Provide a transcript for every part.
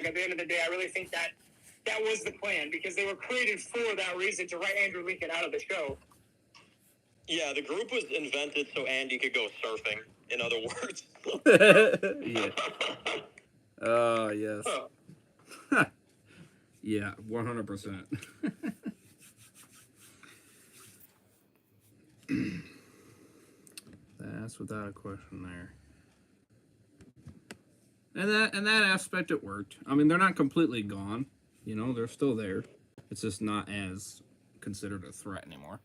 at the end of the day, I really think that was the plan, because they were created for that reason, to write Andrew Lincoln out of the show. Yeah, the group was invented so Andy could go surfing, in other words. Yeah. Oh, yes. Yeah, 100%. That's without a question there. And that aspect, it worked. I mean, they're not completely gone. You know, they're still there. It's just not as considered a threat anymore.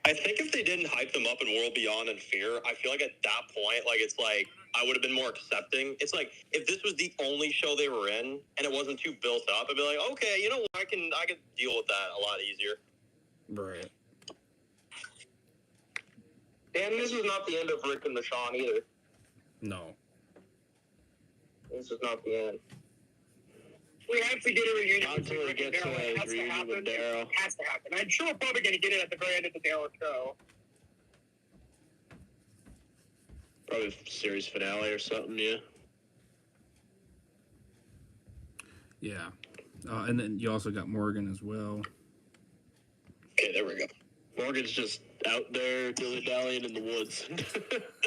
I think if they didn't hype them up in World Beyond and Fear, I feel like at that point, like, it's like, I would have been more accepting. It's like, if this was the only show they were in, and it wasn't too built up, I'd be like, okay, you know what, I can deal with that a lot easier. Right. And this was not the end of Rick and Michonne either. No. This is not the end. We have to get a reunion Until between it Rick and gets Daryl. to It a has to reunion happen. with Daryl. It has to happen. I'm sure we're probably going to get it at the very end of the Daryl show. Probably series finale or something, yeah. Yeah. And then you also got Morgan as well. Okay, there we go. Morgan's just out there dilly-dallying in the woods. Rick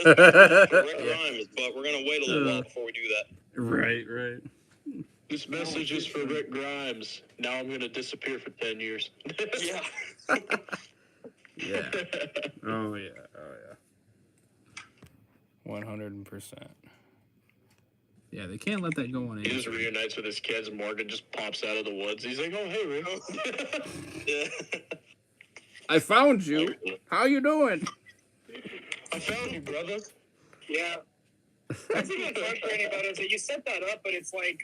Grimes, but we're going to wait a little while before we do that. Right, right. This message is for Rick Grimes. Now I'm going to disappear for 10 years. Yeah. Yeah. Oh, yeah. Oh, yeah. 100%. Yeah, they can't let that go on. He just reunites with his kids, and Morgan just pops out of the woods. He's like, oh, hey, Rick. Yeah. I found you. How you doing? I found you, brother. Yeah. That's even frustrating about it, is that you set that up, but it's like,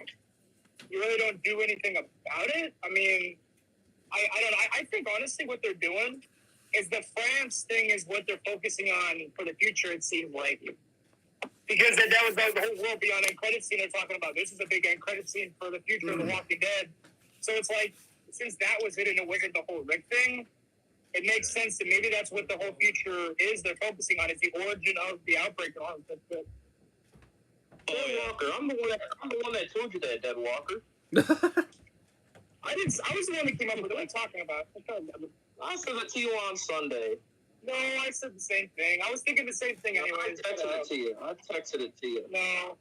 you really don't do anything about it. I mean, I don't know. I think, honestly, what they're doing is the France thing is what they're focusing on for the future, it seems like. Because that was the whole World Beyond end credit scene they're talking about. This is a big end credit scene for the future of The Walking Dead. So it's like, since that was it and it wasn't the whole Rick thing, it makes sense that maybe that's what the whole future is they're focusing on, is the origin of the outbreak and all of that stuff. Dead Walker, I'm the one that told you that, Dead Walker. I was the one that came up with it. What are you talking about? I said it to you on Sunday. No, I said the same thing. I was thinking the same thing anyways. I texted it to you. No.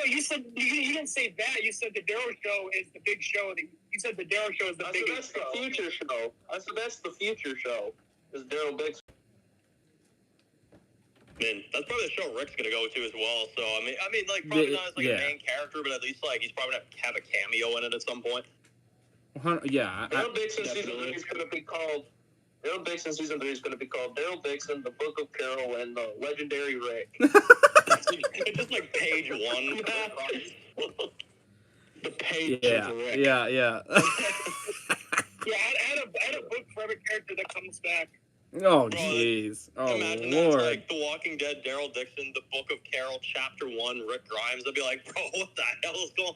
You said you didn't say that. You said the Daryl show is the big show. You said the Daryl show is the biggest show. That's the future show. I said that's the future show. Is Daryl Dixon. I mean, that's probably the show Rick's going to go to as well. So, I mean, like, probably not as, like, a main character, but at least, like, he's probably going to have a cameo in it at some point. Yeah. Daryl Dixon season 3 is going to be called... Daryl Dixon season 3 is going to be called Daryl Dixon, The Book of Carol, and The Legendary Rick. Just, like, page 1. The page of Rick. Yeah. Yeah, add a book for every character that comes back. Oh, jeez. Oh, imagine Lord. that's like The Walking Dead, Daryl Dixon, The Book of Carol, Chapter 1, Rick Grimes. I'd be like, bro, what the hell is going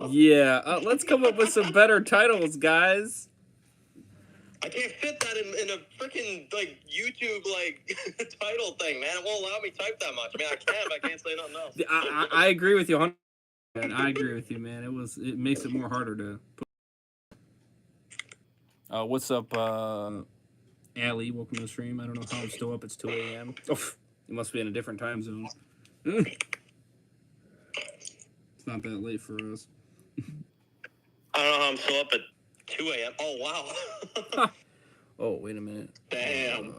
on? Yeah, let's come up with some better titles, guys. I can't fit that in a freaking, like, YouTube, like, title thing, man. It won't allow me to type that much. I mean, I can, but I can't say nothing else. I agree with you, 100%. I agree with you, man. It makes it more harder to put. What's up, Allie? Welcome to the stream. I don't know how I'm still up. It's 2 a.m. Oh, you must be in a different time zone. It's not that late for us. I don't know how I'm still up at 2 a.m. Oh, wow. Oh, wait a minute. Damn.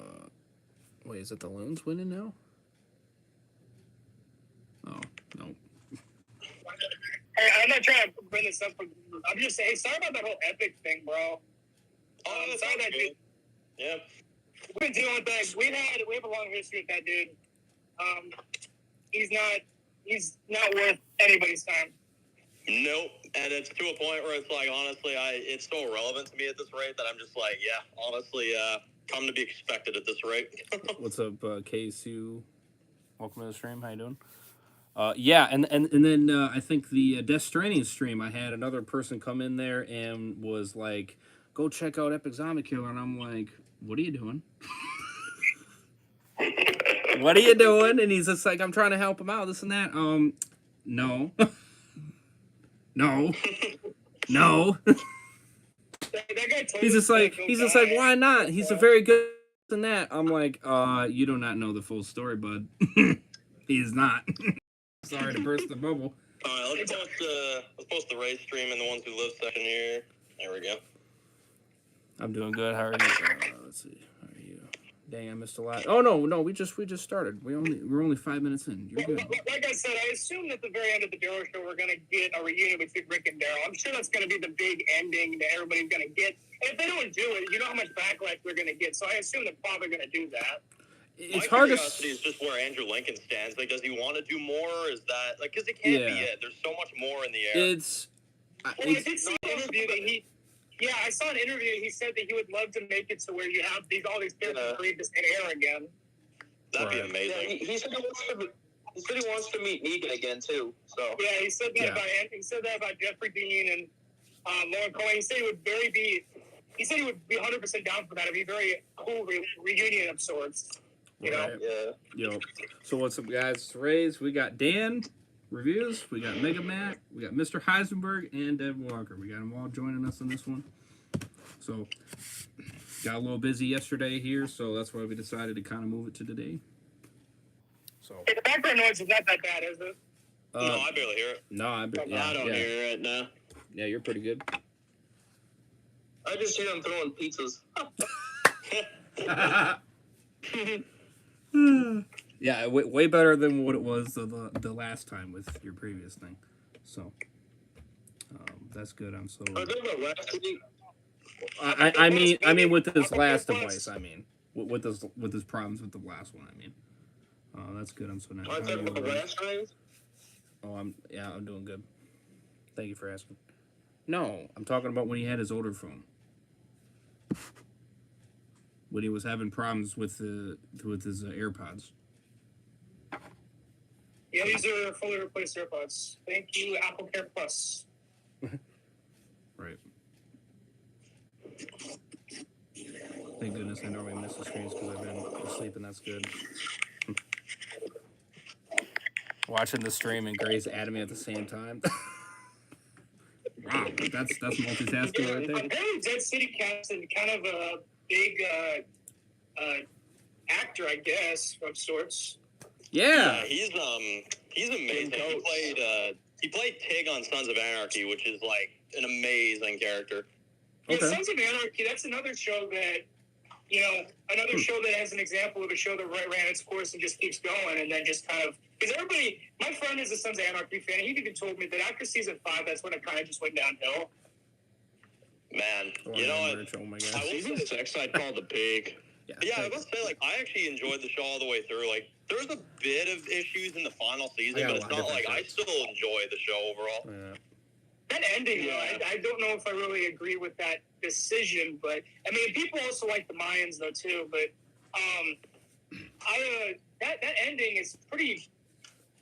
Wait, is it the Loons winning now? Oh, no. Hey, I'm not trying to bring this up. I'm just saying, sorry about that whole Epic thing, bro. Sorry that dude. Yeah. We've been dealing with that. We have a long history with that dude. He's not worth anybody's time. Nope. And it's to a point where it's like, honestly, it's so irrelevant to me at this rate that I'm just like, yeah, honestly, come to be expected at this rate. What's up, K-Sue? Welcome to the stream. How you doing? Yeah, and then I think the Death Stranding stream, I had another person come in there and was like, go check out Epic Zombie Killer. And I'm like, what are you doing? What are you doing? And he's just like, I'm trying to help him out, this and that. No. No. No. That guy told He's us just like, that he's he'll just like, die. why not? He's a very good than that. I'm like, you do not know the full story, bud. He is not. Sorry to burst the bubble. All right, let's post the race stream in the ones who live section here. There we go. I'm doing good. How are you? Let's see. How are you? Dang, I missed a lot. Oh no, we just started. We're only 5 minutes in. You're good. Like I said, I assume at the very end of the Daryl show, we're gonna get a reunion between Rick and Daryl. I'm sure that's gonna be the big ending that everybody's gonna get. And if they don't do it, you know how much backlash we're gonna get. So I assume they're probably gonna do that. It's My hard to. curiosity is just where Andrew Lincoln stands. Like, does he want to do more? Is that like because it can't be it? There's so much more in the air. Well, I did see an interview that I saw an interview. He said that he would love to make it to where you have all these characters breathe just in air again. That'd be amazing. Yeah, he said he wants to meet Negan again too. So yeah, he said that about Jeffrey Dean and Lauren Cohen. He said he would be 100% down for that. It'd be a very cool reunion of sorts. You know? yeah. Yo. So what's up, guys? Rays. We got Dan reviews. We got MeGAMaTT. We got Mr. Heisenberg and Dev Walker. We got them all joining us on this one. So got a little busy yesterday here, so that's why we decided to kind of move it to today. So the background noise is not that bad, is it? No, I barely hear it. No, I don't hear it now. Yeah, you're pretty good. I just hear him throwing pizzas. Yeah, way better than what it was the last time with your previous thing. So that's good. I'm so. I mean with this last device. I mean with this problems with the last one. I mean, that's good. I'm so nice. Oh, I'm doing good. Thank you for asking. No, I'm talking about when he had his older phone. When he was having problems with his AirPods. Yeah, these are fully replaced AirPods. Thank you, Apple Care Plus. Right. Thank goodness I normally miss the screens because I've been asleep, and that's good. Watching the stream and Gray's at me at the same time. Wow, that's multitasking right there. Apparently, Dead City Cat's kind of a big actor, I guess, of sorts. Yeah, he's amazing. He played Tig on Sons of Anarchy, which is like an amazing character. Yeah, Sons of Anarchy. That's another show that show that has an example of a show that ran its course and just keeps going, and then just kind of because everybody. My friend is a Sons of Anarchy fan. He even told me that after season 5, that's when it kind of just went downhill. Man, you know what? Oh my I gosh. Season 6, I'd call the pig. Yeah, I must say, like, I actually enjoyed the show all the way through. Like, there was a bit of issues in the final season, but it's not like I still enjoy the show overall. Yeah. That ending, though, I don't know if I really agree with that decision, but I mean, people also like the Mayans though too. But that ending is pretty.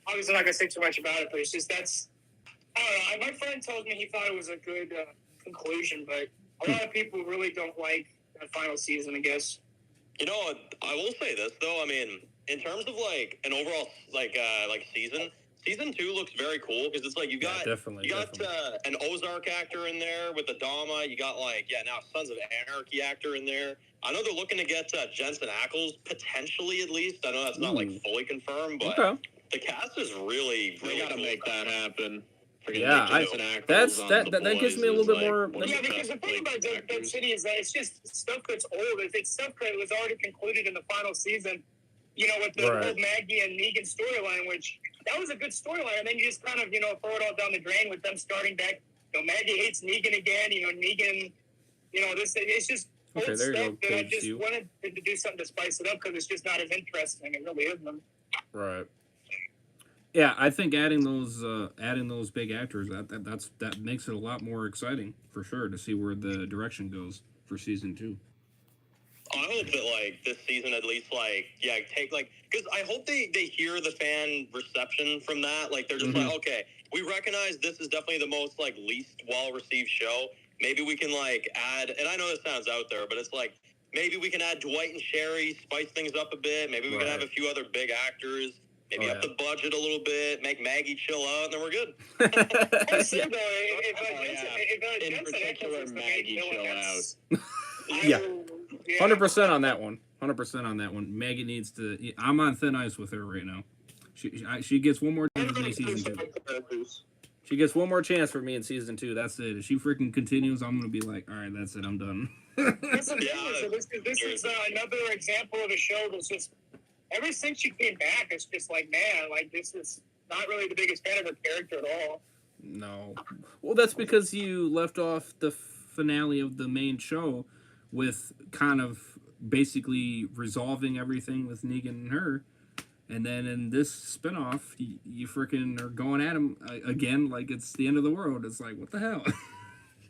Obviously, I'm not gonna say too much about it, but it's just I don't know. My friend told me he thought it was a good conclusion, but a lot of people really don't like that final season, I guess. You know, I will say this though. I mean, in terms of like an overall like season 2 looks very cool because it's like you got an Ozark actor in there with the Dama. You got now Sons of Anarchy actor in there. I know they're looking to get Jensen Ackles potentially at least. I know that's not like fully confirmed, but the cast is really They gotta cool. make that happen. Yeah, that gives me a little bit more. Yeah, because the thing about Dead City is that it's just stuff that's old. It's stuff that was already concluded in the final season. You know, with the old Maggie and Negan storyline, which that was a good storyline, and then you just kind of throw it all down the drain with them starting back. Maggie hates Negan again. Negan. It's just old stuff that I just wanted to do something to spice it up because it's just not as interesting. It really isn't. Right. Yeah, I think adding those big actors that makes it a lot more exciting for sure to see where the direction goes for season 2. I hope that this season at least take because I hope they hear the fan reception from that. They're just okay, we recognize this is definitely the most least well received show. Maybe we can add, and I know this sounds out there, but it's maybe we can add Dwight and Sherry, spice things up a bit. Maybe we can have a few other big actors. Maybe up the budget a little bit, make Maggie chill out, and then we're good. Also, Yeah. though, if In particular, Maggie chill out. Yeah. Yeah. 100% on that one. 100% on that one. Maggie needs to. I'm on thin ice with her right now. She gets one more chance for me in season 2. She gets one more chance for me in season 2. That's it. If she freaking continues, I'm gonna be like, all right, that's it. I'm done. This is another example of a show that's just ever since she came back, it's just like, man, like this is not really the biggest fan of her character at all. No. Well, that's because you left off the finale of the main show with kind of basically resolving everything with Negan and her. And then in this spinoff, you freaking are going at him again like it's the end of the world. It's like, what the hell?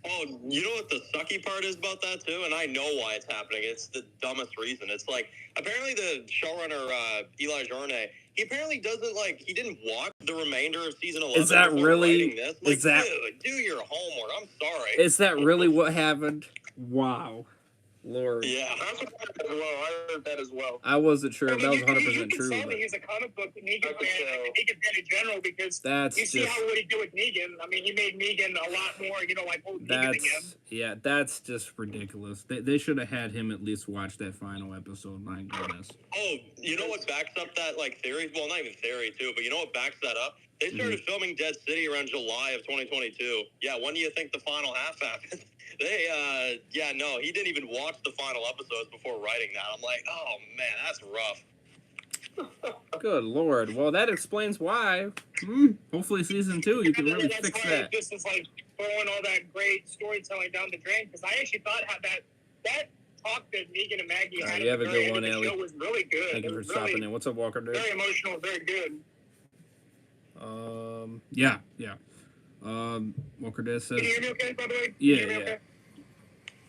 Oh, you know what the sucky part is about that, too? And I know why it's happening. It's the dumbest reason. It's like, apparently the showrunner, Eli Jornet, he apparently doesn't, like, he didn't watch the remainder of season 11. Is that before really? writing this. Like, Is that? dude, do your homework. I'm sorry. Is that really what happened? Wow. Lord. Yeah. That's what I heard that as well. I wasn't sure if that was you 100% can true. tell But that he's a comic book Negan fan, Negan fan in general, because that's you see just, how what he did with Negan. I mean, he made Negan a lot more, like old Negan again. that's just ridiculous. They should have had him at least watch that final episode. My goodness. Oh, you know what backs up that, like, theory? Well, not even theory, too, but you know what backs that up? They started filming Dead City around July of 2022. Yeah, when do you think the final half happened? He didn't even watch the final episodes before writing that. I'm like, oh, man, that's rough. Good Lord. Well, that explains why. Hopefully season 2 you can really That's fix why that. This is like throwing all that great storytelling down the drain, because I actually thought that talk that Negan and Maggie had you at have a the very good end one, of the Allie. show was really good. Thank you for stopping in. What's up, Walker? Dude? Very emotional, very good. Yeah. Walker Dad says. Can you hear me okay, by the way? Yeah.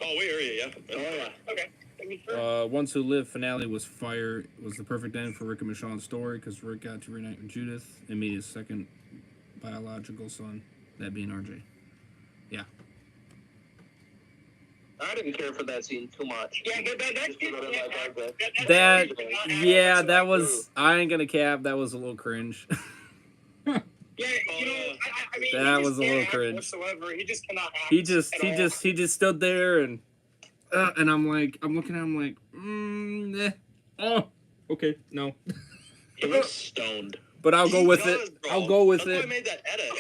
Oh, we hear you, yeah. Oh, yeah. Okay. Are you sure? Ones Who Live finale was the perfect end for Rick and Michonne's story because Rick got to reunite with Judith and meet his second biological son, that being RJ. Yeah. I didn't care for that scene too much. Yeah, That was, I ain't gonna cap, that was a little cringe. Yeah, I mean, that was a little cringe. Whatsoever. He just cannot act. He just stood there and I'm looking at him like, oh, okay, no. He looks stoned. But I'll go with it. Bro. I'll go with That's it. why I made that edit.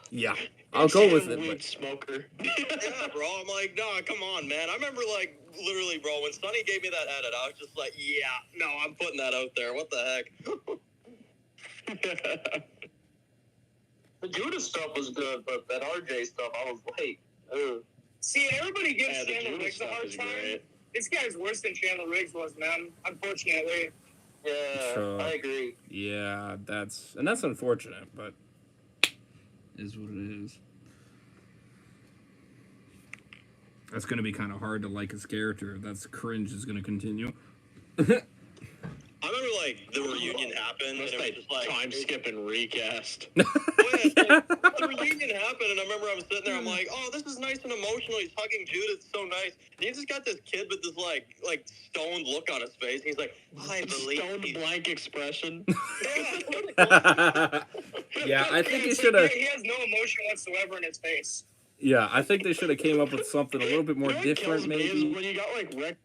Yeah, I'll go with it. Weed But smoker. Yeah, bro. I'm like, nah, come on, man. I remember, like, literally, bro, when Sonny gave me that edit, I was just like, yeah, no, I'm putting that out there. What the heck? The Judas stuff was good, but that RJ stuff, I was like, ugh. See, everybody gives Yeah, the Chandler Judas Riggs a stuff hard is time. great. This guy's worse than Chandler Riggs was, man. Unfortunately. Yeah, So- I agree. yeah, that's unfortunate, but is what it is. That's gonna be kind of hard to like his character. That's cringe is gonna continue. I remember, like, the reunion happened, and Must it was like just like... time skip and recast. The reunion happened, and I remember I was sitting there, I'm like, oh, this is nice and emotional. He's hugging Judith, it's so nice. And he just got this kid with this, like stoned look on his face. And he's like, I believe Stoned you. blank expression. Yeah, I think he It's should like, have. he has no emotion whatsoever in his face. Yeah, I think they should have came up with something a little bit more You know what different, kills me is maybe. when you got like Rick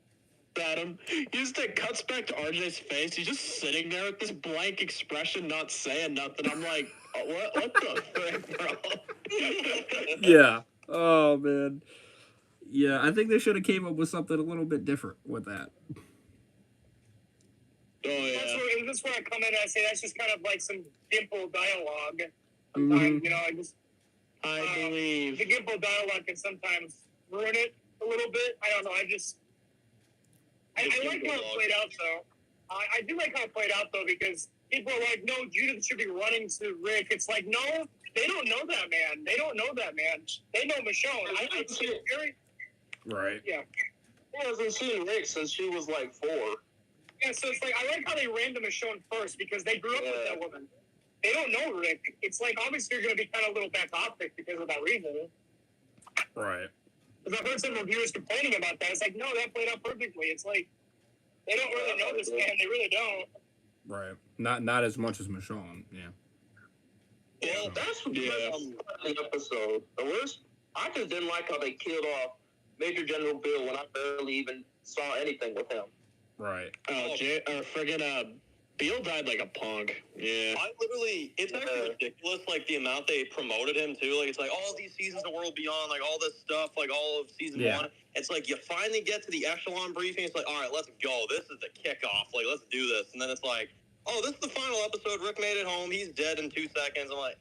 at him, it cuts back to RJ's face. He's just sitting there with this blank expression, not saying nothing. I'm like, oh, what the frick, bro? Yeah. Oh man. Yeah, I think they should have came up with something a little bit different with that. Oh yeah. That's where I come in and I say that's just kind of like some Gimple dialogue. Sometimes, I believe. the Gimple dialogue can sometimes ruin it a little bit. I don't know. I like how it played out, though. I do like how it played out, though, because people are like, no, Judith should be running to Rick. It's like, no, they don't know that man. They don't know that man. They know Michonne. I see very... Right. Yeah. He hasn't seen Rick since she was like 4. Yeah, so it's like, I like how they ran to Michonne first, because they grew up with that woman. They don't know Rick. It's like, obviously, you're going to be kind of a little back optic because of that reason. Right. Because I've heard some reviewers complaining about that. It's like, no, that played out perfectly. It's like, they don't really know this man. They really don't. Right. Not as much as Michonne. Yeah. Well, that's the episode. The worst, I just didn't like how they killed off Major General Bill when I barely even saw anything with him. Right. Friggin' Beal died like a punk. Yeah. It's actually ridiculous, like, the amount they promoted him, too. Like, it's like, all these seasons of World Beyond, like, all this stuff, like, all of season one. It's like, you finally get to the echelon briefing, it's like, all right, let's go. This is the kickoff. Like, let's do this. And then it's like, oh, this is the final episode. Rick made it home. He's dead in 2 seconds. I'm like,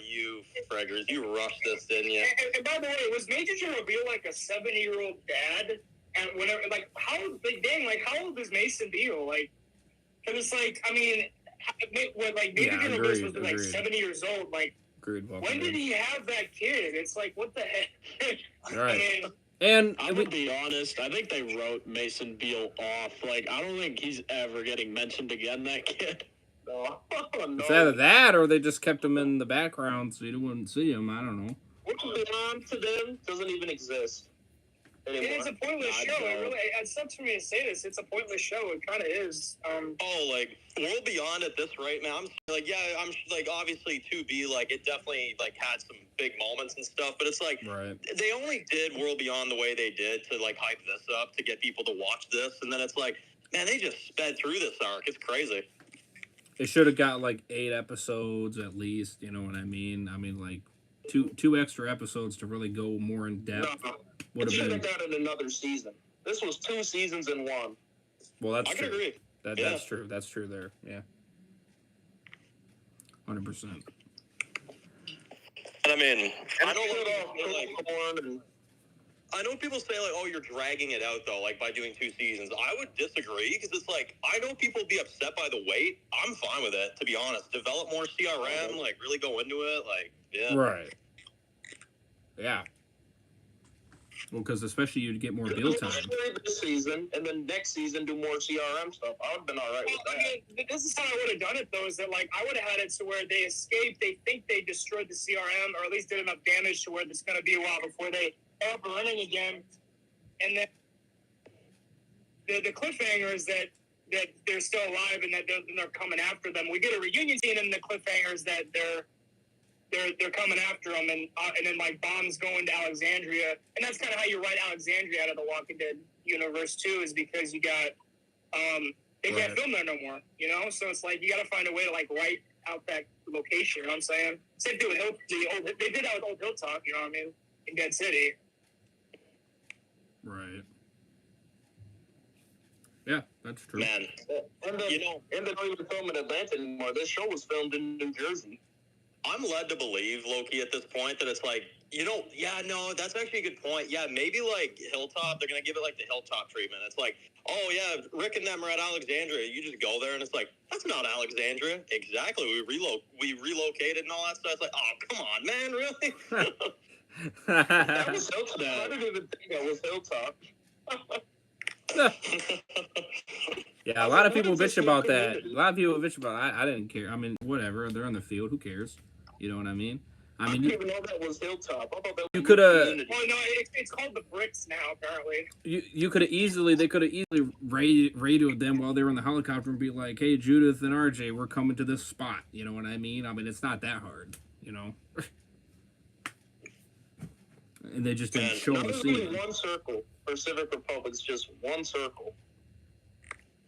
you friggers. You rushed this, didn't you? And by the way, was Major General Beal like a 70-year-old dad? And whenever, like, how old is Mason Beal? Like, it was like, I mean, when like Major General Beal was like 70 years old, like, when did he have that kid? It's like, what the heck? Right. I mean, and I'm gonna be honest, I think they wrote Mason Beal off. Like, I don't think he's ever getting mentioned again, that kid. No. It's either that or they just kept him in the background so you wouldn't see him. I don't know. World Beyond to them doesn't even exist anymore. it's a pointless show. It sucks for me to say this. It's a pointless show. It kind of is. Like, World Beyond at this right now, I'm like, yeah, I'm like, obviously 2B, like, it definitely, like, had some big moments and stuff, but it's like, they only did World Beyond the way they did to, like, hype this up, to get people to watch this, and then it's like, man, they just sped through this arc. It's crazy. They should have got, like, 8 episodes at least, you know what I mean? I mean, like, two extra episodes to really go more in depth. No. It should have gotten another season. This was 2 seasons in one. Well, that's I true. can agree. That's true. That's true there. Yeah. 100%. And I mean, I know people say, like, oh, you're dragging it out, though, like, by doing 2 seasons. I would disagree, because it's like, I know people would be upset by the wait. I'm fine with it, to be honest. Develop more CRM, like, really go into it, like, yeah. Right. Yeah. Well, because especially you'd get more build time. This season, and then next season do more CRM stuff. I would have been all right with that. I mean, this is how I would have done it, though, is that, like, I would have had it to where they escaped, they think they destroyed the CRM, or at least did enough damage to where it's going to be a while before they are up and running again. And then the cliffhanger is that they're still alive and that they're coming after them. We get a reunion scene, and the cliffhanger is that they're coming after them, and then, like, bombs going to Alexandria, and that's kind of how you write Alexandria out of the Walking Dead universe too, is because you got they can't film there no more, you know. So it's like you got to find a way to, like, write out that location. You know what I'm saying? Same thing with they did that with Old Hilltop. You know what I mean? In Dead City. Right. Yeah, that's true. Man, and they're not even filming in Atlanta anymore. This show was filmed in New Jersey. I'm led to believe, Loki, at this point, that it's like, that's actually a good point. Yeah, maybe, like, Hilltop, they're going to give it, like, the Hilltop treatment. It's like, oh, yeah, Rick and them are at Alexandria. You just go there, and it's like, that's not Alexandria. Exactly. We relocated and all that stuff. It's like, oh, come on, man, really? That was Hilltop. I didn't even think that was Hilltop. Yeah, a lot of people bitch about that. A lot of people bitch about it. I didn't care. I mean, whatever. They're on the field. Who cares? You know what I mean? I didn't even know that was Hilltop. I thought that was you could have. Well, no, it's called the Bricks now, apparently. You could have easily. They could have easily radioed them while they were in the helicopter and be like, "Hey, Judith and RJ, we're coming to this spot." You know what I mean? I mean, it's not that hard. You know. And they just didn't show the scene. One circle for Civic Republic's just one circle.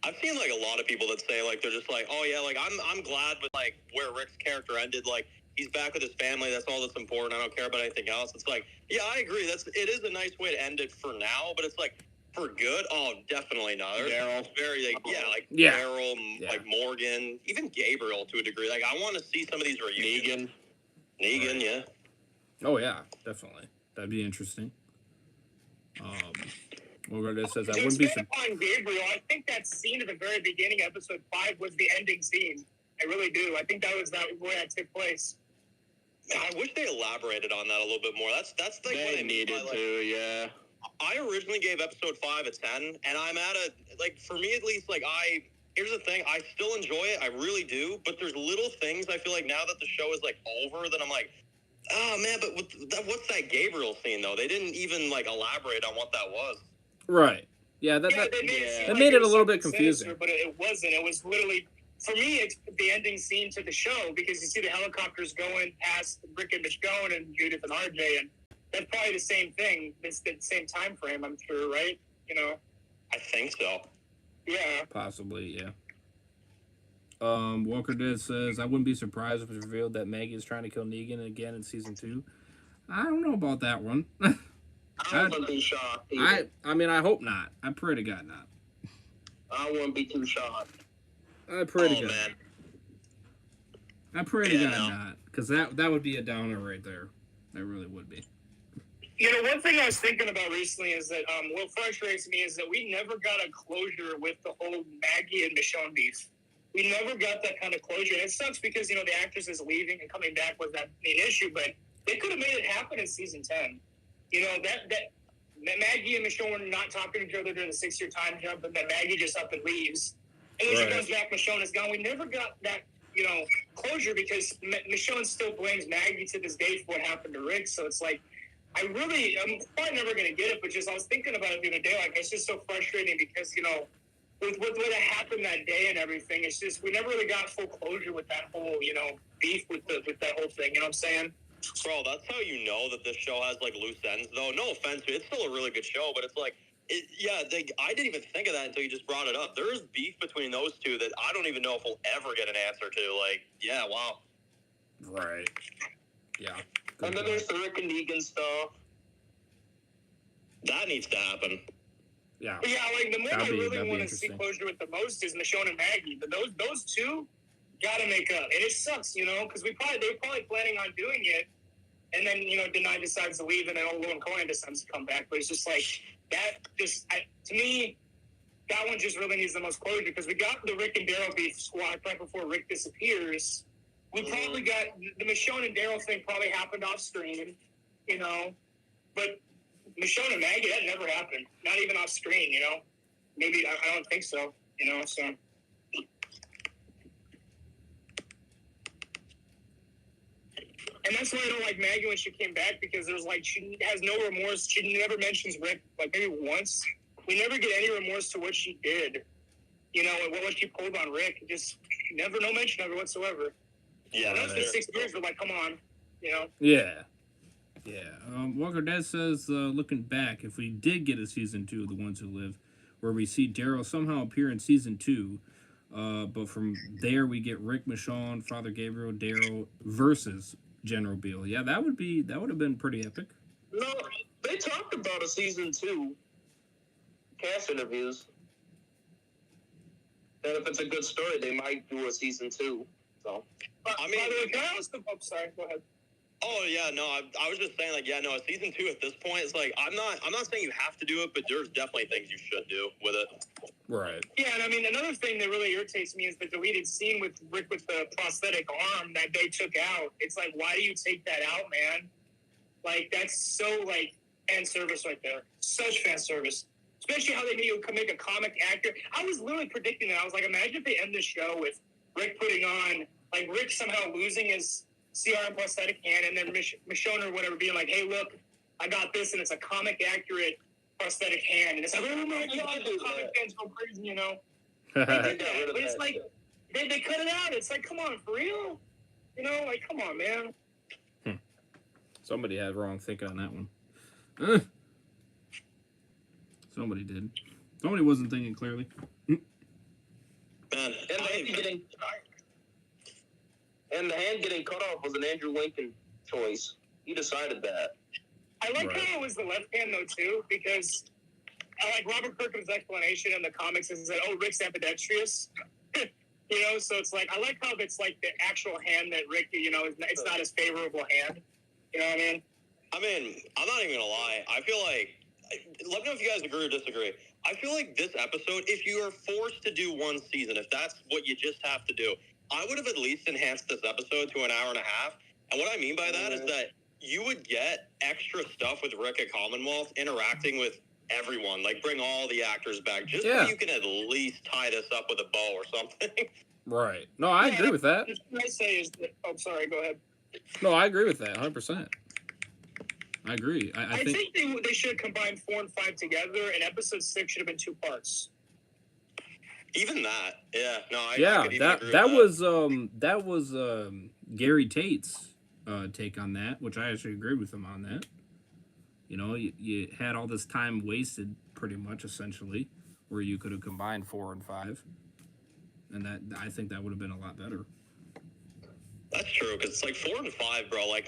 I've seen, like, a lot of people that say, like, they're just like, oh, yeah, like, I'm glad with, like, where Rick's character ended. Like, he's back with his family. That's all that's important. I don't care about anything else. It's like, yeah, I agree. It is a nice way to end it for now, but it's like, for good? Oh, definitely not. Daryl. Very, like, Daryl, like, Morgan, even Gabriel to a degree. Like, I want to see some of these reunions. Negan, yeah. Oh, yeah, definitely. That'd be interesting. Well, it says I wouldn't be on Gabriel. I think that scene at the very beginning, episode 5, was the ending scene. I really do. I think that was where that took place. I wish they elaborated on that a little bit more. That's like they what I needed to, yeah. I originally gave episode 5 a 10, and I'm at for me at least, like, here's the thing, I still enjoy it, I really do, but there's little things I feel like now that the show is, like, over, that I'm like, oh, man, but what's that Gabriel scene, though? They didn't even, like, elaborate on what that was. Right. Yeah, that made it a little bit confusing. But it wasn't. It was literally for me, it's the ending scene to the show because you see the helicopters going past Rick and Michonne and Judith and RJ, and that's probably the same thing. It's the same time frame, I'm sure, right? You know? I think so. Yeah. Possibly, yeah. Walker Dead says, I wouldn't be surprised if it's revealed that Maggie is trying to kill Negan again in season 2. I don't know about that one. I wouldn't be shocked either. I mean, I hope not. I pray to God not. I wouldn't be too shocked. I pray to God. Man. I pray to God not. Because that would be a downer right there. That really would be. You know, one thing I was thinking about recently is that what frustrates me is that we never got a closure with the whole Maggie and Michonne beef. We never got that kind of closure. And it sucks because, you know, the actress is leaving and coming back was that main issue, but they could have made it happen in season 10. You know, that Maggie and Michonne were not talking to each other during the 6-year time jump, and then Maggie just up and leaves. And when she comes back, Michonne is gone. We never got that, you know, closure because Michonne still blames Maggie to this day for what happened to Rick. So it's like, I'm probably never going to get it, but just I was thinking about it the other day. Like, it's just so frustrating because, you know, with what happened that day and everything, it's just we never really got full closure with that whole, you know, beef with that whole thing. You know what I'm saying? Bro, that's how you know that this show has, like, loose ends, though. No offense to it. It's still a really good show, but it's like, I didn't even think of that until you just brought it up. There is beef between those two that I don't even know if we'll ever get an answer to. Like, yeah, wow. Right. Yeah. And then there's the Rick and Negan stuff. That needs to happen. Yeah. But yeah, like the more I really want to see interesting. closure with the most is Michonne and Maggie. But those two gotta make up, and it sucks, you know, because they're probably planning on doing it, and then you know Denai decides to leave, and then Old and Cohen decides to come back. But it's just like that. To me, that one just really needs the most closure because we got the Rick and Daryl beef squad right before Rick disappears. We probably got the Michonne and Daryl thing probably happened off screen, you know, but Michonne and Maggie, that never happened. Not even off screen, you know. Maybe I don't think so, you know. So. And that's why I don't like Maggie when she came back because there's like she has no remorse. She never mentions Rick like maybe once. We never get any remorse to what she did, you know, and what she pulled on Rick. Just never no mention of it whatsoever. Yeah, that's been 6 years. We're like, come on, you know. Yeah. Yeah. Walker Dad says, looking back, if we did get a season 2 of The Ones Who Live, where we see Daryl somehow appear in season 2, but from there we get Rick, Michonne, Father Gabriel, Daryl versus General Beale. Yeah, that would have been pretty epic. No, they talked about a season 2 cast interviews. And if it's a good story, they might do a season 2. So, I mean, by the way, can I ask the? Oh, sorry, go ahead. Oh yeah, no, I was just saying like, yeah, no, season 2 at this point, it's like I'm not saying you have to do it, but there's definitely things you should do with it. Right. Yeah, and I mean another thing that really irritates me is the deleted scene with Rick with the prosthetic arm that they took out. It's like, why do you take that out, man? Like that's so like fan service right there. Such fan service. Especially how they make a comic actor. I was literally predicting that. I was like, imagine if they end the show with Rick putting on like Rick somehow losing his CRM prosthetic hand, and then Michonne or whatever being like, "Hey, look, I got this," and it's a comic accurate prosthetic hand, and it's like, "Oh my god, the comic fans go crazy," you know. They did that, but it's like they cut it out. It's like, come on, for real, you know, like come on, man. Somebody had wrong thinking on that one. Somebody did. Somebody wasn't thinking clearly. Man, and the hand getting cut off was an Andrew Lincoln choice. He decided that. I like how it was the left hand, though, too, because I like Robert Kirkman's explanation in the comics is that, oh, Rick's ambidextrous. You know, so it's like, I like how it's like the actual hand that Rick, you know, it's not as favorable hand. You know what I mean? I mean, I'm not even going to lie. I feel like, let me know if you guys agree or disagree. I feel like this episode, if you are forced to do one season, if that's what you just have to do, I would have at least enhanced this episode to an hour and a half. And what I mean by that is that you would get extra stuff with Rick at Commonwealth interacting with everyone. Like, bring all the actors back just so you can at least tie this up with a bow or something. Right. No, I agree with that. What I say is that, oh, sorry, go ahead. No, I agree with that 100%. I agree. I think they should combine 4 and 5 together, and episode 6 should have been 2 parts. Even that, yeah. No, I Yeah, could even agree that with was Gary Tate's take on that, which I actually agreed with him on that. You know, you had all this time wasted, pretty much, essentially, where you could have combined 4 and 5, and that I think that would have been a lot better. That's true, because it's like 4 and 5, bro. Like,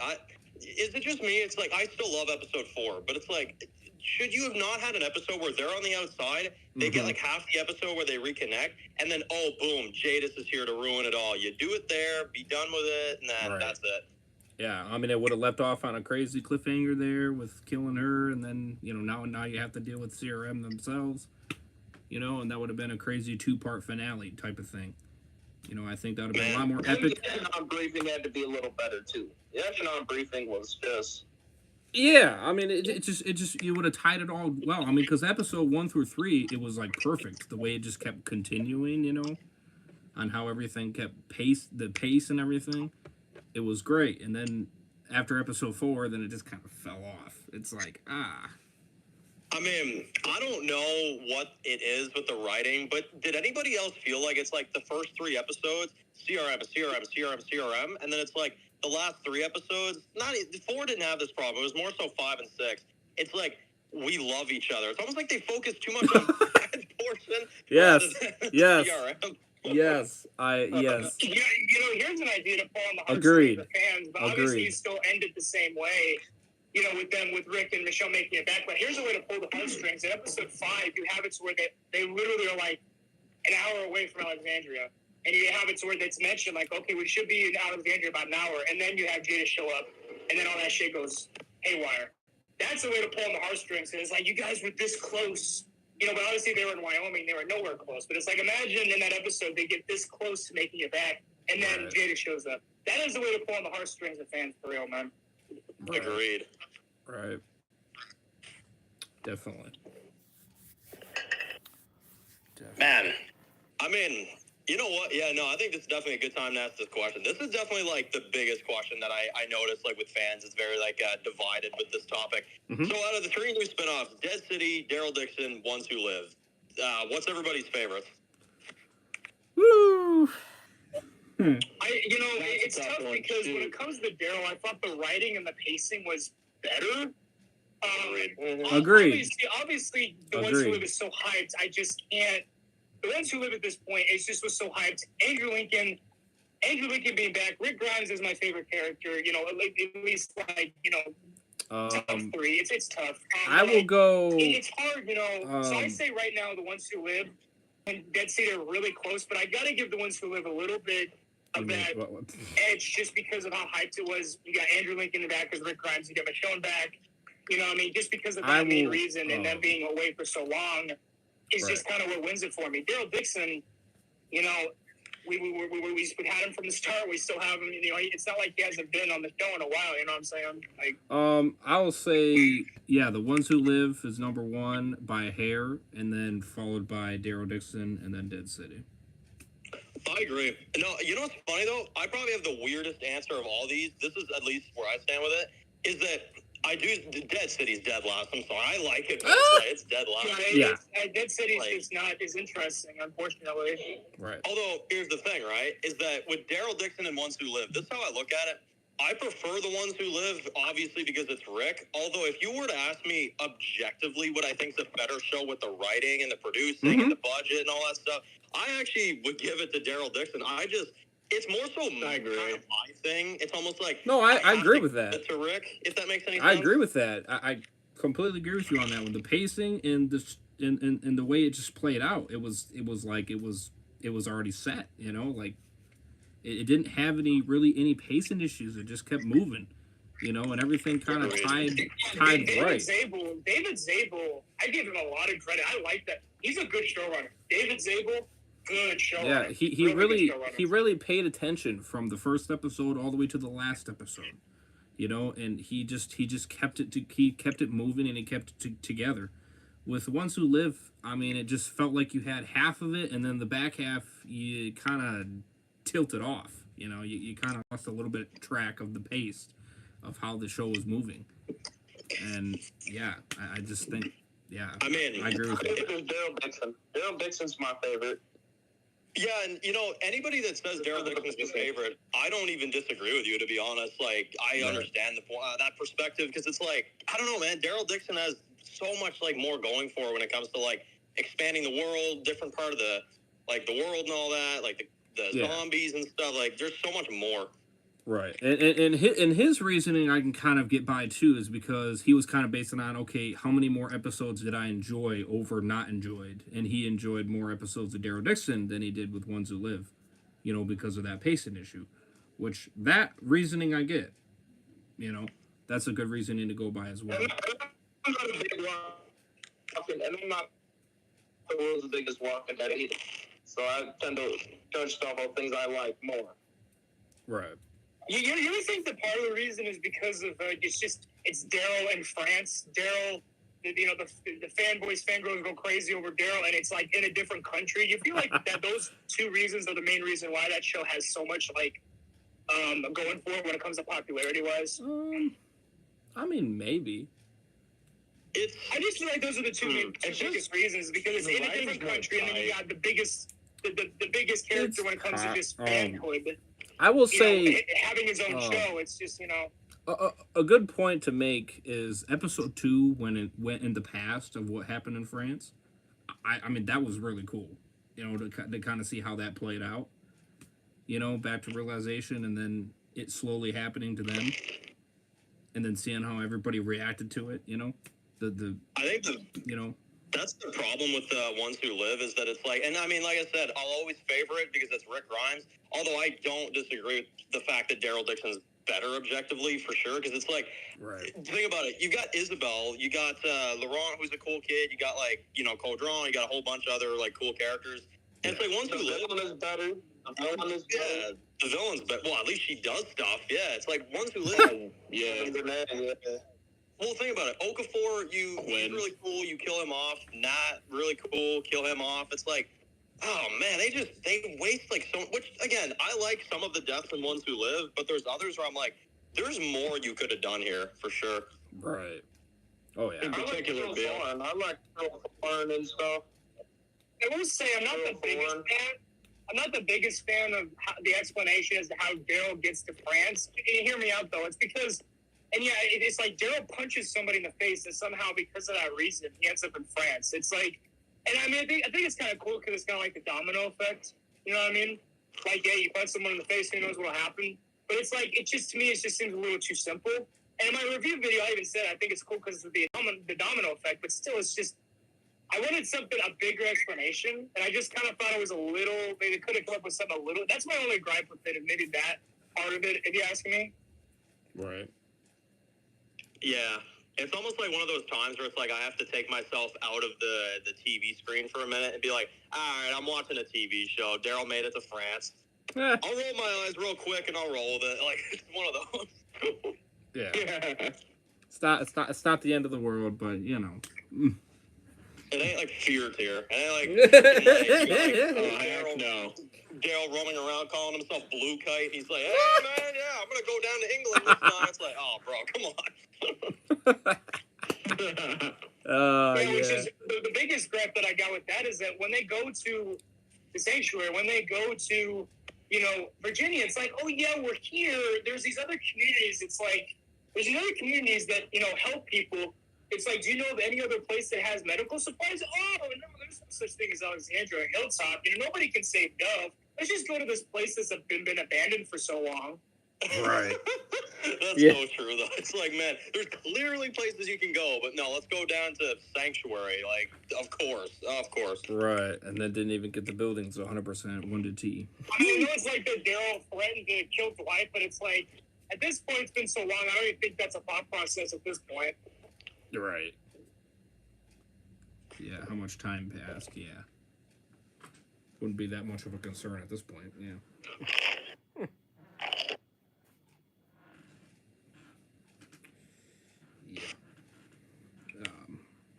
is it just me? It's like, I still love episode 4, but it's like, should you have not had an episode where they're on the outside, they get like half the episode where they reconnect, and then, oh, boom, Jadis is here to ruin it all. You do it there, be done with it, and then that's it. Yeah, I mean, it would have left off on a crazy cliffhanger there with killing her, and then, you know, now you have to deal with CRM themselves, you know, and that would have been a crazy 2-part finale type of thing. You know, I think that would have been a lot more epic. The Echelon briefing had to be a little better too. The Echelon briefing was just. Yeah, I mean, it just you would have tied it all well. I mean, because episode 1 through 3, it was like perfect the way it just kept continuing. You know, on how everything kept the pace and everything. It was great, and then after episode 4, then it just kind of fell off. It's like I mean, I don't know what it is with the writing, but did anybody else feel like it's like the first 3 episodes, CRM, and then it's like the last 3 episodes, 4 didn't have this problem. It was more so 5 and 6. It's like, we love each other. It's almost like they focus too much on that portion. Yes. CRM. Yes. Yeah, you know, here's an idea to fall on the Agreed. heartstrings of fans, but obviously you still end it the same way. You know, with Rick and Michelle making it back. But here's a way to pull the heartstrings. In episode 5, you have it to where they literally are like an hour away from Alexandria. And you have it to where it's mentioned, like, okay, we should be in Alexandria about an hour. And then you have Jada show up. And then all that shit goes haywire. That's a way to pull on the heartstrings. And it's like, you guys were this close. You know, but obviously they were in Wyoming. They were nowhere close. But it's like, imagine in that episode, they get this close to making it back. And then Jada shows up. That is a way to pull on the heartstrings of fans, for real, man. Agreed. Right. Definitely. Man, I mean, you know what? Yeah, no, I think this is definitely a good time to ask this question. This is definitely, like, the biggest question that I noticed, like, with fans. It's very, like, divided with this topic. So out of the 3 new spinoffs, Dead City, Daryl Dixon, Ones Who Live, what's everybody's favorite? Woo! It's tough because when it comes to Daryl, I thought the writing and the pacing was better. Agreed. Obviously, the Ones Who Live is so hyped. I just can't. The Ones Who Live at this point, it just was so hyped. Andrew Lincoln being back. Rick Grimes is my favorite character. You know, at least like, you know, top 3. It's tough. I will go. It's hard, you know. So I say right now, the Ones Who Live and Dead City are really close, but I got to give the Ones Who Live a little bit of that edge just because of how hyped it was. You got Andrew Lincoln back as Rick Grimes. You got Michonne back. You know what I mean? Just because of that main reason and them being away for so long is just kind of what wins it for me. Daryl Dixon, you know, we had him from the start. We still have him. You know, it's not like he hasn't been on the show in a while. You know what I'm saying? Like, I'll say, yeah, The Ones Who Live is number 1 by a hair, and then followed by Daryl Dixon, and then Dead City. I agree. No, you know what's funny though? I probably have the weirdest answer of all these. This is at least where I stand with it. Is that I do Dead City's dead last. I'm sorry, I like it, but it's dead last. Yeah, Dead City's just not as interesting, unfortunately. Right. Although here's the thing, right? Is that with Daryl Dixon and Ones Who Live, this is how I look at it. I prefer the Ones Who Live, obviously, because it's Rick. Although, if you were to ask me objectively what I think is a better show with the writing and the producing and the budget and all that stuff, I actually would give it to Daryl Dixon. It's more so kind of my thing. It's almost like... No, I agree with that. To Rick, if that makes any sense. I agree with that. I completely agree with you on that one. The pacing and the way it just played out, it was already set, you know? Like, it didn't have any pacing issues. It just kept moving, you know, and everything kind of tied right. David Zabel, I give him a lot of credit. I like that. He's a good showrunner. David Zabel, good showrunner. Yeah, he really paid attention from the first episode all the way to the last episode, you know, and he just kept it moving and he kept it together. With Ones Who Live, I mean, it just felt like you had half of it, and then the back half you kind of tilted off. You know, you kind of lost a little bit track of the pace of how the show was moving. And yeah, I just think, yeah, I mean, I agree with you. Daryl Dixon. Daryl Dixon's my favorite. Yeah, and anybody that says Daryl Dixon's his favorite, I don't even disagree with you, to be honest. Like, I understand that perspective, because it's like, I don't know, man. Daryl Dixon has so much like more going for it when it comes to like expanding the world, different part of the world and all that, like the zombies and stuff. Like, there's so much more. Right, and his reasoning I can kind of get by too is because he was kind of basing on, okay, how many more episodes did I enjoy over not enjoyed, and he enjoyed more episodes of Daryl Dixon than he did with Ones Who Live, because of that pacing issue, which that reasoning I get, that's a good reasoning to go by as well. I'm not a big walking, and I'm not the world's biggest Walking Dead either, so I tend to judge stuff on things I like more. Right. You really think that part of the reason is because of it's Daryl and France. Daryl, the fanboys, fangirls go crazy over Daryl, and it's like in a different country. You feel like that those two reasons are the main reason why that show has so much like going for it when it comes to popularity wise. I mean, maybe. I just feel like those are the two biggest reasons, because it's in a different country, and then you got the biggest character when it comes to just fanhood. I will say, having his own show, it's just, a good point to make is episode 2, when it went in the past of what happened in France. I mean, that was really cool, to kind of see how that played out, back to realization, and then it slowly happening to them, and then seeing how everybody reacted to it, I think that's the problem with the Ones Who Live, is that it's like, and I mean, like I said, I'll always favor it because it's Rick Grimes. Although I don't disagree with the fact that Daryl Dixon's better objectively, for sure, because it's like, think about it. You got Isabel, you got Laurent, who's a cool kid, you got Caudron, you got a whole bunch of other like cool characters. And it's like Ones Who Live is better. The villain's better. Well, at least she does stuff. Yeah, it's like Ones Who Live. Well, think about it. Okafor, he's really cool. You kill him off. Not really cool. Kill him off. It's like, oh man, they waste like so. Which again, I like some of the deaths in Ones Who Live, but there's others where I'm like, there's more you could have done here for sure. Right. Oh yeah. In particular, Bill. I like Thorne and stuff. I will say I'm not the biggest fan. I'm not the biggest fan of the explanation as to how Daryl gets to France. You hear me out though. It's because. And yeah, it's like Daryl punches somebody in the face, and somehow because of that reason, he ends up in France. It's like, and I mean, I think it's kind of cool because it's kind of like the domino effect. You know what I mean? Like, yeah, you punch someone in the face, who knows what'll happen? But it's like, to me, it just seems a little too simple. And in my review video, I even said I think it's cool because of the domino effect, but still, it's just, I wanted a bigger explanation, and I just kind of thought it was a little, maybe they could have come up with something a little, that's my only gripe with it, is maybe that part of it, if you ask me. Right. Yeah, it's almost like one of those times where it's like I have to take myself out of the TV screen for a minute and be like, all right, I'm watching a TV show. Daryl made it to France. I'll roll my eyes real quick and I'll roll with it. Like, it's one of those. Yeah. It's not the end of the world, but It ain't like Fear Tier. It ain't like no. Daryl running around calling himself Blue Kite. He's like, hey man, yeah, I'm gonna go down to England this time. It's like, oh bro, come on. Which is the biggest gripe that I got with that is that when they go to the sanctuary, when they go to Virginia, it's like, oh yeah, we're here. There's these other communities. It's like there's these other communities that help people. It's like, do you know of any other place that has medical supplies? Oh no, there's no such thing as Alexandria or Hilltop. Nobody can save Dove. Let's just go to this place that's been abandoned for so long. Right. That's so true, though. It's like, man, there's clearly places you can go, but no, let's go down to Sanctuary. Like, of course. Right, and then didn't even get the buildings 100% wounded T. I mean, I know it's like that Daryl threatened to kill Dwight, but it's like, at this point, it's been so long, I don't even think that's a thought process at this point. Right. Yeah, how much time passed, yeah. Wouldn't be that much of a concern at this point, yeah.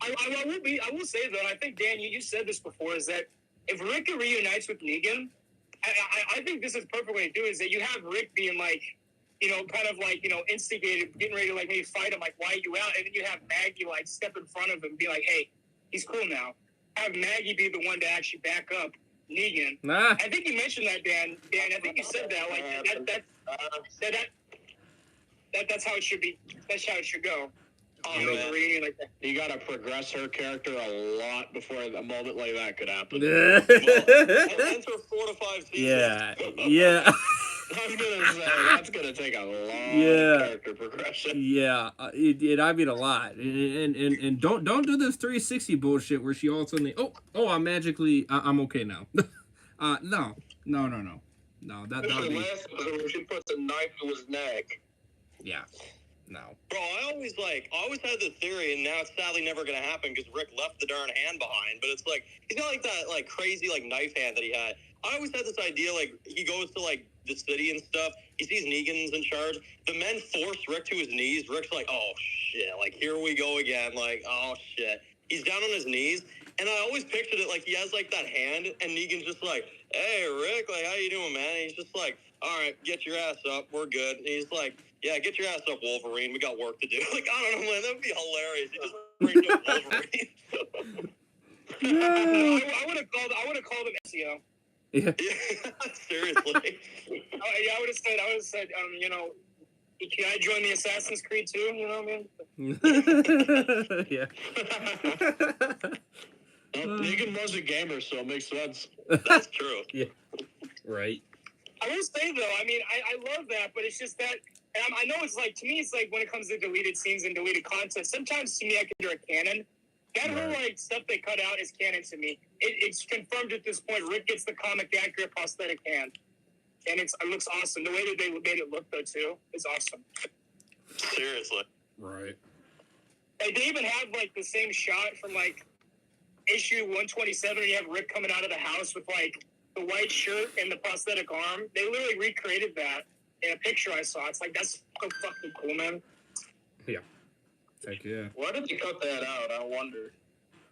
I will say though, I think Dan, you said this before, is that if Rick reunites with Negan, I think this is the perfect way to do it, is that you have Rick being like, kind of like, instigated, getting ready to like maybe fight him, like, why are you out? And then you have Maggie like step in front of him and be like, hey, he's cool now. Have Maggie be the one to actually back up Negan. Nah. I think you mentioned that, Dan. Dan, I think you said that. Like that's how it should be. That's how it should go. Like that. You gotta progress her character a lot before a moment like that could happen. Well, enter 4 to 5 seasons. Yeah. I was gonna say that's gonna take a lot of character progression. Yeah, I mean a lot, and don't do this 360 bullshit where she all of a sudden I'm magically I'm okay now. No. That would be last episode where she puts a knife to his neck. yeah. No. Bro, I always had the theory, and now it's sadly never gonna happen because Rick left the darn hand behind. But it's like he's got like that like crazy like knife hand that he had. I always had this idea like he goes to like the city and stuff. He sees Negan's in charge. The men force Rick to his knees. Rick's like, oh shit, like here we go again. Like oh shit. He's down on his knees, and I always pictured it like he has like that hand, and Negan's just like, hey Rick, like how you doing, man? And he's just like, all right, get your ass up, we're good. And he's like, yeah, get your ass up, Wolverine. We got work to do. Like, I don't know, man. That would be hilarious. You just bring up Wolverine. I would have called him SEO. Yeah. Seriously. Yeah, I would have said, you know, can I join the Assassin's Creed too? You know what I mean? Yeah. Negan was a gamer, so it makes sense. That's true. Yeah. Right. I will say though, I mean, I love that, but it's just that. And I know it's like, to me, it's like when it comes to deleted scenes and deleted content, sometimes to me I consider it canon. That whole like stuff they cut out is canon to me. It's confirmed at this point. Rick gets the comic accurate prosthetic hand. And it looks awesome. The way that they made it look, though, too, is awesome. Seriously. Right. Like, they even have, like, the same shot from, like, issue 127, where you have Rick coming out of the house with, like, the white shirt and the prosthetic arm. They literally recreated that in a picture I saw. It's like, that's so fucking cool, man. Yeah. Heck yeah. Why did they cut that out? I wonder.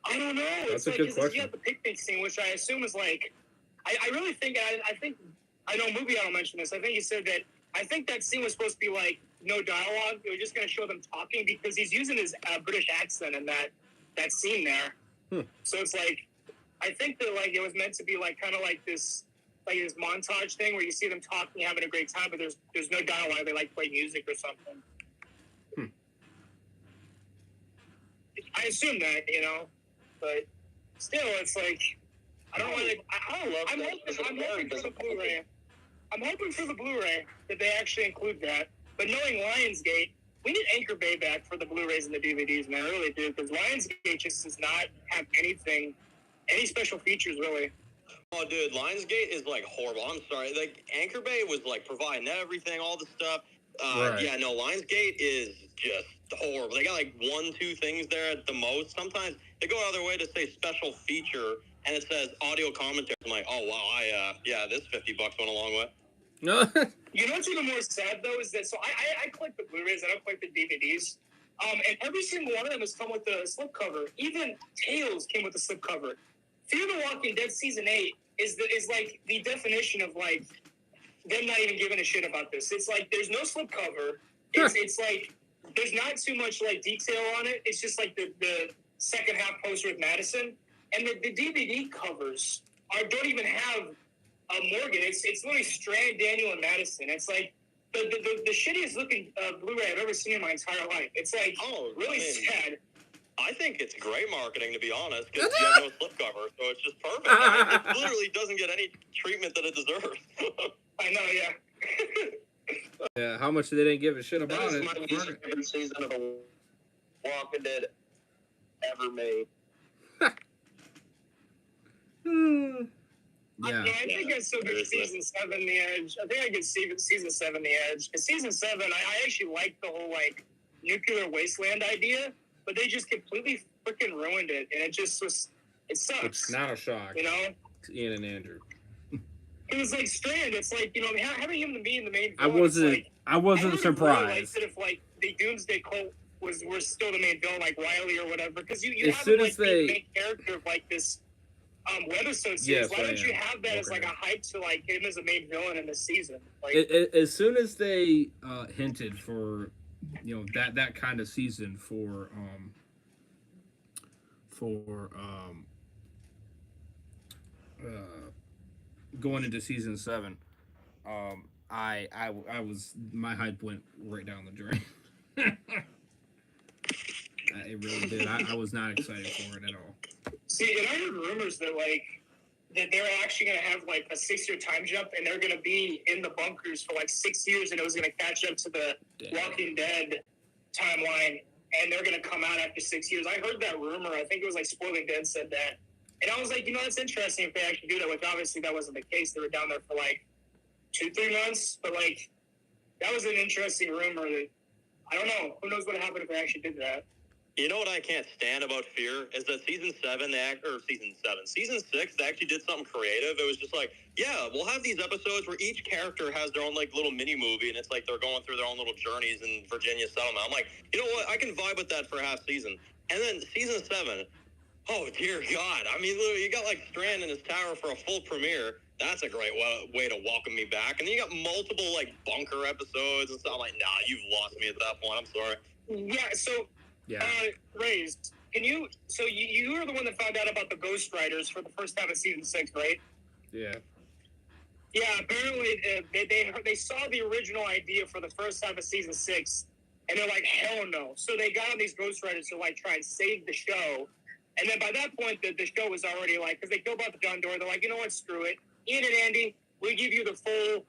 I don't know. That's it's a like, good question. You got the picnic scene, which I assume is, like, I really think, I know Movie Idol mentioned this. I think he said that, I think that scene was supposed to be, like, no dialogue. They were just going to show them talking because he's using his British accent in that scene there. So it's like, I think that, like, it was meant to be, like, kind of like this montage thing where you see them talking, having a great time, but there's no dialogue. They, like, play music or something. I assume that, you know, but still, it's like, I don't want to. I'm hoping for the Blu-ray. I'm hoping for the Blu-ray that they actually include that. But knowing Lionsgate, we need Anchor Bay back for the Blu-rays and the DVDs, man. I really do, because Lionsgate just does not have anything, any special features, really. Oh, dude, Lionsgate is, like, horrible. I'm sorry. Like, Anchor Bay was, like, providing everything, all the stuff. Right. Yeah, no, Lionsgate is just horrible. They got, like, 1-2 things there at the most. Sometimes they go out of their way to say special feature, and it says audio commentary. I'm like, oh, wow, this $50 went a long way. No. You know what's even more sad, though, is that, so I collect the Blu-rays, I don't collect the DVDs, and every single one of them has come with a slipcover. Even TOWL came with a slipcover. Fear the Walking Dead Season 8 is like the definition of, like, them not even giving a shit about this. It's like, there's no slipcover. It's like, there's not too much, like, detail on it. It's just, like, the second half poster with Madison. And the DVD covers don't even have Morgan. It's literally Strand, Daniel, and Madison. It's like the shittiest looking Blu-ray I've ever seen in my entire life. It's like really sad. I think it's great marketing, to be honest, because you have no slipcover, so it's just perfect. I mean, it literally doesn't get any treatment that it deserves. I know, yeah. Yeah, how much they didn't give a shit about That is it. my least favorite season of The Walking Dead ever made. Yeah. I think I still give season 7 the edge. I think I give season 7 the edge. Because season 7, I actually liked the whole, like, nuclear wasteland idea, but they just completely freaking ruined it, and it just was, it sucks. It's not a shock. You know? It's Ian and Andrew. It was like Strand. It's like, you know, having him to be in the main I villain. wasn't surprised. Really liked it if, like, the Doomsday Cult were still the main villain, like Riley or whatever, because you as have soon him, as like, they be the main character of, like, this webisode series. Yes, Why don't you have that as, like, a hype to, like, him as a main villain in this season? Like, as soon as they hinted for, you know, that kind of season for going into season 7, I was my hype went right down the drain. It really did. I was not excited for it at all. See, and I heard rumors that that they're actually going to have like a 6-year time jump, and they're going to be in the bunkers for like 6 years, and it was going to catch up to the Walking Dead timeline, and they're going to come out after 6 years. I heard that rumor. I think it was like Spoiling Dead said that, and I was like, that's interesting if they actually do that. Which obviously that wasn't the case. They were down there for like 2-3 months, but like that was an interesting rumor. That I don't know. Who knows what happened if they actually did that? You know what I can't stand about Fear is that season 6, they actually did something creative. It was just like, yeah, we'll have these episodes where each character has their own like little mini movie, and it's like they're going through their own little journeys in Virginia settlement. I'm like, you know what? I can vibe with that for half season. And then season 7, oh dear God! I mean, literally, you got like Strand in his tower for a full premiere. That's a great way to welcome me back. And then you got multiple like bunker episodes and stuff. I'm like, nah, you've lost me at that point. I'm sorry. Yeah. So. Yeah. Raised, can you? So you were the one that found out about the Ghost Riders for the first half of season 6, right? Yeah. Yeah. Apparently, they saw the original idea for the first half of season 6, and they're like, hell no. So they got on these Ghost Riders to like try and save the show, and then by that point, the show was already like, because they killed off the John Doerr, they're like, you know what? Screw it. Ian and Andy, we give you the full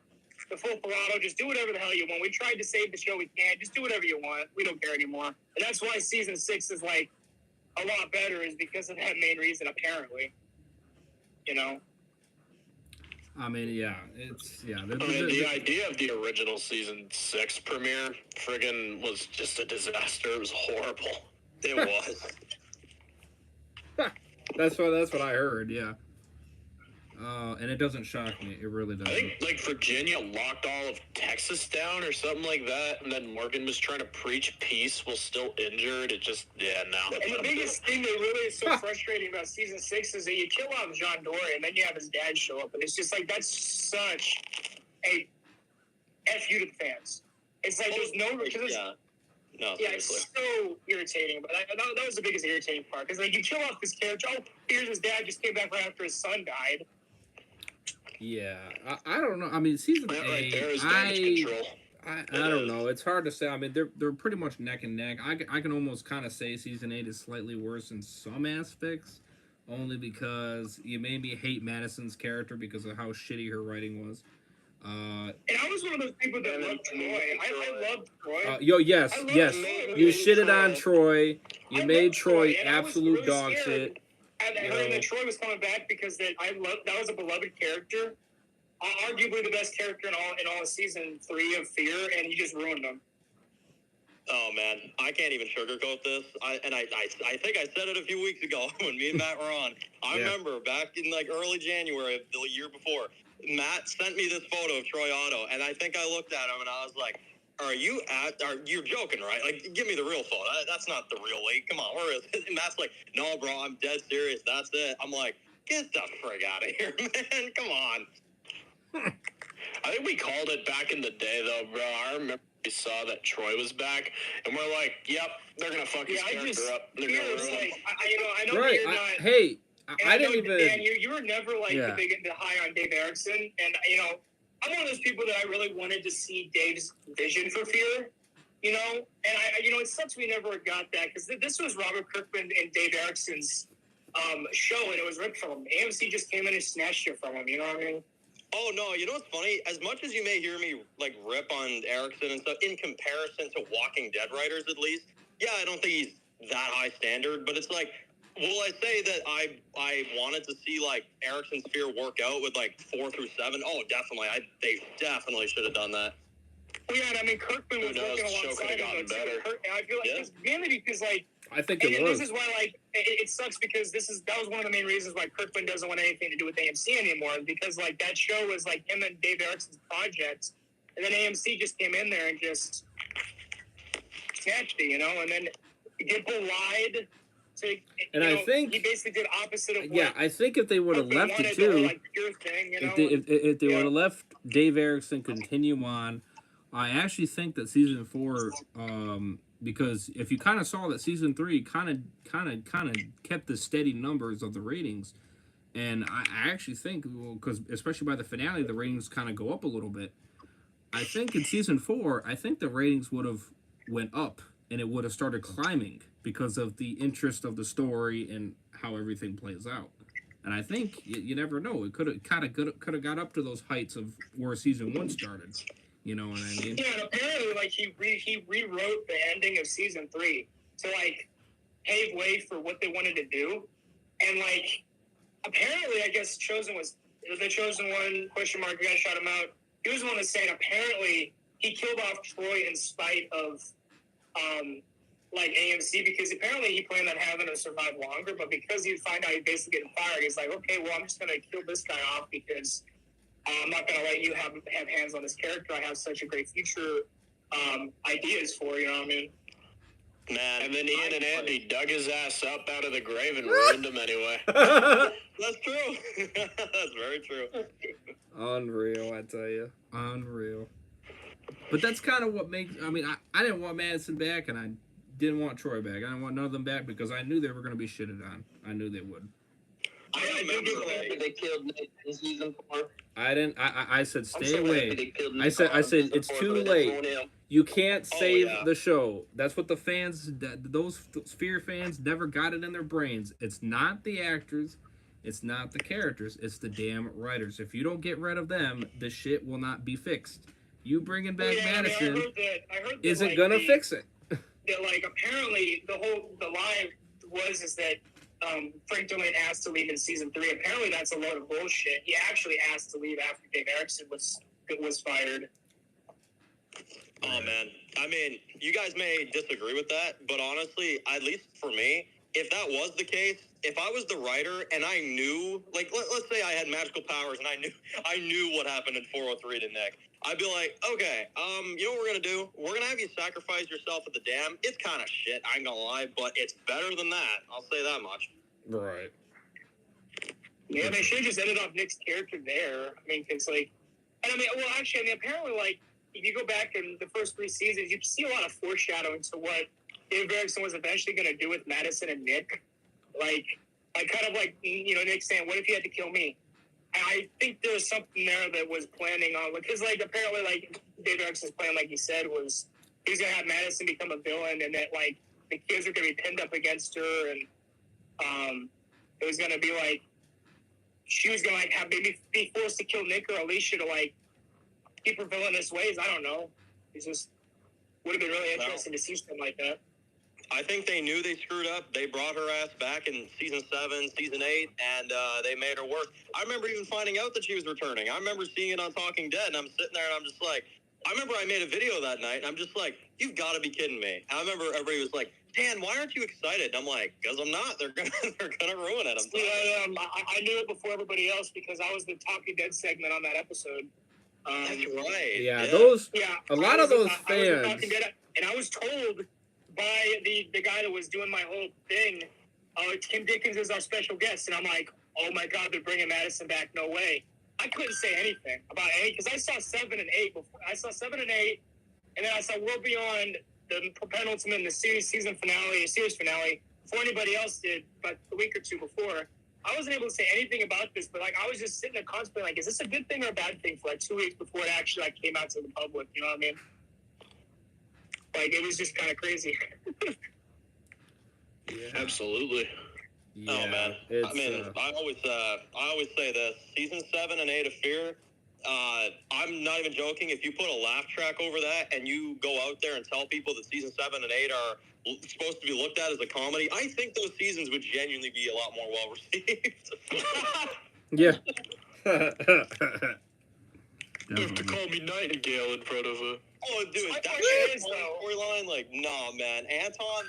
throttle. Just do whatever the hell you want. We tried to save the show. We can't. Just do whatever you want. We don't care anymore. And that's why season 6 is like a lot better, is because of that main reason, apparently. I mean, yeah, it's the idea of the original season 6 premiere friggin' was just a disaster. It was horrible. It was. That's what I heard. Yeah. And it doesn't shock me. It really doesn't. I think like Virginia locked all of Texas down or something like that, and then Morgan was trying to preach peace while still injured. It just no. And the biggest thing that really is so frustrating about season 6 is that you kill off John Doerr, and then you have his dad show up, and it's just like that's such a F you to the fans. It's like there's no because it's so irritating. But that was the biggest irritating part, because like you kill off this character. Oh, here's his dad just came back right after his son died. Yeah, I don't know. I mean, season 8, right there is damage control. I don't know. It's hard to say. I mean, they're pretty much neck and neck. I can almost kind of say season 8 is slightly worse in some aspects, only because you made me hate Madison's character because of how shitty her writing was. And I was one of those people that loved Troy. I loved Troy. Yes. You shitted on Troy. You made Troy absolute dog shit. And then Troy was coming back because that was a beloved character, arguably the best character in all of season 3 of Fear, and you just ruined him. Oh man, I can't even sugarcoat this. I think I said it a few weeks ago when me and Matt were on. I remember back in like early January of the year before, Matt sent me this photo of Troy Otto, and I think I looked at him and I was like, you're joking, right? Like, give me the real photo. That's not the real leak. Come on, where is it? And Matt's like, no, bro, I'm dead serious. That's it. I'm like, get the frig out of here, man. Come on. I think we called it back in the day, though, bro. I remember we saw that Troy was back, and we're like, yep, they're going to fuck his character up. They're going to ruin him. I know that you're not... Hey, I didn't even... Dan, you were never, like, the big into high on Dave Erickson, and, I'm one of those people that I really wanted to see Dave's vision for Fear, and it sucks we never got that, because this was Robert Kirkman and Dave Erickson's show, and it was ripped from him. AMC just came in and snatched it from him, you know what I mean? Oh, no, you know what's funny? As much as you may hear me, like, rip on Erickson and stuff, in comparison to Walking Dead writers, at least, yeah, I don't think he's that high standard, but it's like, will I say that I wanted to see, like, Erickson's Fear work out with, like, 4 through 7? Oh, definitely. They definitely should have done that. Well, yeah, and I mean, Kirkman was working alongside him, too. I feel like it's mainly because, like, I think it was. This is why, like, it sucks because that was one of the main reasons why Kirkman doesn't want anything to do with AMC anymore, because, like, that show was, like, him and Dave Erickson's project, and then AMC just came in there and just snatched it, and then people lied. So, I think he basically did opposite of what... Yeah, I think if they would have left it, too, like, your thing, if they would have left Dave Erickson continue on, I actually think that season 4... because if you kind of saw that season 3 kind of kept the steady numbers of the ratings, And I actually think, because especially by the finale, the ratings kind of go up a little bit. I think in season 4, I think the ratings would have went up and it would have started climbing because of the interest of the story and how everything plays out. And I think you never know. It could have got up to those heights of where season 1 started. You know what I mean? Yeah, and apparently, like he rewrote the ending of season 3 to like pave way for what they wanted to do, and like apparently, I guess Chosen was the Chosen One ? You gotta shout him out. He was the one that's saying apparently he killed off Troy in spite of like AMC, because apparently he planned on having to survive longer, but because he find out he's basically getting fired, he's like, okay, well, I'm just gonna kill this guy off because I'm not gonna let you have hands on this character. I have such a great future ideas for, you know what I mean? Man, and then Ian and Andy dug his ass up out of the grave and ruined him anyway. That's true. That's very true. Unreal, I tell you. Unreal. But that's kind of what makes... I mean, I didn't want Madison back, and I didn't want Troy back. I didn't want none of them back because I knew they were going to be shitted on. I knew they would. I remember they killed Nick in season 4. I didn't... I said, I'm stay so happy away. they killed Nick I said, in season it's 4, too but it late. won't him. You can't save yeah. the show. That's what the fans... Those Sphere fans never got it in their brains. It's not the actors. It's not the characters. It's the damn writers. If you don't get rid of them, the shit will not be fixed. You bringing back Madison I heard that, isn't like, gonna fix it. That like apparently the lie was that Frank Dillon asked to leave in season 3. Apparently that's a load of bullshit. He actually asked to leave after Dave Erickson was fired. Oh, man. I mean, you guys may disagree with that, but honestly, at least for me, if that was the case, if I was the writer and I knew, like, let's say I had magical powers and I knew what happened in 403 to Nick, I'd be like, okay, you know what we're going to do? We're going to have you sacrifice yourself at the dam. It's kind of shit, I ain't going to lie, but it's better than that. I'll say that much. Right. Yeah, they should have just ended off Nick's character there. I mean, because, like, and I mean, well, actually, I mean, apparently, like, if you go back in the first 3 seasons, you see a lot of foreshadowing to what Dave Erickson was eventually going to do with Madison and Nick. Like kind of like, you know, Nick saying, what if you had to kill me? I think there was something there that was planning on, because, like, apparently, like, Dave Erickson's plan, like he said, was he was going to have Madison become a villain, and that, like, the kids were going to be pinned up against her, and it was going to be, like, she was going to, like, have maybe be forced to kill Nick or Alicia to, like, keep her villainous ways. I don't know. It just would have been really interesting to see something like that. I think they knew they screwed up. They brought her ass back in season 7, season 8, and they made her work. I remember even finding out that she was returning. I remember seeing it on Talking Dead, and I'm sitting there, and I'm just like, I remember I made a video that night, and I'm just like, you've got to be kidding me. And I remember everybody was like, Dan, why aren't you excited? And I'm like, because I'm not. They're gonna ruin it. I knew it before everybody else because I was the Talking Dead segment on that episode. That's right. Yeah, those... Yeah, a lot of those I was fans... Dead, and I was told by the guy that was doing my whole thing, Tim Dickens is our special guest. And I'm like, oh my God, they're bringing Madison back. No way. I couldn't say anything about any, because I saw 7 and 8 before. I saw 7 and 8, and then I saw World Beyond, the penultimate, the series finale, before anybody else did, but a week or 2 before. I wasn't able to say anything about this, but, like, I was just sitting there constantly like, is this a good thing or a bad thing for, like, 2 weeks before it actually, like, came out to the public, you know what I mean? Like, it was just kind of crazy. Yeah. Absolutely. Yeah, Oh man! I mean, I always say this: season 7 and 8 of Fear. I'm not even joking. If you put a laugh track over that and you go out there and tell people that season 7 and 8 are supposed to be looked at as a comedy, I think those seasons would genuinely be a lot more well received. Yeah. You have to call me Nightingale in front of her. Oh, dude, My that question is, storyline, like, nah, man. Anton,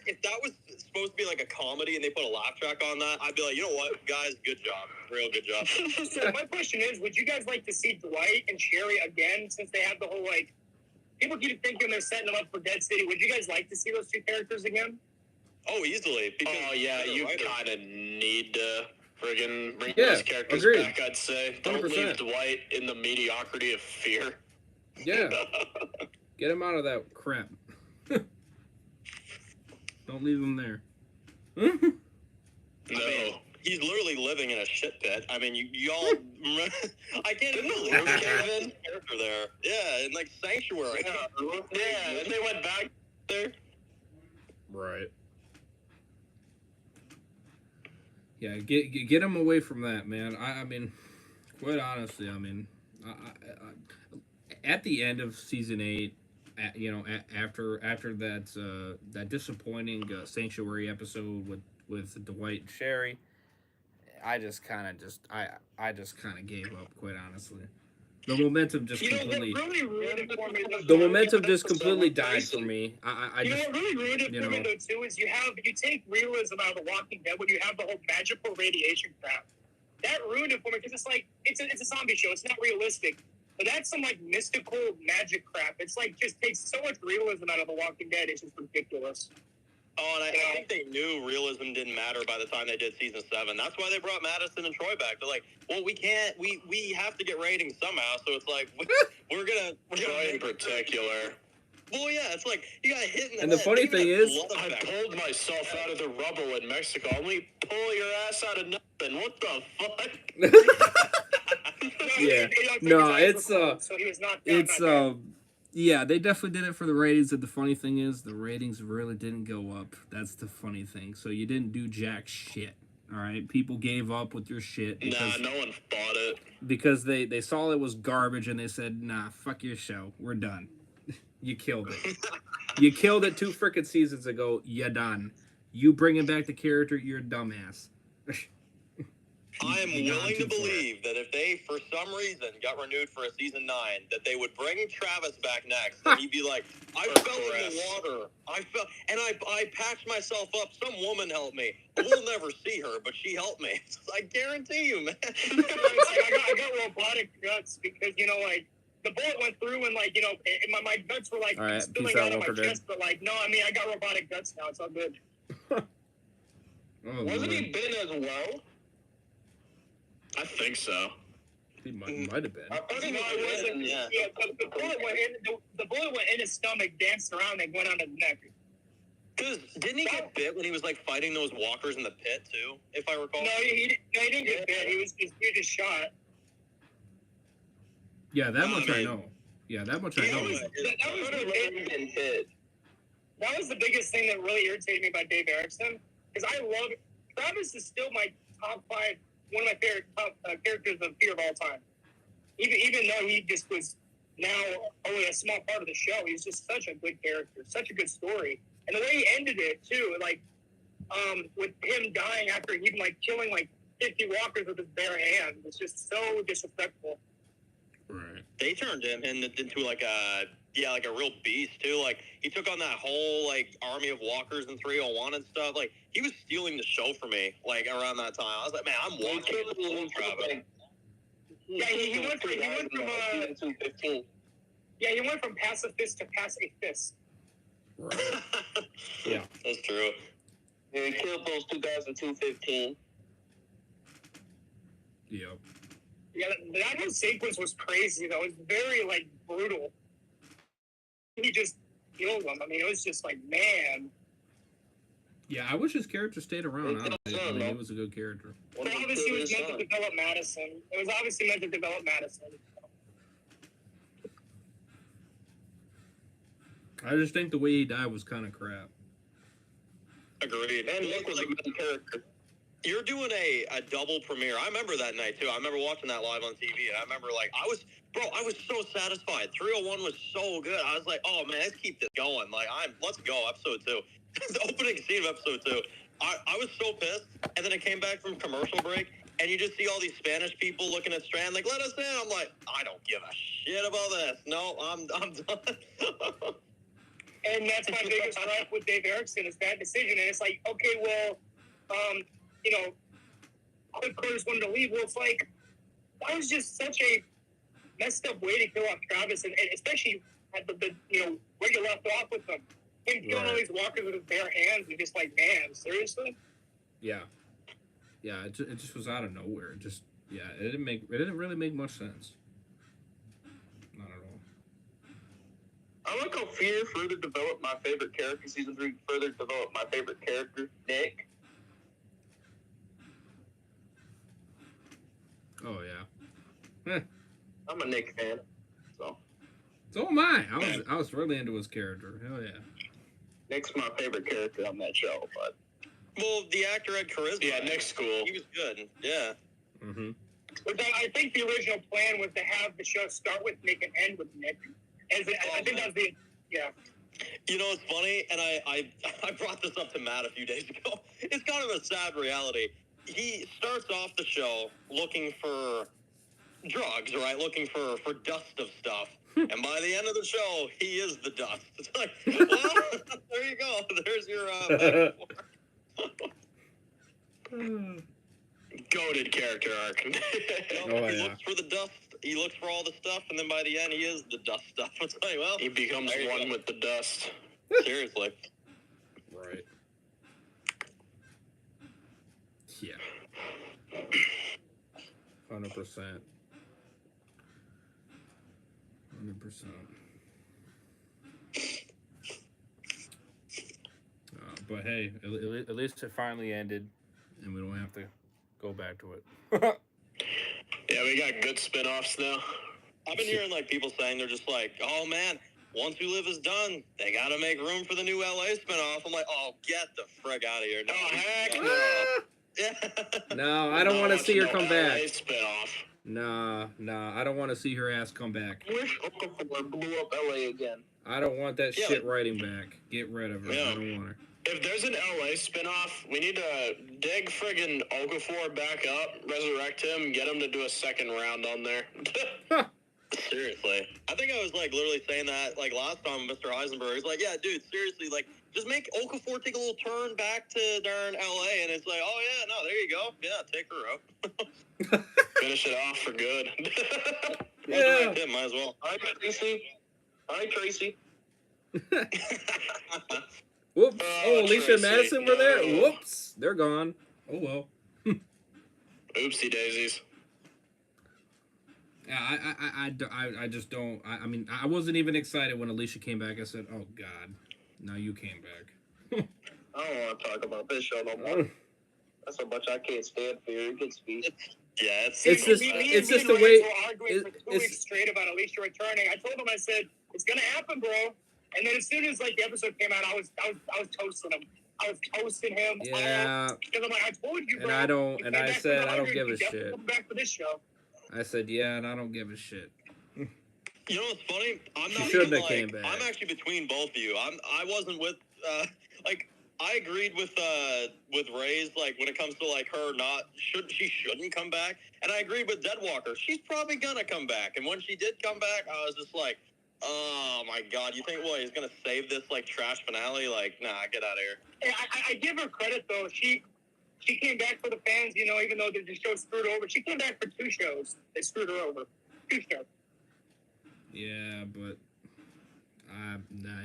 if that was supposed to be like a comedy and they put a laugh track on that, I'd be like, you know what, guys, good job. Real good job. So my question is, would you guys like to see Dwight and Cherry again, since they have the whole, like, people keep thinking they're setting them up for Dead City. Would you guys like to see those 2 characters again? Oh, easily. Because You kind of need to friggin' bring Yeah, those characters agreed. back, I'd say. Don't 100%. leave Dwight in the mediocrity of Fear. Yeah. Get him out of that crap. Don't leave him there. No. He's literally living in a shit pit. I mean, y'all. I can't even believe Kevin character there. Yeah, in like Sanctuary. Yeah, and they went back there. Right. Yeah, get him away from that, man. I mean, quite honestly, I mean, at the end of season 8, after that disappointing Sanctuary episode with Dwight and Sherry, I just kind of gave up, quite honestly. The momentum just completely. Really ruined it for me. The momentum just completely died for me. I just, what really ruined it for me though too is you take realism out of The Walking Dead when you have the whole magical radiation crap. That ruined it for me because it's like it's a zombie show. It's not realistic, but that's some like mystical magic crap. It's like just takes so much realism out of The Walking Dead. It's just ridiculous. Oh, and I think they knew realism didn't matter by the time they did season 7. That's why they brought Madison and Troy back. They're like, well, we can't. We have to get ratings somehow. So it's like we're gonna Troy in particular. Well, yeah, it's like you got hit in the head. And the funny thing is, I pulled myself out of the rubble in Mexico. Only pull your ass out of nothing. What the fuck? Yeah. No, yeah, they definitely did it for the ratings, and the funny thing is, the ratings really didn't go up. That's the funny thing. So you didn't do jack shit. All right, people gave up with your shit. Because, no one bought it. Because they saw it was garbage, and they said, nah, fuck your show. We're done. You killed it. You killed it 2 frickin' seasons ago. You're done. You bringing back the character, you're a dumbass. I am willing to believe that if they, for some reason, got renewed for a season 9, that they would bring Travis back next, and he'd be like, I fell in the water. I patched myself up. Some woman helped me. We'll never see her, but she helped me. I guarantee you, man. I got robotic guts because, like, the bullet went through and, like, my guts were, like, spilling out of my chest, but, like, no, I mean, I got robotic guts now. It's all good. Wasn't he bitten as well? I think so. He might have been. No, it wasn't. Yeah, the bullet went in his stomach, danced around, and went on his neck. Because didn't he get bit when he was like fighting those walkers in the pit too? If I recall. No, he didn't get bit. He was just shot. Yeah, that much I know. Yeah, that much I know. That was the biggest thing that really irritated me about Dave Erickson, because I love Travis is still my top 5, one of my favorite characters of Fear of all time. Even though he just was now only a small part of the show, he's just such a good character, such a good story, and the way he ended it too, like with him dying after even like killing like 50 walkers with his bare hand, was just so disrespectful. Right. They turned him into like a real beast too. Like he took on that whole like army of walkers in 301 and stuff. Like he was stealing the show for me. Like around that time, I was like, man, I'm watching Travis. Yeah, he went from 215. Yeah, he went from pacifist to pacifist. Right. Yeah, that's true. Yeah, he killed those 2015. Yep. Yeah, that whole sequence was crazy, though. It was very, like, brutal. He just killed them. I mean, it was just like, man. Yeah, I wish his character stayed around. I mean, he was a good character. But obviously, it was meant to develop Madison. It was obviously meant to develop Madison. I just think the way he died was kind of crap. Agreed. And Nick was a good character. You're doing a double premiere. I remember that night, too. I remember watching that live on TV, and I remember, like, I was so satisfied. 301 was so good. I was like, oh, man, let's keep this going. Like, let's go, episode 2. The opening scene of episode 2. I was so pissed, and then I came back from commercial break, and you just see all these Spanish people looking at Strand, like, let us in. I'm like, I don't give a shit about this. No, I'm done. And that's my biggest gripe with Dave Erickson is that decision. And it's like, okay, well, Cliff Curtis wanted to leave. Well, it's like, that was just such a messed up way to kill off Travis, and especially at the where you left off with him. Him killing all these walkers with his bare hands, and just like, man, seriously? Yeah. Yeah, it just was out of nowhere. It didn't really make much sense. Not at all. I like how Fear further developed my favorite character. Season 3 further developed my favorite character, Nick. Oh yeah. I'm a Nick fan. So Am I. I was really into his character. Hell yeah. Nick's my favorite character on that show, but Well, the actor had charisma. Yeah, Nick's cool. He was good. Yeah. Mm-hmm. But I think the original plan was to have the show start with Nick and end with Nick. I think that was the You know, it's funny, and I brought this up to Matt a few days ago. It's kind of a sad reality. He starts off the show looking for drugs, right? Looking for dust of stuff. And by the end of the show, he is the dust. It's like, well, there you go. There's your metaphor. Goated character arc. He yeah. looks for the dust. He looks for all the stuff, and then by the end, he is the dust stuff. It's like, well, He becomes one with the dust. seriously. Right. Yeah. 100%. 100%. But hey, at least it finally ended, and we don't have to go back to it. Yeah, we got good spin-offs now. I've been hearing like people saying they're just like, oh man, Once We Live is done. They got to make room for the new LA spinoff. I'm like, oh, get the frig out of here! No, heck no. Yeah. No, I don't want to see her come back. LA spin-off. Nah, I don't want to see her ass come back. I wish Okafor blew up LA again. I don't want that Yeah, shit writing back. Get rid of her. Yeah. I don't want her. If there's an LA spin-off, we need to dig friggin' Okafor back up, resurrect him, get him to do a second round on there. Seriously. I think I was like literally saying that like last time Mr. Heisenberg. He's like, yeah, dude, seriously, like just make Okafor take a little turn back to darn LA, and it's like, oh yeah, no, there you go. Yeah, take her out. Finish it off for good. Yeah. Him, might as well. Hi, Tracy. Whoops. Oh, Alicia and Tracy. Madison were there? No. Whoops. They're gone. Oh, well. Oopsie daisies. Yeah, I just don't. I mean, I wasn't even excited when Alicia came back. I said, oh, God. Now you came back. I don't want to talk about this show no more. That's how much I can't stand for you. It gets me. Yeah, It's just the me way. and Ryan were arguing for 2 weeks straight about Alicia returning. I told him, I said, it's gonna happen, bro. And then as soon as like the episode came out, I was toasting him. I was toasting him. Yeah. Because I'm like, I told you, bro. And I don't. You And came I back said, from I don't 100, give a you definitely shit. come back for this show. I said, yeah, and I don't give a shit. You know what's funny? I'm She not shouldn't even have came like. back. I'm actually between both of you. I wasn't with like. I agreed with Ray's like when it comes to like her she shouldn't come back, and I agreed with Deadwalker. She's probably gonna come back, and when she did come back, I was just like, oh my god, you think he's gonna save this like trash finale? Like, nah, get out of here. Hey, I give her credit though. She came back for the fans, you know, even though the show screwed her over. She came back for 2 shows. They screwed her over. 2 shows. Yeah, but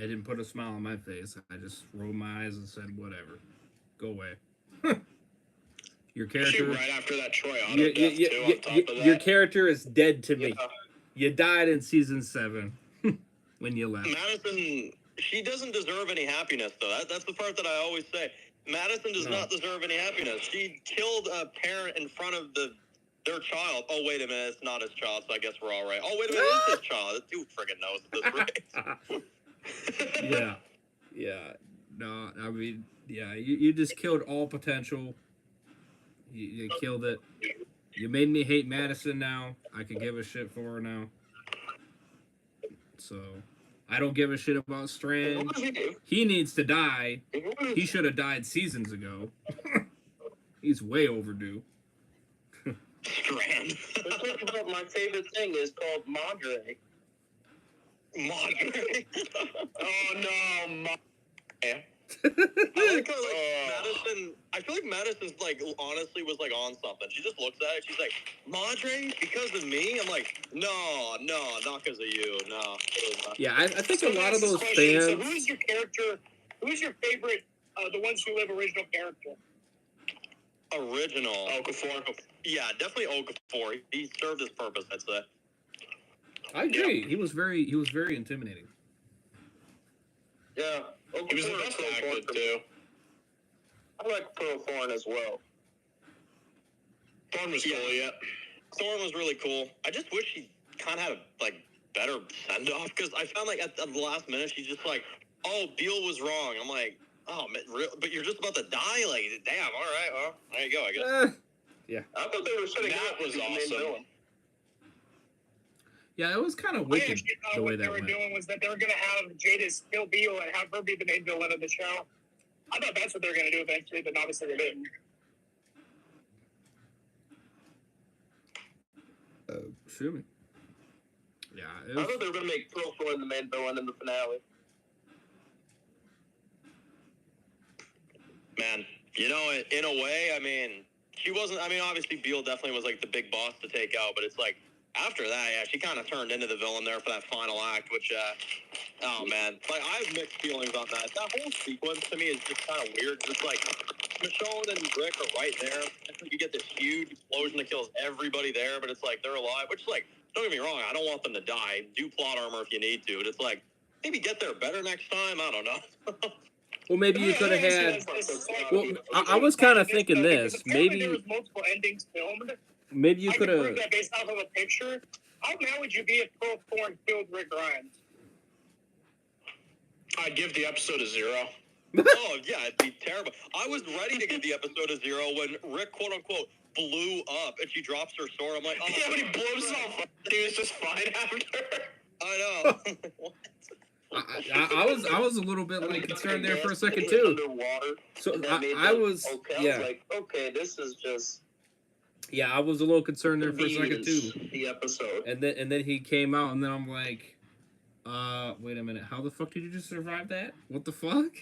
it didn't put a smile on my face. I just rolled my eyes and said, whatever. Go away. Your character... Right after that Troy Otto death, too, on top of that. Your character is dead to me. Yeah. You died in season 7 when you left. Madison, she doesn't deserve any happiness, though. That's the part that I always say. Madison does not deserve any happiness. She killed a parent in front of their child. Oh, wait a minute. It's not his child, so I guess we're all right. Oh, wait a minute. It's his child. Who friggin' knows at this rate? Yeah. No, I mean, yeah, you just killed all potential. You killed it. You made me hate Madison now. I can give a shit for her now. So, I don't give a shit about Strand. What does he do? He needs to die. He should have died seasons ago. He's way overdue. Strand. They're talking about my favorite thing is called Madre. Madre. Oh, no, I like how, Madison, I feel like Madison's, like, honestly was, like, on something. She just looks at it, she's like, Madre, because of me? I'm like, no, not because of you, no. Yeah, I think a lot of those Question. So fans... who's your character? Who's your favorite, the Ones Who Live original character? Original. Okafor. Yeah, definitely Okafor. He served his purpose, I'd say. I agree. He was very intimidating. Yeah. He was the best acted, too. I like Pearl Thorne as well. Thorne was cool, yeah. Thorne was really cool. I just wish she kind of had a better send off because I found at the last minute she's just like, "Oh, Beale was wrong." I'm like, "Oh, man, but you're just about to die." Like, damn. All right, well, there you go. I guess. Yeah. I thought they were setting That up was the main awesome. villain. Yeah, it was kind of I wicked actually thought the way what they that were went. doing was that they were going to have Jadis kill Beale and have her be the main villain of the show. I thought that's what they were going to do eventually, but obviously they didn't. Excuse me. Yeah, it I was, thought they were going to make Pearl Thorne the main villain in the finale. Man, in a way, I mean, she wasn't. I mean, obviously, Beale definitely was the big boss to take out, but it's after that, yeah, she kind of turned into the villain there for that final act, which, oh man, I have mixed feelings on that. That whole sequence to me is just kind of weird. Just Michonne and Rick are right there. It's you get this huge explosion that kills everybody there, but it's they're alive, which don't get me wrong, I don't want them to die. Do plot armor if you need to, but it's maybe get there better next time. I don't know. well, maybe you could have had. Well, Well, I was kind of thinking this. Apparently there Maybe, was multiple endings filmed. maybe you I could can prove have. that based off of a picture. How mad would you be if Pearl Thorne killed Rick Grimes? I'd give the episode a 0. Oh, yeah, it'd be terrible. I was ready to give the episode a 0 when Rick, quote unquote, blew up and she drops her sword. I'm like, oh, Yeah, but he blows himself up. He was just fine after. I know. I was a little bit concerned there for a second Being too. Underwater, So and that made I them was okay. yeah. I was like, okay, this is just Yeah, I was a little concerned there for a second too. the episode. And then he came out, and then I'm like, wait a minute, how the fuck did you just survive that? What the fuck?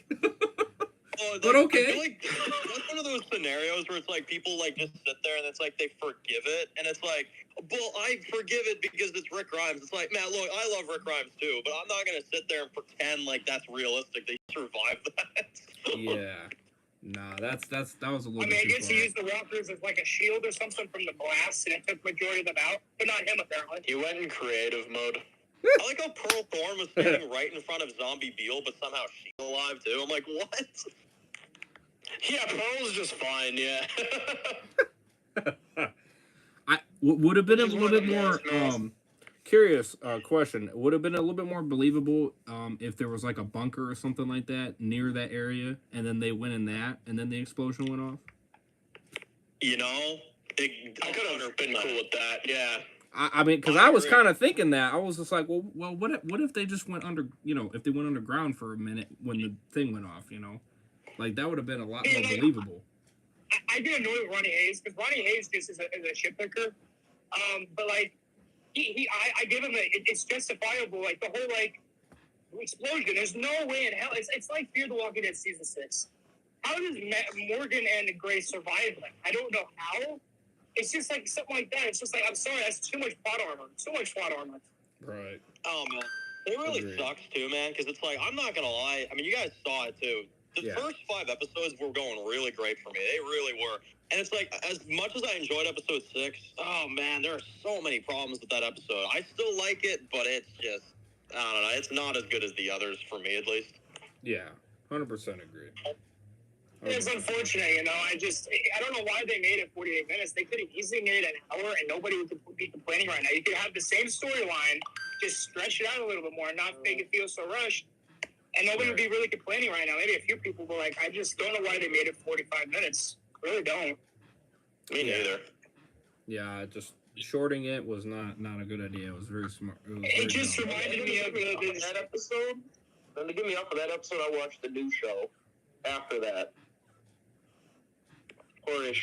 But okay. I feel that's one of those scenarios where it's people just sit there and it's they forgive it, and it's well, I forgive it because it's Rick Grimes. It's man, look, I love Rick Grimes too, but I'm not gonna sit there and pretend that's realistic. They survived that. Yeah. Nah, that was a little I mean, bit I too guess far. he used the walkers as a shield or something from the blast, and it took majority of them out, but not him apparently. He went in creative mode. I like how Pearl Thorne was standing right in front of Zombie Beale, but somehow she's alive too. I'm like, what? Yeah, Pearl's just fine, yeah. Would have been a Which is little one bit of the more best curious question. Would have been a little bit more believable if there was a bunker or something like that near that area, and then they went in that, and then the explosion went off. I could have been cool with that, yeah. I mean, because I was kind of thinking that. I was just like, well, what if they just went under, if they went underground for a minute when the thing went off, that would have been a lot more believable. I get annoyed with Ronnie Hayes because Ronnie Hayes just is a shit picker. But I give him it's justifiable. The whole explosion. There's no way in hell. It's like Fear the Walking Dead season 6. How does Morgan and Grace survive that? I don't know how. It's just something like that. It's just I'm sorry, that's too much plot armor. So much plot armor. Right. Oh man, it really sucks too, man. Because it's I'm not gonna lie. I mean, you guys saw it too. The first 5 episodes were going really great for me. They really were. And it's as much as I enjoyed episode 6, oh man, there are so many problems with that episode. I still like it, but it's just, I don't know. It's not as good as the others for me, at least. Yeah, 100% agree. It's unfortunate, I don't know why they made it 48 minutes. They could have easily made it an hour, and nobody would be complaining right now. You could have the same storyline, just stretch it out a little bit more, and not make it feel so rushed. And nobody would be really complaining right now. Maybe a few people were I just don't know why they made it 45 minutes. Really don't. Me neither. Yeah, just shorting it was not a good idea. It was very smart. It just reminded me of that episode. Then to get me off of that episode, I watched the new show after that. Horish.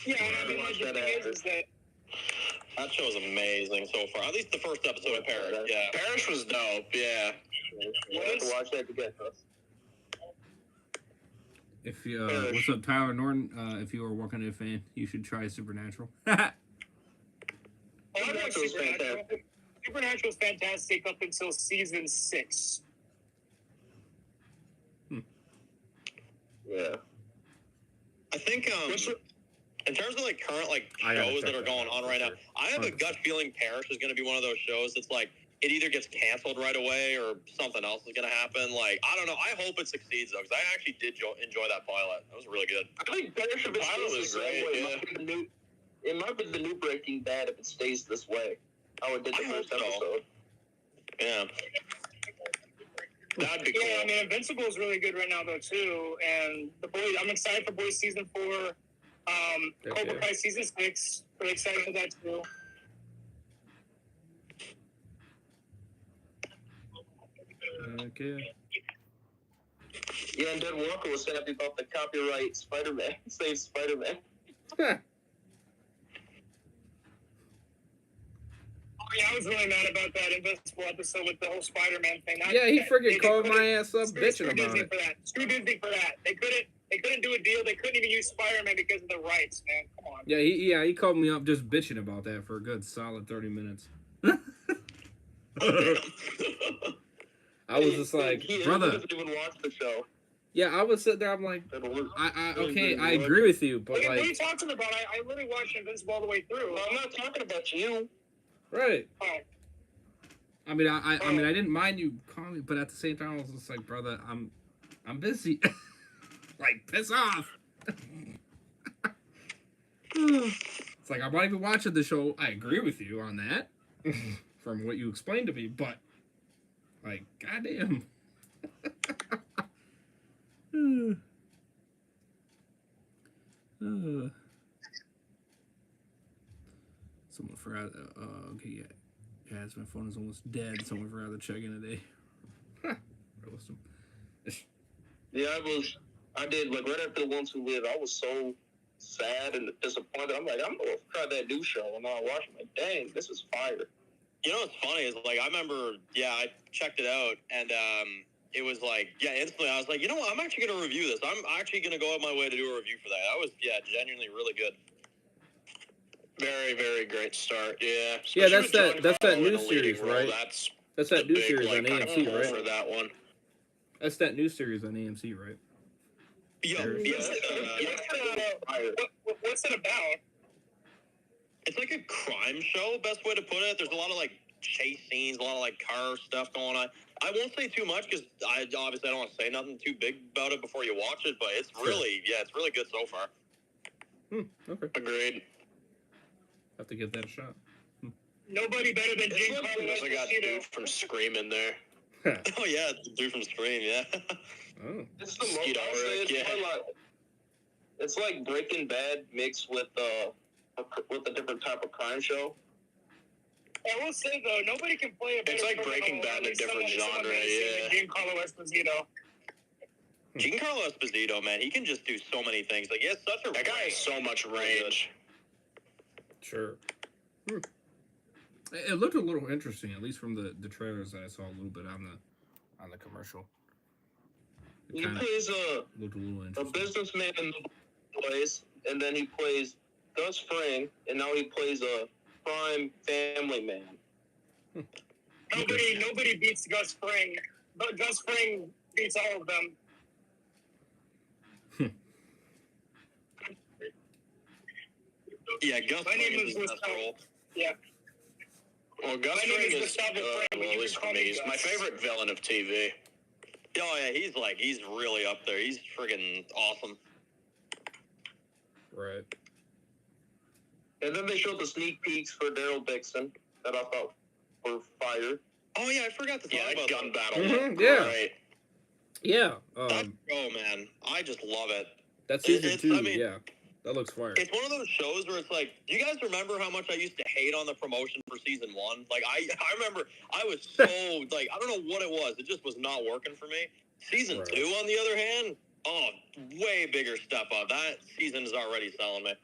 Yeah, I mean, the thing is that that show is amazing so far. At least the first episode of Parrish. Yeah, Parrish was dope. Yeah. We'll have to watch that together. If you, what's up, Tyler Norton? If you are a Walking Dead fan, you should try Supernatural. Supernatural was fantastic up until season 6. Yeah. I think in terms of current shows that are going on right now, I have a gut feeling Parrish is going to be one of those shows that's it either gets canceled right away or something else is going to happen. I don't know. I hope it succeeds though, because I actually did enjoy that pilot. That was really good. I think Parrish should be pilot was great. Yeah. it might be the new Breaking Bad if it stays this way. How it did the first episode. Yeah. That'd be cool. Yeah, I mean, Invincible is really good right now, though, too. And the Boys, I'm excited for Boys Season 4. Cobra Kai Season 6. Really excited for that, too. Okay. Yeah, and Dead Walker was happy about the copyright Spider-Man. Save Spider-Man. Oh, yeah, I was really mad about that Invincible episode with the whole Spider-Man thing. Yeah, he freaking called my ass up bitching about Disney it. For that. Screw Disney for that. They couldn't do a deal. They couldn't even use Spider-Man because of the rights, man. Come on. Yeah, he called me up just bitching about that for a good solid 30 minutes. I was just like, brother. He doesn't even watch the show. Yeah, I was sitting there. I'm like, I agree with you, but what are you like, talking about? I literally watched Invincible all the way through. I'm not talking about you. right. Oh. I mean, I mean, I didn't mind you calling me, but at the same time, I was just like, brother, I'm busy. Like, piss off. It's like, I'm not even watching the show. I agree with you on that, from what you explained to me, but like, goddamn. Someone forgot. Okay, yeah. Guys, my phone is almost dead. Someone forgot to check in today. Roast him. Yeah, I did, like, right after The Ones Who Live, I was so sad and disappointed. I'm like, I'm going to try that new show. And I watched it, like, dang, this is fire. You know what's funny is, like, I remember, I checked it out, and it was like, instantly I was like, you know what, I'm actually going to review this. I'm actually going to go out my way to do a review for that. That was, genuinely really good. Very, very great start. Yeah. Yeah, Especially that's that with new John Carroll in a leading series, role. right? That's that the new big, series like, on kind of AMC, pull right? for that one. That's that new series on AMC, right? What's it about? It's like a crime show, best way to put it. There's a lot of, like, chase scenes, a lot of, like, car stuff going on. I won't say too much because I don't want to say nothing too big about it before you watch it, but it's really, it's really good so far. Okay. Agreed. Have to give that a shot. Nobody better than Jim Also got dude from Scream in there. Oh, yeah, the dude from Scream, yeah. Oh. It's the most, Skeet Ulrich, it's like Breaking Bad mixed with a different type of crime show. I will say, though, nobody can play a better It's like Breaking Bad in a different genre, yeah. Giancarlo Esposito. Giancarlo Esposito, man, he can just do so many things. Like, he has such a That guy has so much range. Sure. It looked a little interesting, at least from the trailers that I saw a little bit on the commercial. He plays Looked a little a interesting. businessman in the place, and then he plays Gus Fring, and now he plays a prime family man. Nobody beats Gus Fring, but Gus Fring beats all of them. Yeah, Gus My name Fring is is the best role. Yeah. Well, Gus My name Fring is is, Gustavo Fring, but well, you at least can for call me, me he's Gus. my favorite villain of TV. Oh, yeah, he's really up there. He's friggin' awesome. Right. And then they showed the sneak peeks for Daryl Dixon that I thought were fire. Oh, yeah, I forgot to talk Yeah, about gun that. battle. Mhm, yeah. Right. Yeah. Oh, man, I just love it. That's season 2, I mean, yeah. That looks fire. It's one of those shows where it's like, do you guys remember how much I used to hate on the promotion for season 1? Like, I remember I was so, like, I don't know what it was. It just was not working for me. Season 2, on the other hand, way bigger step up. That season is already selling me.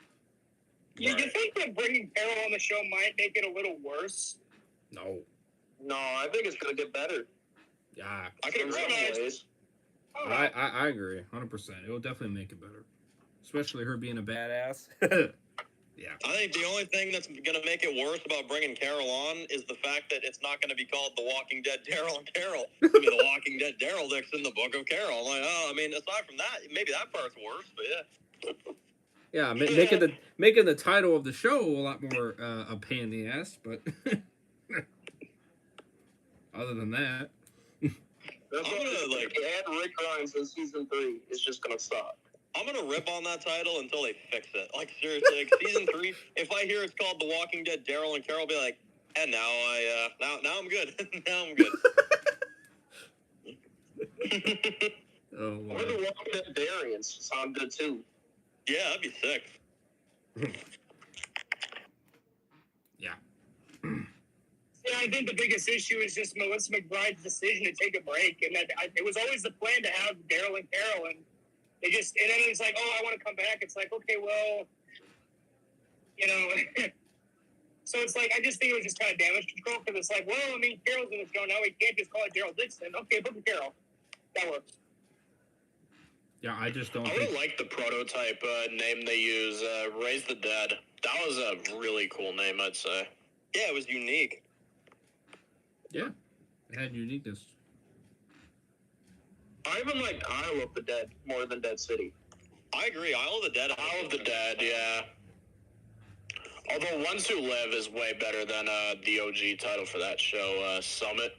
You think that bringing Daryl on the show might make it a little worse? No. No, I think it's going to get better. Yeah. I could In agree some with that. ways. I agree. 100%. It will definitely make it better. Especially her being a badass. Yeah. I think the only thing that's going to make it worse about bringing Carol on is the fact that it's not going to be called The Walking Dead Daryl and Carol. It's going to be The Walking Dead Daryl Dixon, The Book of Carol. I'm like, I mean, aside from that, maybe that part's worse, but yeah. Yeah, making the title of the show a lot more a pain in the ass, but other than that, That's I'm gonna, like, add Rick Grimes in season 3. It's just going to suck. I'm gonna rip on that title until they fix it. Like seriously, like, season 3. If I hear it's called The Walking Dead, Daryl and Carol, will be like, and now now I'm good. Now I'm good. Oh, Or the Walking Dead variants sound good too. Yeah, that'd be sick. Yeah. Yeah, I think the biggest issue is just Melissa McBride's decision to take a break, and that it was always the plan to have Daryl and Carol, and they just, and then it's like, oh, I want to come back. It's like, okay, well, you know, so it's like, I just think it was just kind of damage control, because it's like, well, I mean, Carol's in the show now, we can't just call it Daryl Dixon. Okay, book Carol. That works. Yeah, I just don't I think... really like the prototype name they use, Raise the Dead. That was a really cool name, I'd say. Yeah, it was unique. Yeah, it had uniqueness. I even like Isle of the Dead more than Dead City. I agree. Isle of the Dead. Isle of the Dead, yeah. Although Ones Who Live is way better than the OG title for that show, Summit.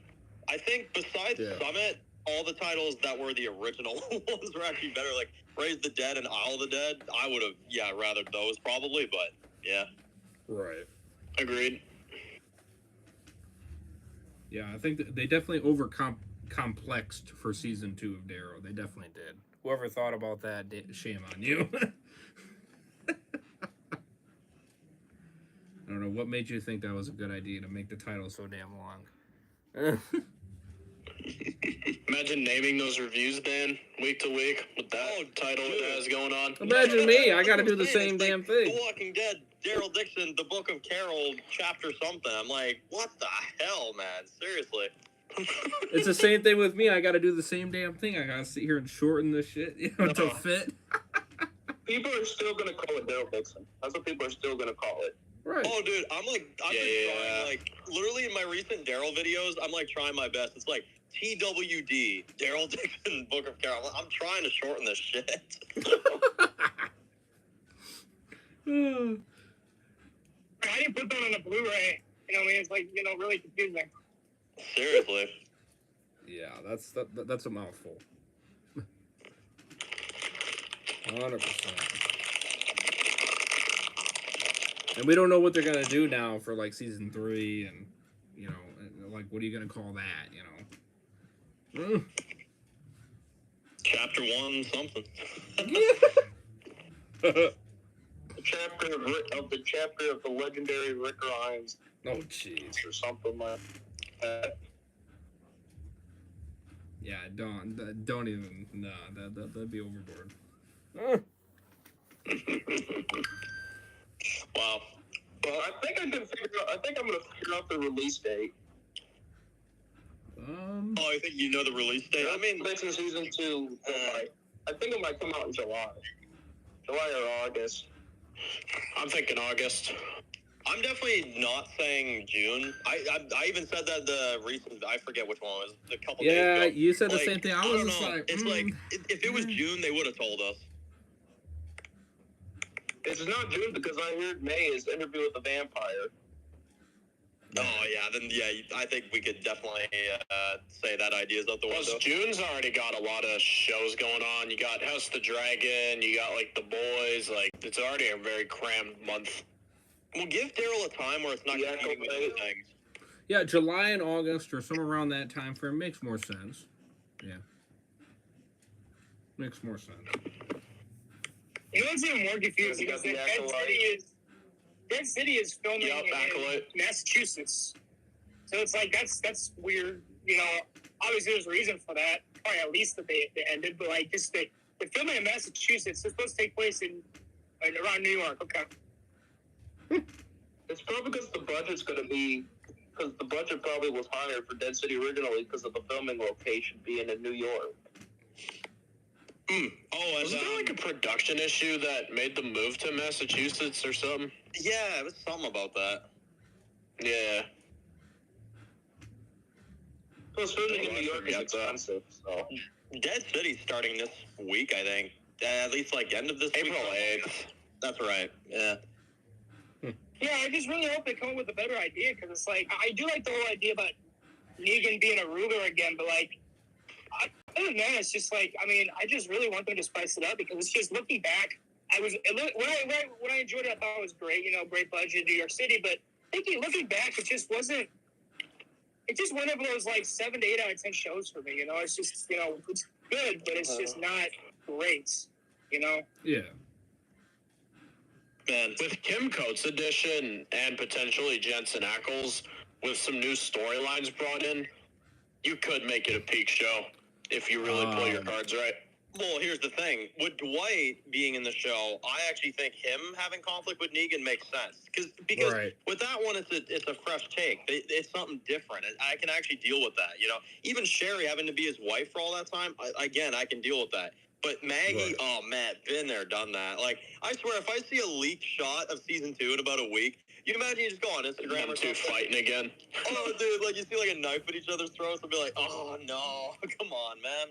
I think besides Summit, all the titles that were the original ones were actually better. Like Raise the Dead and Isle of the Dead. I would have, rather those probably, but yeah. Right. Agreed. Yeah, I think they definitely complexed for season 2 of Daryl. They definitely did. Whoever thought about that, shame on you. I don't know what made you think that was a good idea to make the title so damn long. Imagine naming those reviews, Dan, week to week with that title that has going on. Imagine me. I got to do the same damn thing. The Walking Dead, Daryl Dixon, The Book of Carol, chapter something. I'm like, what the hell, man? Seriously. It's the same thing with me. I got to do the same damn thing. I got to sit here and shorten this shit, to fit. People are still going to call it Daryl Dixon. That's what people are still going to call it. Right. Oh, dude, I'm trying, like, literally in my recent Daryl videos, I'm, like, trying my best. It's like, TWD, Daryl Dixon, Book of Carol. I'm trying to shorten this shit. How do you put that on a Blu-ray? You know, I mean, it's like, really confusing. Seriously. Yeah, that's a mouthful. 100%. And we don't know what they're gonna do now for like season 3, and like what are you gonna call that? Chapter 1 something. The chapter of the legendary Rick Grimes. Oh jeez. Or something like that. Yeah, don't even. No, that'd be overboard. Wow. Well, I think I'm gonna figure out the release date. Oh, I think you know the release date. I mean, Dixon season 2. I think it might come out in July or August. I'm thinking August. I'm definitely not saying June. I even said that the recent, I forget which one it was, a couple days ago. Yeah, you said the Like, same thing. I don't was just know. like, It's like, if it was June, they would have told us. It's not June because I heard May is Interview with the Vampire. Oh, yeah, then, I think we could definitely say that idea is out the window. Plus, June's already got a lot of shows going on. You got House of the Dragon, you got, like, The Boys. Like, it's already a very crammed month. We'll give Daryl a time where it's not competing with other things. yeah, July and August or somewhere around that time frame makes more sense. Yeah, makes more sense. You know what's even more confusing is that Dead City is filming in Massachusetts. So it's like, that's weird. Obviously there's a reason for that. Probably at least that they ended, but like just the filming in Massachusetts is supposed to take place around New York. Okay. It's probably because the budget probably was higher for Dead City originally because of the filming location being in New York. Oh, wasn't there like a production issue that made them move to Massachusetts or something? Yeah, it was something about that. Yeah. Plus, filming in New York is expensive, so. Dead City's starting this week, I think. At least, like, end of this week. April 8th. That's right, yeah. Yeah, I just really hope they come up with a better idea, because it's like, I do like the whole idea about Negan being a ruler again, but like, I other than that, it's just like, I mean, I just really want them to spice it up because it's just looking back. When I enjoyed it, I thought it was great. You know, great budget, New York City. But looking back, it just wasn't. It's just one of those like 7 to 8 out of 10 shows for me. You know, it's just it's good, but it's just not great. You know. Yeah. Man, with Kim Coates' edition and potentially Jensen Ackles with some new storylines brought in, you could make it a peak show if you really play your cards right. Well, here's the thing. With Dwight being in the show, I actually think him having conflict with Negan makes sense. Because right. with that one, it's a fresh take. It's something different. I can actually deal with that. You know, even Sherry having to be his wife for all that time, I can deal with that. But Maggie, right. Oh, man, been there, done that. Like, I swear, if I see a leaked shot of season 2 in about a week, you imagine you just go on Instagram or two fighting again. Oh, dude, like you see like a knife at each other's throats and be like, oh, no, come on, man.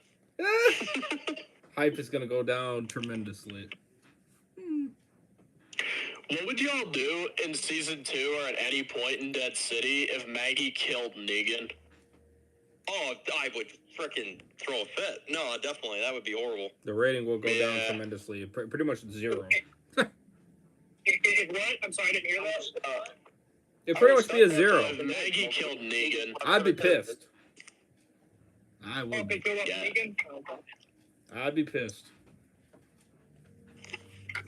Hype is going to go down tremendously. What would y'all do in season 2 or at any point in Dead City if Maggie killed Negan? Oh, I would freaking throw a fit. No, definitely. That would be horrible. The rating will go down tremendously. Pretty much 0. What? I'm sorry, I didn't hear that. It'd pretty much be a 0. If Maggie killed Negan, I'd be pissed. I would. If they kill Negan? I'd be pissed.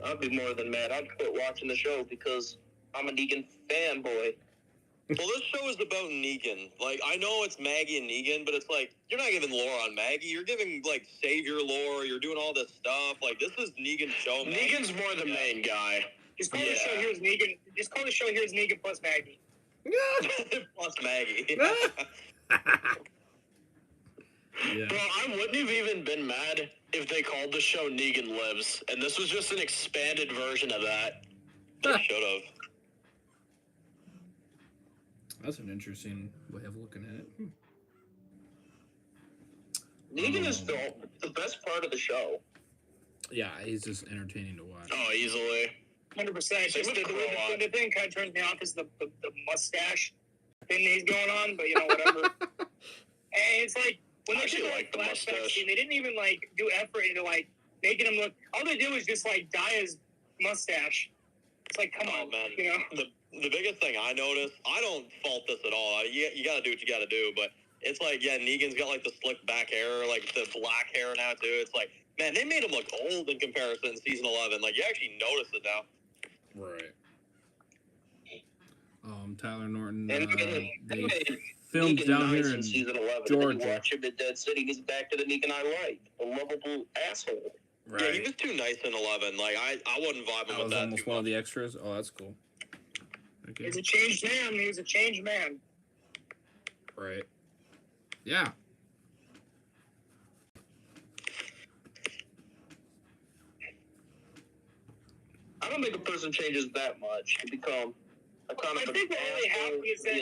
I'd be more than mad. I'd quit watching the show because I'm a Negan fanboy. Well, this show is about Negan. Like, I know it's Maggie and Negan, but it's like, you're not giving lore on Maggie. You're giving, like, savior lore. You're doing all this stuff. Like, this is Negan's show. Negan's more the main guy. Just call the show Here's Negan. Just call the show Here's Negan plus Maggie. Plus Maggie. Yeah. Bro, I wouldn't have even been mad if they called the show Negan Lives, and this was just an expanded version of that. They should have. That's an interesting way of looking at it. Negan is the best part of the show. Yeah, he's just entertaining to watch. Oh, easily. 100%. Just the thing kind of turns me off is the mustache thing he's going on, but whatever. And it's like when they did the flashback scene, they didn't even like do effort into like making him look. All they do is just like dye his mustache. It's like, come on, man. The biggest thing I noticed, I don't fault this at all. You got to do what you got to do, but it's like, Negan's got like the slick back hair, like the black hair now too. It's like, man, they made him look old in comparison to season 11. Like, you actually notice it now. Right. Tyler Norton, they filmed Negan down nice here in season 11. Georgia. And you watch him in Dead City, he's back to the Negan I like, a lovable asshole. Right. Yeah, he was too nice in 11. Like, I wouldn't vibe him with that. Almost one of the extras. Oh, that's cool. Okay. He's a changed man. He's a changed man. Right. Yeah. I don't think a person changes that much to become a kind of. I think what really happened is that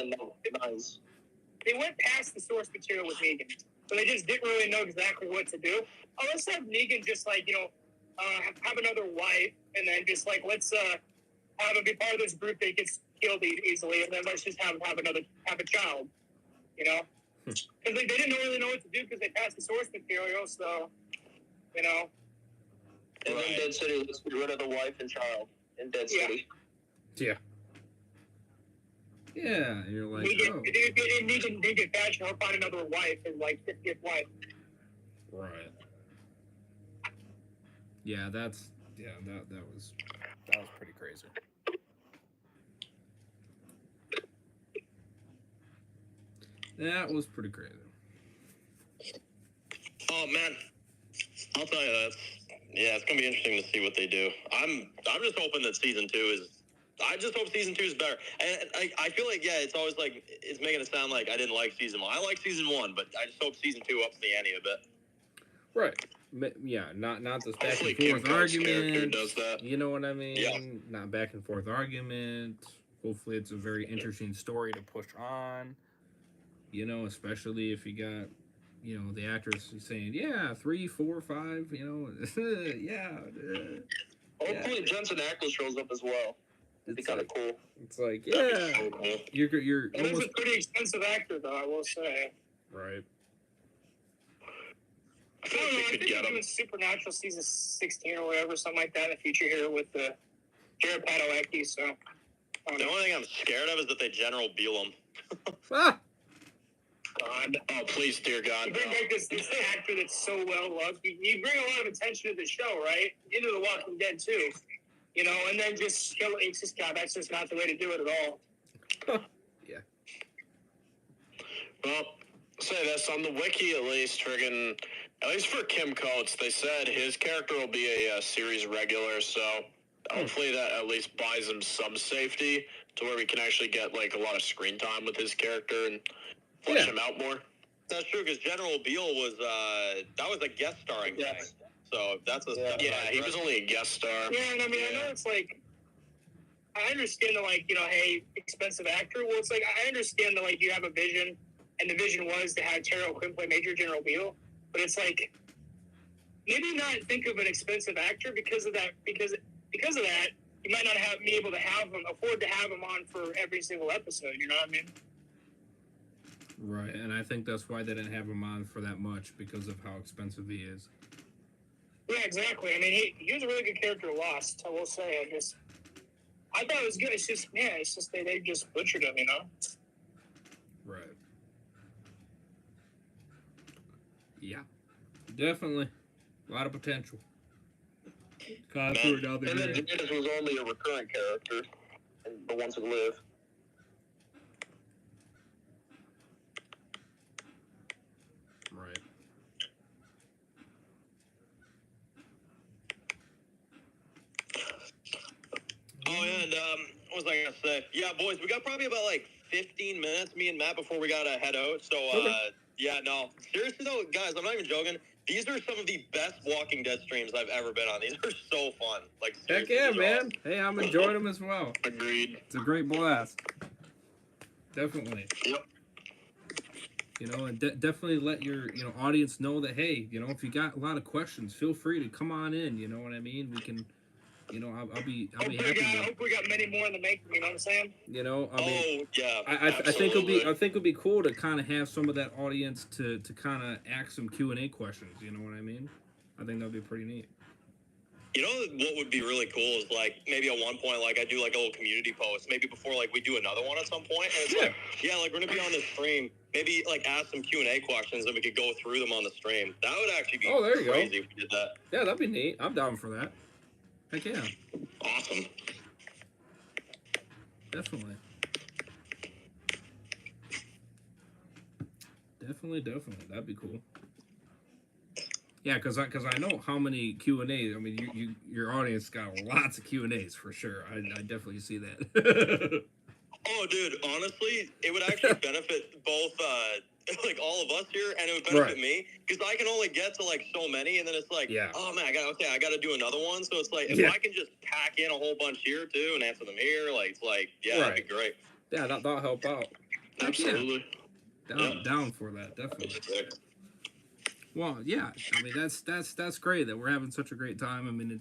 they went past the source material with Negan, so they just didn't really know exactly what to do. Oh, let's have Negan just like have another wife, and then just like let's have him be part of this group that gets killed easily, and then let's just have a child, because they didn't really know what to do because they passed the source material, so And then Dead City, let's get rid of the wife and child in Dead City. Yeah. Yeah, you're like, Negan fashion, he'll find another wife, his like 50th wife. Right. Yeah, that was pretty crazy. That was pretty crazy. Oh man, I'll tell you that. Yeah, it's gonna be interesting to see what they do. I'm just hoping that season 2 is. I just hope season 2 is better. And I feel like it's always like it's making it sound like I didn't like season 1. I like season 1, but I just hope season 2 ups the ante a bit. Right. Yeah, not this back Hopefully and forth argument. Does that. You know what I mean? Yeah. Not back and forth argument. Hopefully, it's a very interesting story to push on. Especially if you got. The actors saying, 3, 4, 5, yeah. Hopefully Jensen Ackles shows up as well. It'd be kind of cool. It's like, Cool. You're He's almost... a pretty expensive actor, though, I will say. Right. I feel like I they think could get they're him. doing Supernatural season 16 or whatever, something like that in the future here with the Jared Padalecki. So The only thing I'm scared of is that they General Beal him. Ah! God. Oh, please, dear God. You bring back this actor that's so well loved. You bring a lot of attention to the show, right? Into The Walking Dead too, you know, and then just kill it. It's just God. That's just not the way to do it at all. Yeah. Well, say this on the wiki at least, friggin', at least for Kim Coates, they said his character will be a series regular, so hopefully that at least buys him some safety to where we can actually get like a lot of screen time with his character and flesh him out more. That's true, because General Beal was that was a guest starring thing. So that's a Yeah, he was only a guest star. Yeah, and I mean, I know it's like, I understand the, like, you know, hey, expensive actor. Well, it's like, I understand that, like, you have a vision, and the vision was to have Terrell Quinn play Major General Beal, but it's like, maybe not think of an expensive actor because of that, because of that, you might not be able to afford to have him on for every single episode, you know what I mean? Right, and I think that's why they didn't have him on for that much, because of how expensive he is. Yeah, exactly. I mean, he was a really good character Lost, I will say. I thought it was good. It's just, they just butchered him, you know? Right. Yeah. Definitely. A lot of potential. And then Janice was only a recurrent character, and the ones who live. Right. Oh, and what was I gonna say? Yeah, boys, we got probably about like 15 minutes, me and Matt, before we gotta head out. So, yeah, no, seriously though, guys, I'm not even joking. These are some of the best Walking Dead streams I've ever been on. These are so fun. Like, Heck seriously, yeah, these are man. awesome. Hey, I'm enjoying them as well. Agreed. It's a great blast. Definitely. Yep. You know, and definitely let your audience know that, hey, if you got a lot of questions, feel free to come on in. You know what I mean? We can, I'll be happy I hope we got many more in the making. You know what I'm saying? You know, I mean, yeah, I think it'll be cool to kind of have some of that audience to kind of ask some Q&A questions. You know what I mean? I think that'd be pretty neat. You know what would be really cool is like maybe at one point like I do like a little community post maybe before like we do another one at some point and it's like like we're gonna be on the stream, maybe like ask some Q&A questions and we could go through them on the stream. That would actually be crazy if we did that. Yeah, that'd be neat. I'm down for that. Heck yeah. Awesome. Definitely. That'd be cool. Yeah, because I know how many Q&As. I mean, your audience got lots of Q&As for sure. I definitely see that. Oh, dude, honestly, it would actually benefit both, like all of us here, and it would benefit me because I can only get to like so many, and then it's like, oh man, I got to do another one. So it's like if I can just pack in a whole bunch here too and answer them here, like that'd be great. Yeah, that'll help out. Absolutely. Down for that, definitely. Well, yeah, I mean that's great that we're having such a great time. I mean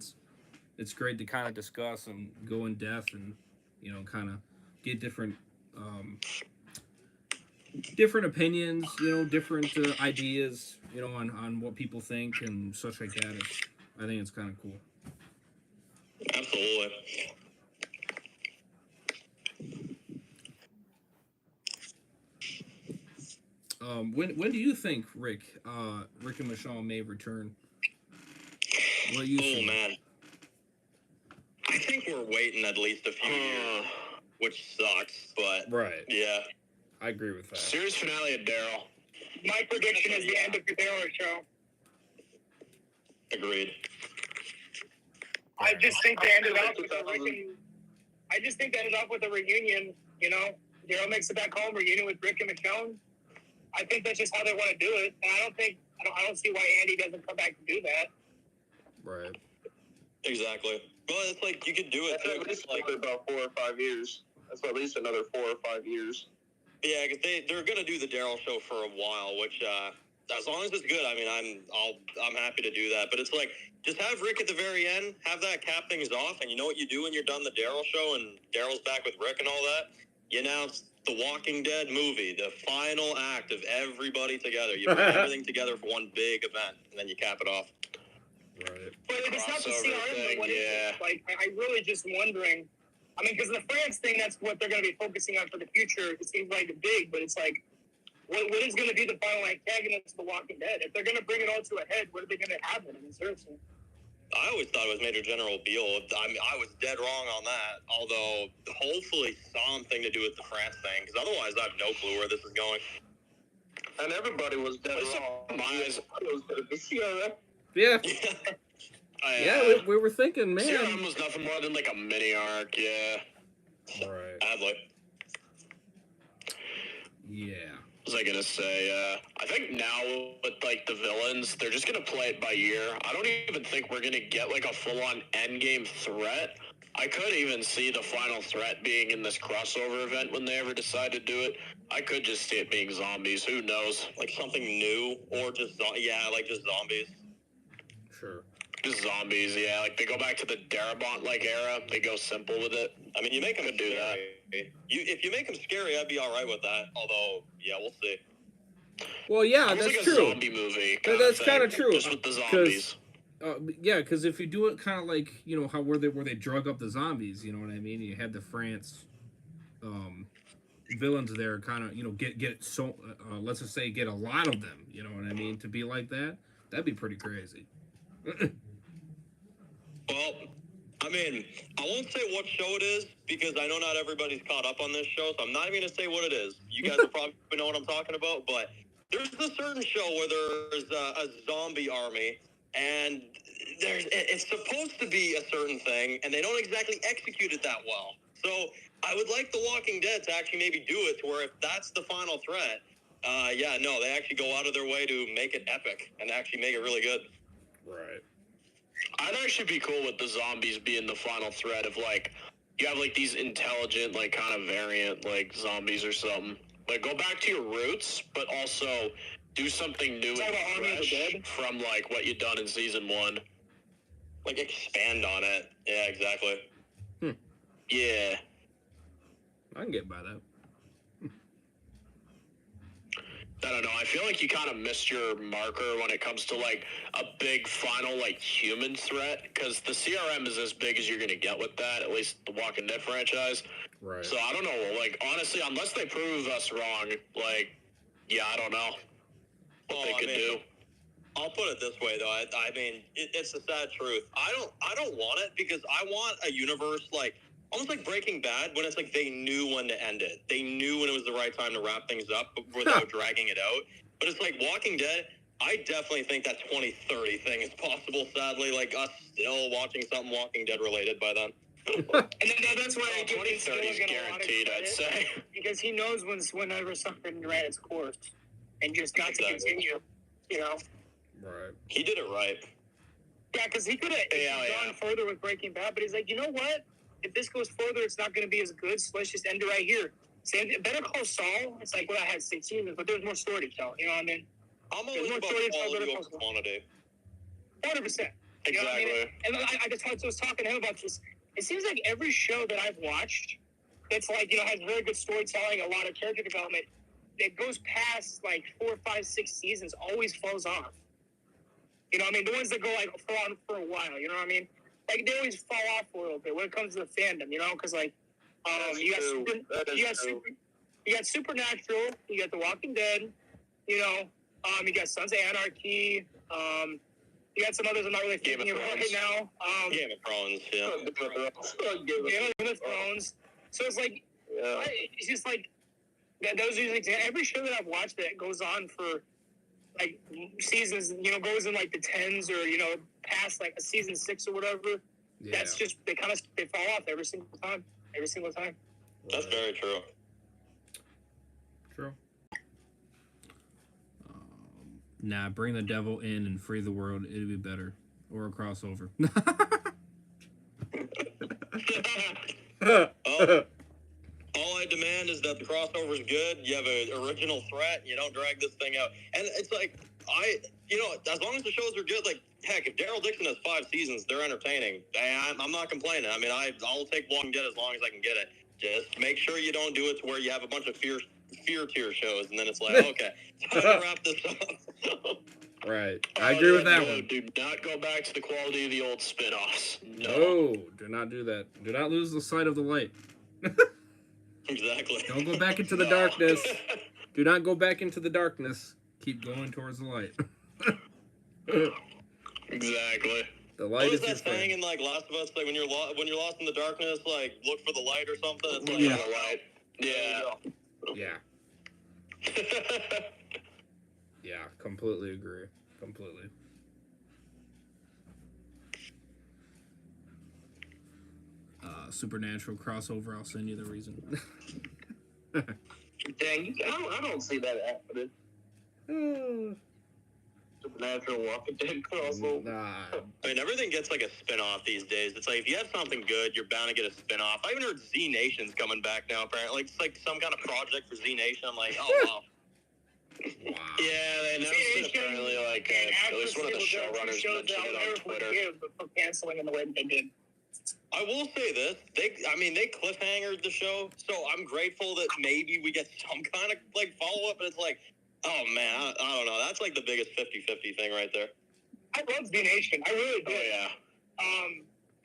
it's great to kind of discuss and go in depth and kind of get different opinions, different ideas, on what people think and such like that. I think it's kind of cool. Absolutely. When do you think Rick and Michelle may return? What do you think? Man, I think we're waiting at least a few years, which sucks, but yeah, I agree with that. Series finale of Daryl. My prediction is the end of the Daryl show. Agreed. I just think they ended up with a reunion. Daryl makes it back home, reunion with Rick and Michonne. I think that's just how they want to do it, and I don't see why Andy doesn't come back and do that. Right. Exactly. Well, it's like you could do it too. At least like about 4 or 5 years. That's at least another 4 or 5 years. Yeah, because they're gonna do the Daryl show for a while, which as long as it's good, I mean, I'm happy to do that. But it's like just have Rick at the very end, have that cap things off, and you know what you do when you're done the Daryl show and Daryl's back with Rick and all that. You announce the Walking Dead movie, the final act of everybody together. You bring everything together for one big event, and then you cap it off. Right. But if it's not the Crossover CRM, then thing, what is yeah. it? Like, I really just wondering. I mean, because the France thing, that's what they're going to be focusing on for the future. It seems like big, but it's like, what is going to be the final antagonist of The Walking Dead? If they're going to bring it all to a head, what are they going to have it? I mean, seriously. I always thought it was Major General Beale. I mean, I was dead wrong on that. Although, hopefully, something to do with the France thing, because otherwise, I have no clue where this is going. And everybody was dead wrong. Yeah. Yeah, we were thinking, man. CRM was nothing more than like a mini arc, yeah. Right. Adler. Yeah. What was I gonna say? I think now with like the villains, they're just gonna play it by ear. I don't even think we're gonna get like a full-on endgame threat. I could even see the final threat being in this crossover event when they ever decide to do it. I could just see it being zombies. Who knows? Like something new, or just like just zombies. Sure. Just zombies, yeah. Like they go back to the Darabont like era. They go simple with it. I mean, you make them Could do that. If you make them scary, I'd be all right with that. Although, yeah, we'll see. Well, yeah, Almost that's like true. a zombie movie. That's kind of true. Just with the zombies. Yeah, because if you do it kind of like how where they drug up the zombies, you know what I mean? You had the France villains there, kind of get so let's just say get a lot of them, you know what I mean? To be like that, that'd be pretty crazy. Well, I mean, I won't say what show it is because I know not everybody's caught up on this show, so I'm not even going to say what it is. You guys will probably know what I'm talking about, but there's a certain show where there's a zombie army, and it's supposed to be a certain thing, and they don't exactly execute it that well. So I would like The Walking Dead to actually maybe do it to where if that's the final threat, they actually go out of their way to make it epic and actually make it really good. Right. I'd actually be cool with the zombies being the final threat of like you have like these intelligent like kind of variant like zombies or something. Like go back to your roots, but also do something new and fresh from like what you've done in season 1. Like expand on it. Yeah, exactly. Yeah. I can get by that. I don't know. I feel like you kind of missed your marker when it comes to like a big final like human threat because the CRM is as big as you're gonna get with that. At least the Walking Dead franchise. Right. So I don't know. Like honestly, unless they prove us wrong, like I don't know what they could do. I'll put it this way though. I mean, it's the sad truth. I don't want it because I want a universe like. Almost like Breaking Bad, when it's like they knew when to end it. They knew when it was the right time to wrap things up without dragging it out. But it's like Walking Dead, I definitely think that 2030 thing is possible, sadly. Like us still watching something Walking Dead related by then. And then that's why I give 2030 is guaranteed, I'd say. Because he knows whenever something ran its course and just not to continue, Right. He did it right. Yeah, because he could have gone further with Breaking Bad, but he's like, you know what? If this goes further, it's not going to be as good, so let's just end it right here. Better Call Saul, it's like, I had 6 seasons, but there's more story to tell, you know what I mean? I'm always about quality over quantity. 100%. Exactly. You know what I mean? And I was talking to him about this. It seems like every show that I've watched that's like, has very good storytelling, a lot of character development, that goes past like 4, 5, 6 seasons always falls off. You know what I mean? The ones that go like on for a while, you know what I mean? Like, they always fall off a little bit when it comes to the fandom, because, like, you got Supernatural, you got The Walking Dead, you got Sons of Anarchy, you got some others I'm not really thinking of right now. Game of Thrones, yeah. Game of Thrones. So it's like, it's just like, those are usually, every show that I've watched that goes on for, like, seasons, goes in, like, the 10s or, past, like, a season 6 or whatever. Yeah. That's just, they fall off every single time. That's very true. True. Bring the devil in and free the world. It'd be better. Or a crossover. All I demand is that the crossover's good. You have an original threat. You don't drag this thing out. And it's like, as long as the shows are good, like, heck, if Daryl Dixon has 5 seasons, they're entertaining. I'm not complaining. I mean, I'll take Walking Dead as long as I can get it. Just make sure you don't do it to where you have a bunch of fear tier shows, and then it's like, okay, time to wrap this up. Right. I agree with that no, one. Do not go back to the quality of the old spin-offs. No, do not do that. Do not lose the sight of the light. Exactly. Don't go back into the darkness. Do not go back into the darkness. Keep going towards the light. Exactly. The light What is was your that saying friend. in like Last of Us? Like when you're lost in the darkness, like look for the light or something. It's like, Yeah. The light. Yeah. Yeah. Yeah, completely agree. Completely. Supernatural crossover, I'll send you the reason. Dang, I don't see that happening. Supernatural Walking Dead crossover. Nah. I mean, everything gets like a spin-off these days. It's like if you have something good, you're bound to get a spin-off. I even heard Z Nation's coming back now. Apparently, it's like some kind of project for Z Nation. I'm like, oh wow. Wow. Yeah, they announced it apparently like at least one of the showrunners mentioned it on Twitter. For canceling in the way that they did. I will say this: they cliffhangered the show, so I'm grateful that maybe we get some kind of like follow-up. But it's like, oh man, I don't know. That's like the biggest 50-50 thing right there. I love Z Nation. I really Oh did. yeah.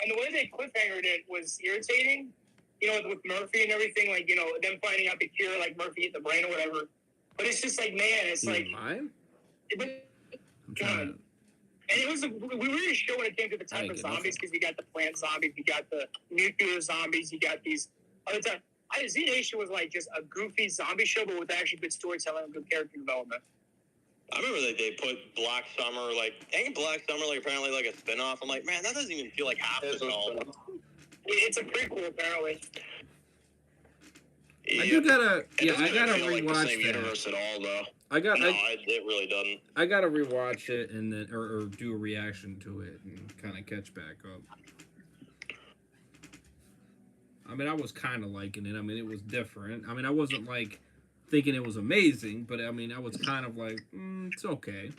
And the way they cliffhangered it was irritating. You know, with Murphy and everything, like, you know, them finding out the cure, like Murphy hit the brain or whatever. But it's just like, man, it's like. Mine? I'm God. trying to... And it was we were really sure when it came to the type of zombies, because you got the plant zombies, you got the nuclear zombies, you got these other type. Z Nation was like just a goofy zombie show, but with actually good storytelling and good character development. I remember that they put Black Summer, like, ain't Black Summer, like, apparently, like, a spin-off. I'm like, man, that doesn't even feel like half the film. It's a prequel, apparently. I do gotta, yeah, I gotta feel like the rewatch same that. universe at all, though. It really doesn't. I gotta rewatch it and then, or do a reaction to it and kind of catch back up. I mean, I was kind of liking it. I mean, it was different. I mean, I wasn't like thinking it was amazing, but I mean, I was kind of like, it's okay,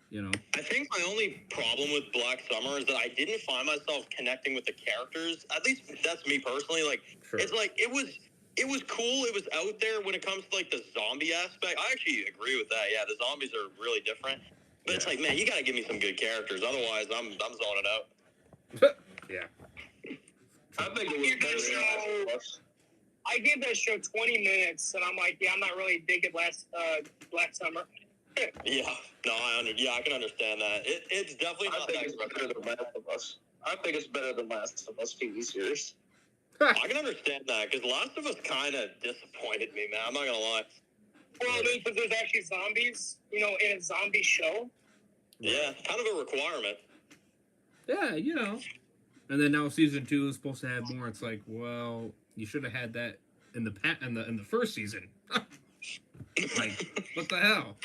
you know. I think my only problem with Black Summer is that I didn't find myself connecting with the characters. At least that's me personally. Like, Sure. It's like it was cool. It was out there when it comes to like the zombie aspect. I actually agree with that. Yeah, the zombies are really different. But it's like, man, you gotta give me some good characters. Otherwise, I'm zoning out. Yeah. I think it was better than Last of Us. I gave that show 20 minutes, and I'm like, yeah, I'm not really digging Black Summer. Yeah, no, I can understand that. It's definitely I not think that it's great. better than Last of Us. I think it's better than Last of Us TV series. I can understand that because Last of Us kind of disappointed me, man. I'm not gonna lie. Well, I mean, because there's actually zombies, you know, in a zombie show. Yeah, kind of a requirement. Yeah, you know. And then now season 2 is supposed to have more. It's like, well, you should have had that in the first season. Like, what the hell?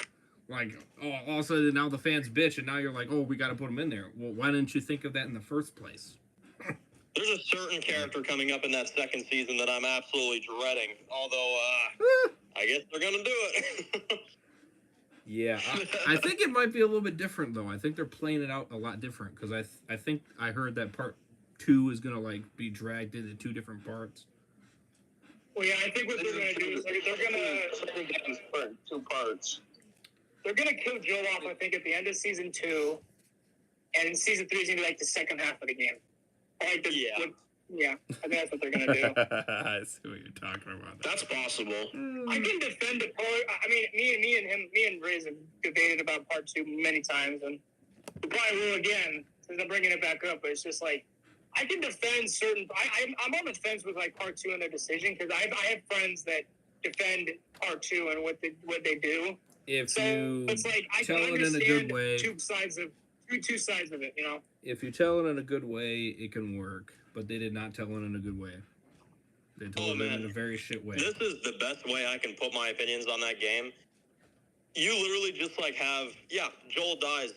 Like, all of a sudden now the fans bitch, and now you're like, oh, we got to put them in there. Well, why didn't you think of that in the first place? There's a certain character coming up in that second season that I'm absolutely dreading. Although, I guess they're gonna do it. Yeah, I think it might be a little bit different though. I think they're playing it out a lot different because I think I heard that part 2 is gonna like be dragged into 2 different parts. Well, yeah, I think what they're gonna do is they're gonna split 2 parts. They're gonna kill Joel off, I think, at the end of season 2, and in season 3 is gonna be like the second half of the game. Like yeah, I think that's what they're gonna do. I see what you're talking about. That's possible. I can defend the part. I mean, me and Riz have debated about part 2 many times, and we probably will again since I'm bringing it back up. But it's just like I can defend certain. I'm on the fence with like part 2 and their decision because I have friends that defend part 2 and what they do. If So you it's like I tell can it in a understand good way, two sides of it, you know. if you tell it in a good way, it can work. But they did not tell it in a good way. They told it in a very shit way. This is the best way I can put my opinions on that game. You literally just like have, Joel dies.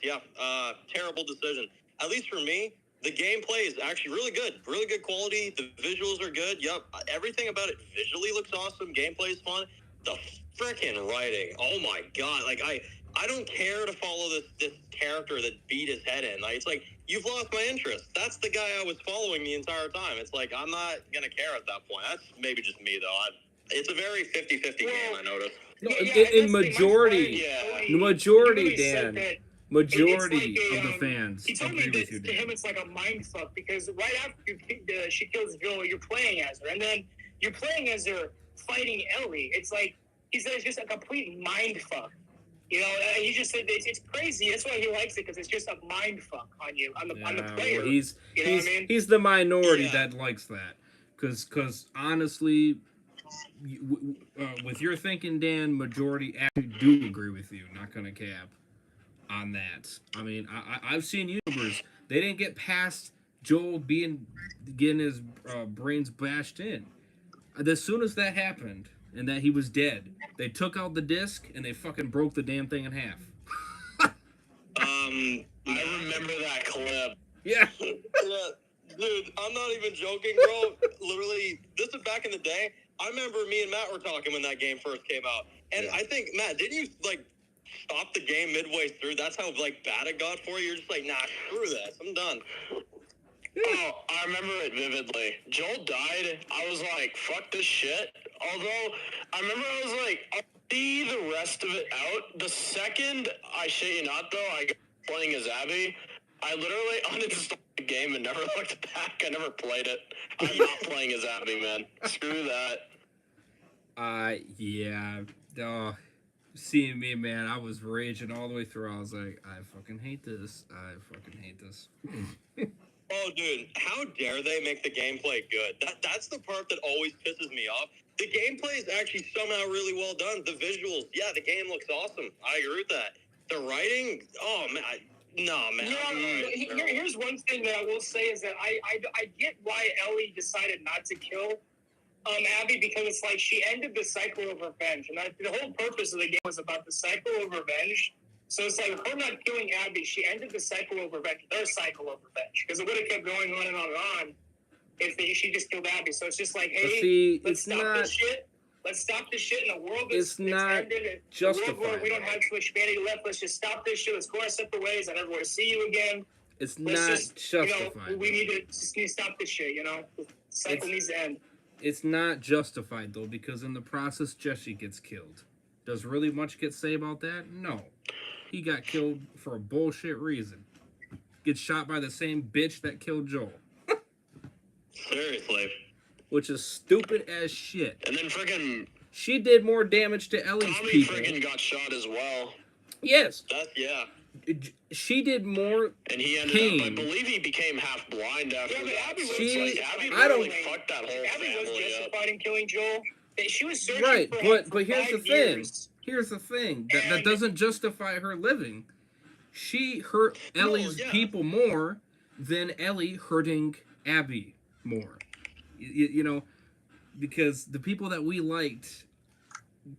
Terrible decision. At least for me, the gameplay is actually really good quality. The visuals are good. Yep, everything about it visually looks awesome. Gameplay is fun. The freaking writing, oh my god! Like I don't care to follow this character that beat his head in. Like, it's like, you've lost my interest. That's the guy I was following the entire time. It's like, I'm not gonna care at that point. That's maybe just me though. It's a very 50-50 game, I noticed. No, Yeah, in majority, Dan, majority of the fans he told me agree that with you, to him Dan. it's like a mind fuck because right after she kills Joel, you're playing as her, and then you're playing as her fighting Ellie. It's like he said it's just a complete mind fuck. You know, he just said it's crazy. That's why he likes it because it's just a mind fuck on you, on the player. Well, you know what I mean? he's the minority that likes that, because honestly, with your thinking, Dan, majority actually do agree with you. Not gonna cap on that. I mean, I've seen YouTubers, they didn't get past Joel getting his brains bashed in. As soon as that happened and that he was dead, they took out the disc and they fucking broke the damn thing in half. I remember that clip. Yeah. Yeah, dude, I'm not even joking, bro. Literally, this is back in the day. I remember me and Matt were talking when that game first came out. And I think, Matt, didn't you, like, stop the game midway through? That's how, like, bad it got for you? You're just like, nah, screw this. I'm done. Oh, I remember it vividly. Joel died. I was like, fuck this shit. Although, I remember I was like, I'll see the rest of it out. The second, I shit you not, though, I got playing as Abby, I literally uninstalled the game and never looked back. I never played it. I'm not playing as Abby, man. Screw that. Yeah. Seeing me, man, I was raging all the way through. I was like, I fucking hate this. I fucking hate this. Oh, dude, how dare they make the gameplay good? That's the part that always pisses me off. The gameplay is actually somehow really well done. The visuals, yeah, the game looks awesome. I agree with that. The writing, oh, man, no, man. Yeah, here's one thing that I will say is that I get why Ellie decided not to kill Abby, because it's like she ended the cycle of revenge, and the whole purpose of the game was about the cycle of revenge. So it's like her not killing Abby, she ended the cycle of revenge, their cycle of revenge, because it would have kept going on and on and on if she just killed Abby. So it's just like, hey, let's stop this shit. Let's stop this shit in a world that's ended. Justified. A world where we don't have too much humanity left. Let's just stop this shit. Let's go our separate ways. I never want to see you again. It's not justified. You know, we need to stop this shit. You know, the cycle needs to end. It's not justified though, because in the process, Jesse gets killed. Does really much get said about that? No. He got killed for a bullshit reason. Gets shot by the same bitch that killed Joel. Seriously. Which is stupid as shit. And then friggin' she did more damage to Ellie's Tommy people. friggin' got shot as well. Yes. Yeah. She did more and he ended pain. up, I believe he became half blind after that. Abby fucked that whole Abby was family justified in killing Joel. She was searching right, for him but for here's the 5 thing. years. Here's the thing. That doesn't justify her living. She hurt Ellie's people more than Ellie hurting Abby more. You know, because the people that we liked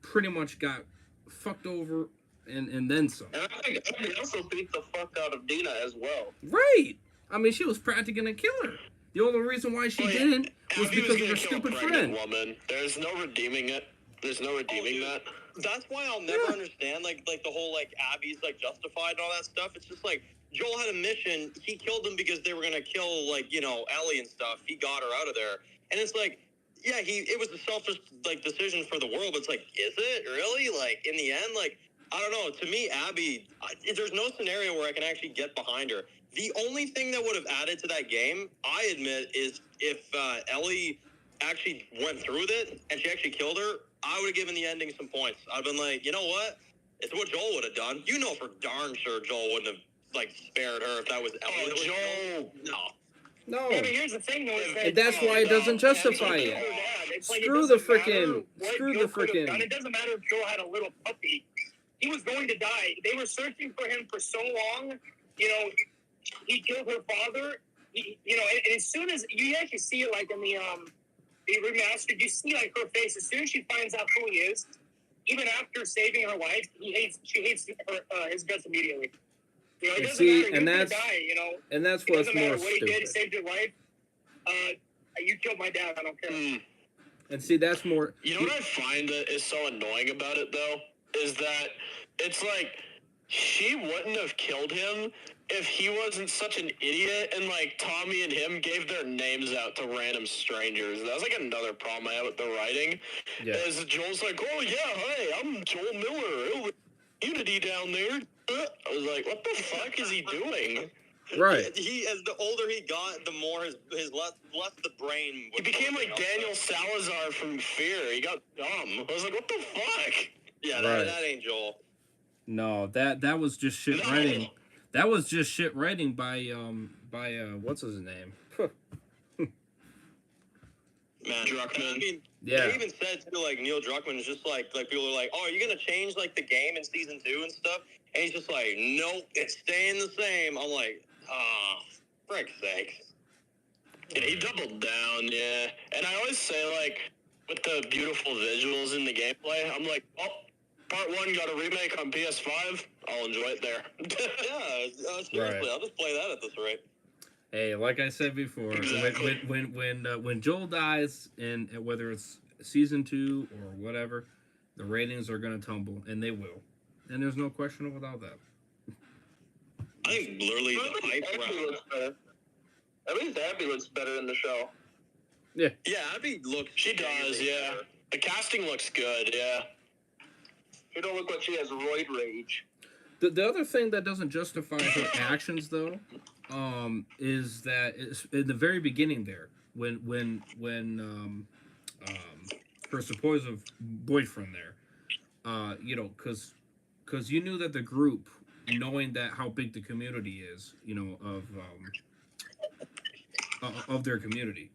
pretty much got fucked over and then some. And I think Abby also beat the fuck out of Dina as well. Right. I mean, she was practically gonna kill her. The only reason why she didn't was Abby because of her gonna kill a stupid pregnant friend. Woman. There's no redeeming it. There's no redeeming that. That's why I'll never understand like the whole like Abby's like justified and all that stuff. It's just like Joel had a mission. He killed them because they were gonna kill like, you know, Ellie and stuff. He got her out of there, and it's like, yeah, it was a selfish like decision for the world. But it's like, is it really? Like in the end, like I don't know. To me, Abby, there's no scenario where I can actually get behind her. The only thing that would have added to that game, I admit, is if Ellie actually went through with it and she actually killed her, I would have given the ending some points. I'd been like, you know what? It's what Joel would have done. You know for darn sure Joel wouldn't have like spared her if that was Ellie. Joel. No. Yeah, but here's the thing, though. And that's why it doesn't justify it. Screw the frickin'. It doesn't matter if Joel had a little puppy. He was going to die. They were searching for him for so long. You know, he killed her father. You know, and as soon as you actually see it, like in the remastered, you see like her face. As soon as she finds out who he is, even after saving her life, she hates his guts immediately. You know, it doesn't matter. You're gonna die, you know. And that's what's more stupid. It doesn't matter what he did. He saved your life. You killed my dad. I don't care. And see, that's more. You know what I find that is so annoying about it, though, is that it's like she wouldn't have killed him if he wasn't such an idiot and like Tommy and him gave their names out to random strangers. That was like another problem I had with the writing. Yeah. Is Joel's like, oh yeah, hey, I'm Joel Miller, Unity down there. I was like, what the fuck is he doing? Right. He as the older he got, the more his less the brain. He became like Daniel Salazar from Fear. He got dumb. I was like, what the fuck? Yeah, Right. that ain't Joel. No, that was just shit No. writing. That was just shit writing by what's his name? Man, Druckmann. I mean, Yeah. they even said too, like Neil Druckmann is just like people are like, oh, are you gonna change like the game in season 2 and stuff? And he's just like, nope, it's staying the same. I'm like, frick's sakes. Yeah, he doubled down, yeah. And I always say, like, with the beautiful visuals in the gameplay, I'm like, oh, part 1 got a remake on PS5. I'll enjoy it there. Yeah, seriously, Right. I'll just play that at this rate. Hey, like I said before, Exactly. when Joel dies, and whether it's season 2 or whatever, the ratings are gonna tumble, and they will, and there's no question about that. I think literally the hype Abby around. looks better. At least Abby looks better in the show. Yeah, Abby looks. She does, yeah. better. The casting looks good, yeah. She don't look like she has roid rage. The other thing that doesn't justify her actions, though, is that it's in the very beginning there, when her supposed boyfriend there, you know, because you knew that the group, knowing that how big the community is, you know, of their community,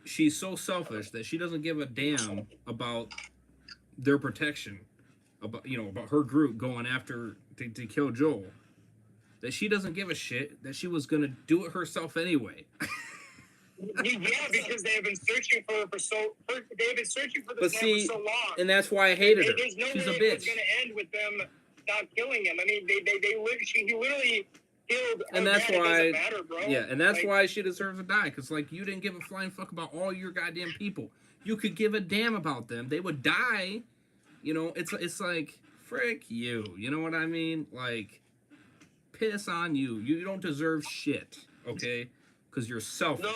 she's so selfish that she doesn't give a damn about their protection, about her group going after to kill Joel, that she doesn't give a shit, that she was gonna do it herself anyway. Yeah, because they have been searching for her they've been searching for But this man see, for so long. and that's why I hated her. There's no She's a way it bitch. was going to end with them not killing him. I mean, he literally killed. And her that's dad. It why- doesn't matter, bro. Yeah, and that's Like, why she deserves to die. Because like, you didn't give a flying fuck about all your goddamn people. You could give a damn about them. They would die. You know, it's like, frick you. You know what I mean? Like, piss on you. You don't deserve shit. Okay? Because you're selfish. No,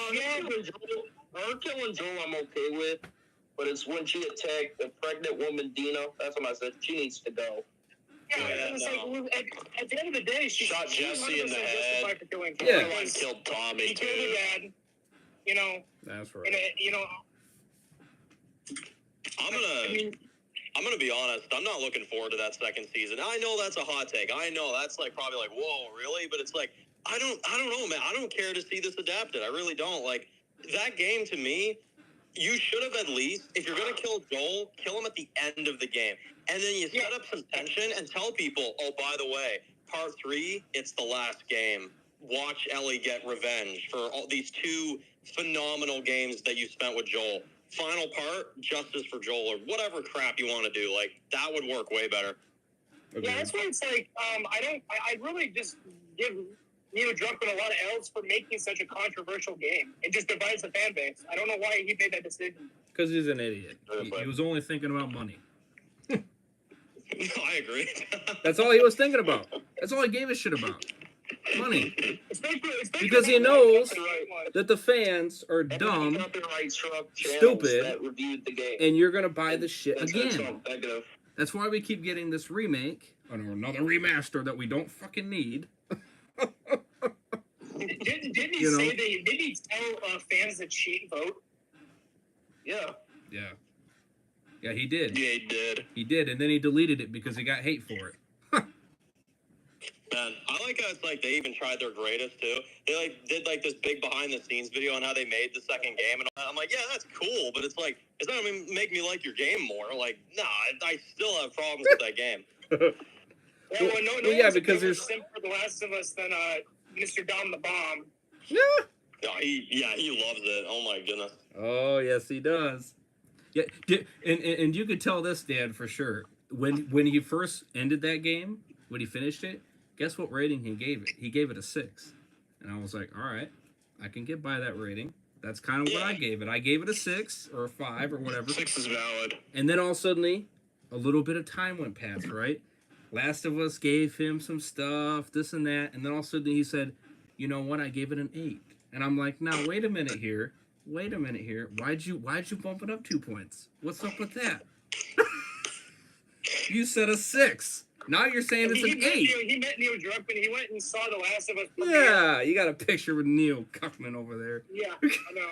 her killing Joel I'm okay with, but it's when she attacked the pregnant woman, Dina. That's when I said she needs to go. Yeah, Yeah, it was no. like, at the end of the day, she Shot Jesse in the 100% head. justified for killing Yeah. him. Everyone killed Tommy, He killed her too. dad. You know, That's and right. I'm gonna be honest. I'm not looking forward to that second season. I know that's a hot take. I know that's like probably like, whoa, really? But it's like, I don't know, man. I don't care to see this adapted. I really don't. Like, that game to me, you should have at least, if you're gonna kill Joel, kill him at the end of the game, and then you set up some tension and tell people, oh, by the way, part 3, it's the last game. Watch Ellie get revenge for all these 2 phenomenal games that you spent with Joel. Final part, justice for Joel, or whatever crap you want to do. Like, that would work way better. Okay. yeah, that's why it's like, I really just give Neil Druckmann a lot of L's for making such a controversial game. It just divides the fan base. I don't know why he made that decision. Because he's an idiot. He was only thinking about money. No, I agree. That's all he was thinking about. That's all he gave a shit about. Money. Especially Because he when knows that's right one. that the fans are And then dumb, nothing right Trump channels stupid, that reviewed the game. and you're gonna buy the shit That's again. Trump negative. That's why we keep getting this remake or another remaster that we don't fucking need. Didn't he You know? say didn't he tell fans to cheat vote? Yeah. Yeah. Yeah, he did. Yeah, he did. He did, and then he deleted it because he got hate for it. Man, I like how it's like they even tried their greatest too. They like did like this big behind the scenes video on how they made the second game, and I'm like, yeah, that's cool, but it's like it's not gonna make me like your game more. Like, nah, I still have problems with that game. No yeah, one's a because bigger there's- simp for The Last of Us than Mr. Dom the Bomb. Yeah. No, he loves it. Oh my goodness. Oh yes, he does. Yeah, and you could tell this, Dad, for sure. When he first ended that game, when he finished it, guess what rating he gave it? He gave it a 6, and I was like, all right, I can get by that rating. That's kind of what I gave it. I gave it a 6 or a 5 or whatever. 6 is valid. And then all of a sudden, a little bit of time went past, right? Last of Us gave him some stuff, this and that, and then all of a sudden he said, "You know what? I gave it an 8." And I'm like, "Now wait a minute here. Why'd you bump it up 2 points? What's up with that? You said a 6. Now you're saying it's an 8." He met Neil Druckmann. He went and saw The Last of Us. Yeah, you got a picture with Neil Cuckman over there. Yeah, I know.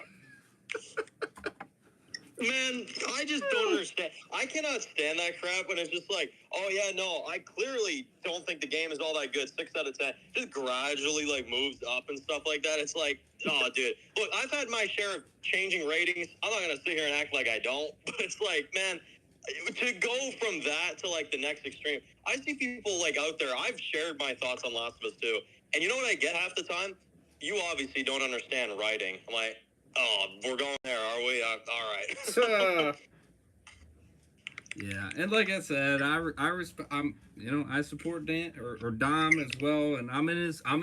Man, I just don't understand. I cannot stand that crap when it's just like, oh yeah, no, I clearly don't think the game is all that good. 6 out of 10. Just gradually like moves up and stuff like that. It's like, oh, dude. Look, I've had my share of changing ratings. I'm not gonna sit here and act like I don't, but it's like, man, to go from that to like the next extreme. I see people like out there. I've shared my thoughts on Last of Us 2, and you know what I get half the time? You obviously don't understand writing. I'm like, oh, we're going there, are we? All right. Yeah, and like I said, I support Dan or Dom as well, and I'm in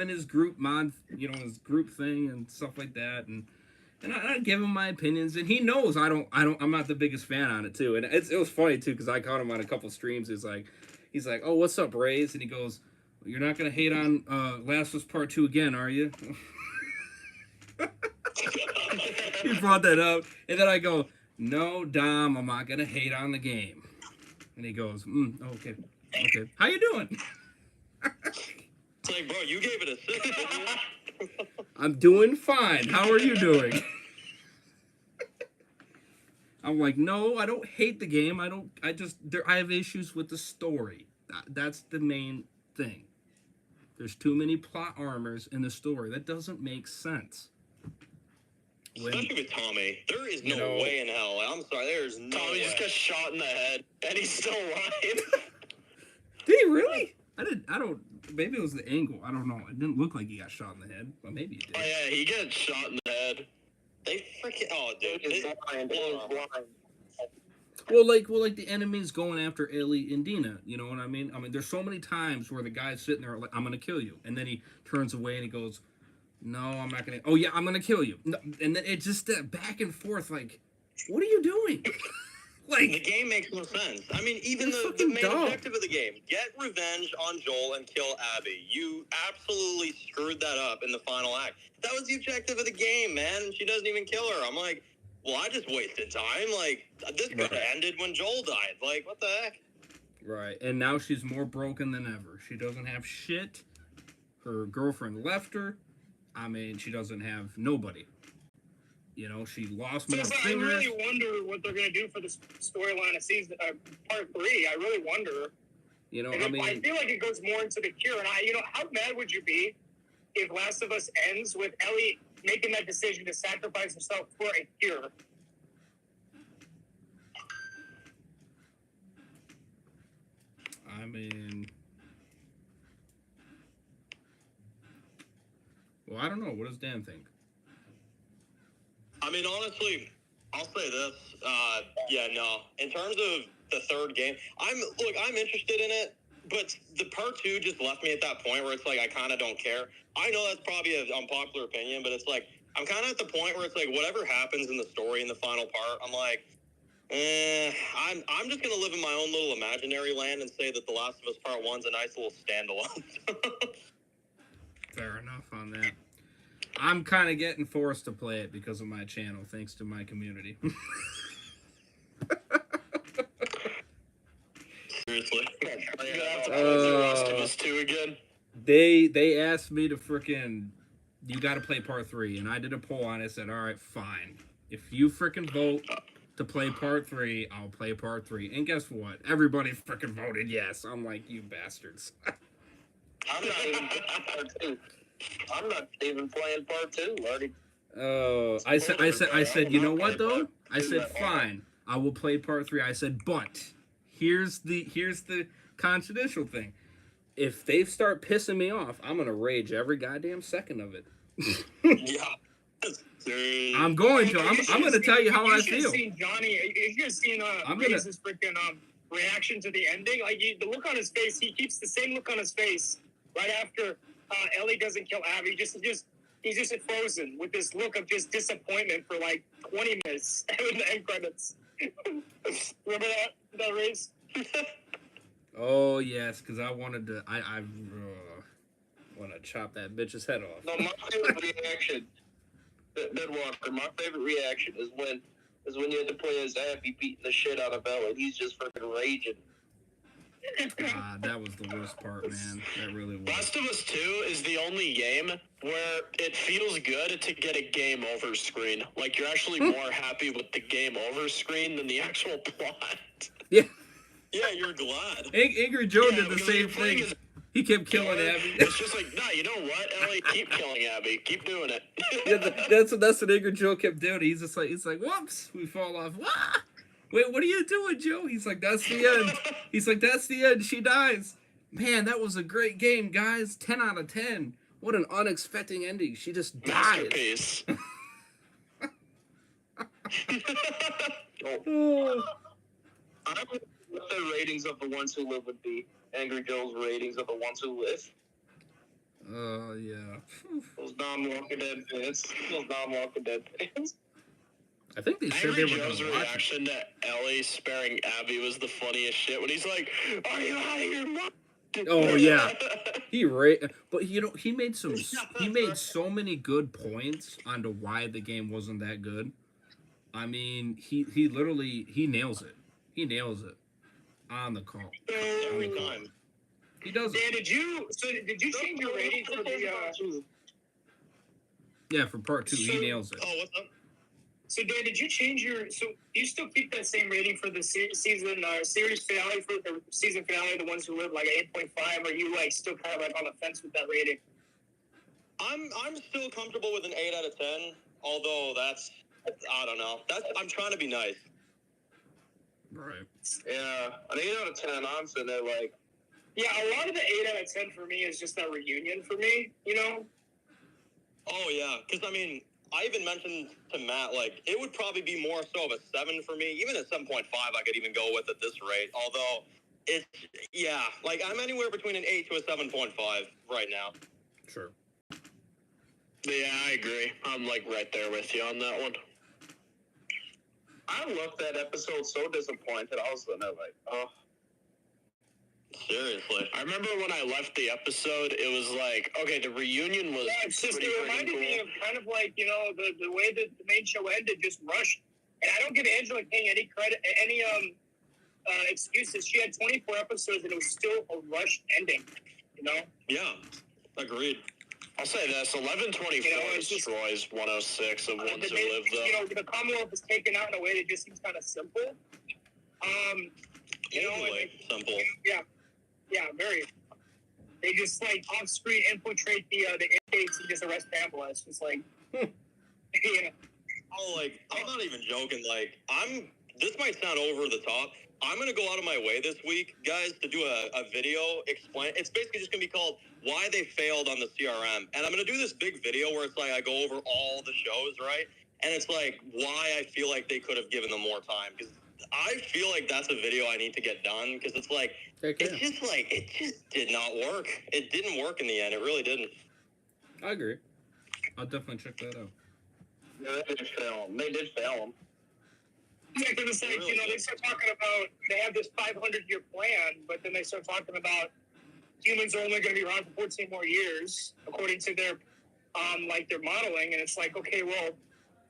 his group mod, his group thing and stuff like that, and I give him my opinions, and he knows I'm not the biggest fan on it too, and it was funny too because I caught him on a couple streams. He's like, "Oh, what's up, Rays?" And he goes, "You're not gonna hate on Last of Us Part 2 again, are you?" He brought that up, and then I go, "No, Dom, I'm not gonna hate on the game." And he goes, "Okay. How you doing?" It's like, bro, you gave it a 6. Didn't you? "I'm doing fine. How are you doing?" I'm like, "No, I don't hate the game. I have issues with the story. That's the main thing. There's too many plot armors in the story. That doesn't make sense." Especially with Tommy. There is no way in hell. I'm sorry, there's no Tommy way. just got shot in the head, and he's still alive. Did he really? I don't. Maybe it was the angle. I don't know. It didn't look like he got shot in the head, but maybe he did. Oh yeah, he gets shot in the head. They freaking dude. He was blind. Well, like the enemy's going after Ellie and Dina. You know what I mean? I mean, there's so many times where the guy's sitting there like, "I'm gonna kill you," and then he turns away and he goes, "No, I'm not gonna." "Oh yeah, I'm gonna kill you." No, and then it's just that back and forth. Like, what are you doing? The game makes no sense. I mean, even the main objective of the game, get revenge on Joel and kill Abby. You absolutely screwed that up in the final act. That was the objective of the game, man, and she doesn't even kill her. I'm like, well, I just wasted time. Like, this could have ended when Joel died. Like, what the heck? Right, and now she's more broken than ever. She doesn't have shit. Her girlfriend left her. I mean, she doesn't have nobody. She lost more fingers. I really wonder what they're going to do for the storyline of season part 3. I really wonder. I feel like it goes more into the cure. And how mad would you be if Last of Us ends with Ellie making that decision to sacrifice herself for a cure? I mean, well, I don't know. What does Dan think? I mean, honestly, I'll say this. In terms of the third game, I'm interested in it, but the part 2 just left me at that point where it's like, I kind of don't care. I know that's probably an unpopular opinion, but it's like, I'm kind of at the point where it's like, whatever happens in the story in the final part, I'm like, I'm just going to live in my own little imaginary land and say that The Last of Us Part 1's a nice little standalone. Fair enough on that. I'm kind of getting forced to play it because of my channel, thanks to my community. Seriously. Last of Us 2 again. They asked me to frickin', you got to play part 3, and I did a poll on it. I said, all right, fine. If you frickin' vote to play part 3, I'll play part 3. And guess what? Everybody frickin' voted yes. I'm like, you bastards. I'm not even playing part 2. I'm not even playing part 2, Marty. Oh, I said, you know what though? I said, fine, I will play part 3. I said, but here's the confidential thing. If they start pissing me off, I'm gonna rage every goddamn second of it. Yeah. I'm going to. I'm going to tell you how I feel. You should have seen Reese's freaking reaction to the ending. Like the look on his face, he keeps the same look on his face right after Ellie doesn't kill Abby. He's just frozen with this look of just disappointment for like 20 minutes in the end credits. Remember that race? Oh yes, because I wanted to. I want to chop that bitch's head off. No, my favorite reaction, Dead Walker. My favorite reaction is when you had to play as Abby beating the shit out of Ella, and he's just freaking raging. That was the worst part, man. That really was. Last of Us 2 is the only game where it feels good to get a game over screen. Like, you're actually more happy with the game over screen than the actual plot. Yeah. Yeah, you're glad. Angry Joe did the because same you're playing thing. as- He kept killing Abby. It's just like, nah, you know what, Ellie? Keep killing Abby. Keep doing it. Yeah, that's what Angry Joe kept doing. He's like, whoops, we fall off. Wah! Wait, what are you doing, Joe? He's like, that's the end. He's like, that's the end. She dies. Man, that was a great game, guys. 10 out of 10. What an unexpected ending. She just dies. Masterpiece. Oh. I don't know what the ratings of the ones who live would be. Angry Joe's ratings of the ones who live. Yeah. Those non-Walking Dead fans. I think they said they Angry were Joe's going to watch it. reaction to Ellie sparing Abby was the funniest shit when he's like, "Are you out of your mind?" Oh yeah, but you know he made so many good points onto why the game wasn't that good. I mean, he literally nails it. He nails it on the call. Every time. He does it. Dan, did you change your rating for the? Yeah, for part 2, he nails it. Oh, what's up? So Dan, did you change your? So you still keep that same rating for the series finale for the season finale, the ones who live, like 8.5? Or you like still kind of like on the fence with that rating? I'm still comfortable with an 8 out of 10. Although I don't know. I'm trying to be nice. Right. Yeah, an 8 out of 10. I'm sitting there like, Yeah, a lot of the 8 out of 10 for me is just that reunion for me. You know. Oh yeah, because I mean, I even mentioned to Matt, like, it would probably be more so of a 7 for me. Even a 7.5, I could even go with at this rate. Although, like, I'm anywhere between an 8 to a 7.5 right now. Sure. Yeah, I agree. I'm like right there with you on that one. I left that episode so disappointed. I was sitting there like, oh. Seriously. I remember when I left the episode, it was like, okay, the reunion was It's just, pretty it freaking reminded cool. me of kind of like, you know, the way that the main show ended, just rushed. And I don't give Angela King any credit, any excuses. She had 24 episodes and it was still a rushed ending, you know? Yeah, agreed. I'll say this, 1124 You know, it's just- destroys 106 of Ones Who They- Live, though. You know, the Commonwealth is taken out in a way that just seems kind of simple. You know, Easily simple. Yeah, very. They just like off screen infiltrate the inmates and just arrest Pamela. It's just like, yeah. Oh, like, I'm not even joking. Like, this might sound over the top. I'm going to go out of my way this week, guys, to do a video explain. It's basically just going to be called Why They Failed on the CRM. And I'm going to do this big video where it's like I go over all the shows, right? And it's like why I feel like they could have given them more time. Because I feel like that's a video I need to get done. Because it's like, it just did not work. It didn't work in the end. It really didn't. I agree. I'll definitely check that out. Yeah, they did fail him. Yeah, because it's like, you know, they start talking about, they have this 500-year plan, but then they start talking about humans are only going to be around for 14 more years, according to their, their modeling, and it's like, okay, well,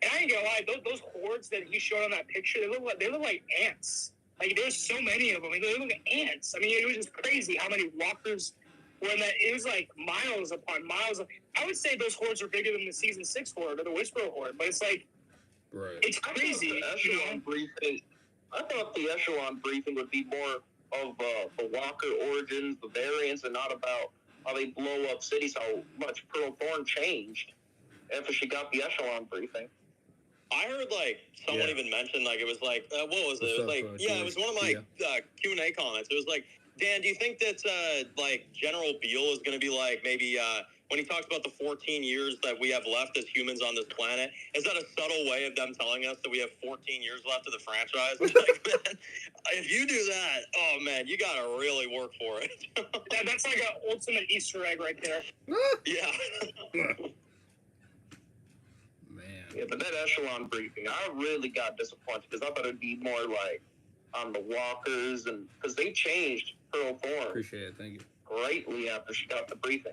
and I ain't gonna lie, those hordes that he showed on that picture, they look like ants. Like, there's so many of them. I mean, they look like ants. I mean, it was just crazy how many walkers were in that. It was like miles upon miles. I would say those hordes are bigger than the season 6 horde or the Whisperer horde, but it's like, Right. it's crazy. I thought the echelon briefing would be more of the Walker origins, the variants, and not about how they blow up cities, how much Pearl Thorne changed after she got the echelon briefing. I heard, like, someone even mention, like, it was like, what was it? It was like, it was one of my Q&A comments. It was like, Dan, do you think that, like, General Beale is going to be, like, maybe, when he talks about the 14 years that we have left as humans on this planet, is that a subtle way of them telling us that we have 14 years left of the franchise? Like, man, if you do that, oh, man, you got to really work for it. That's like an ultimate Easter egg right there. Yeah. Yeah, but that echelon briefing, I really got disappointed because I thought it'd be more like on the walkers, and because they changed Pearl Thorne Appreciate it. Thank you. greatly after she got the briefing.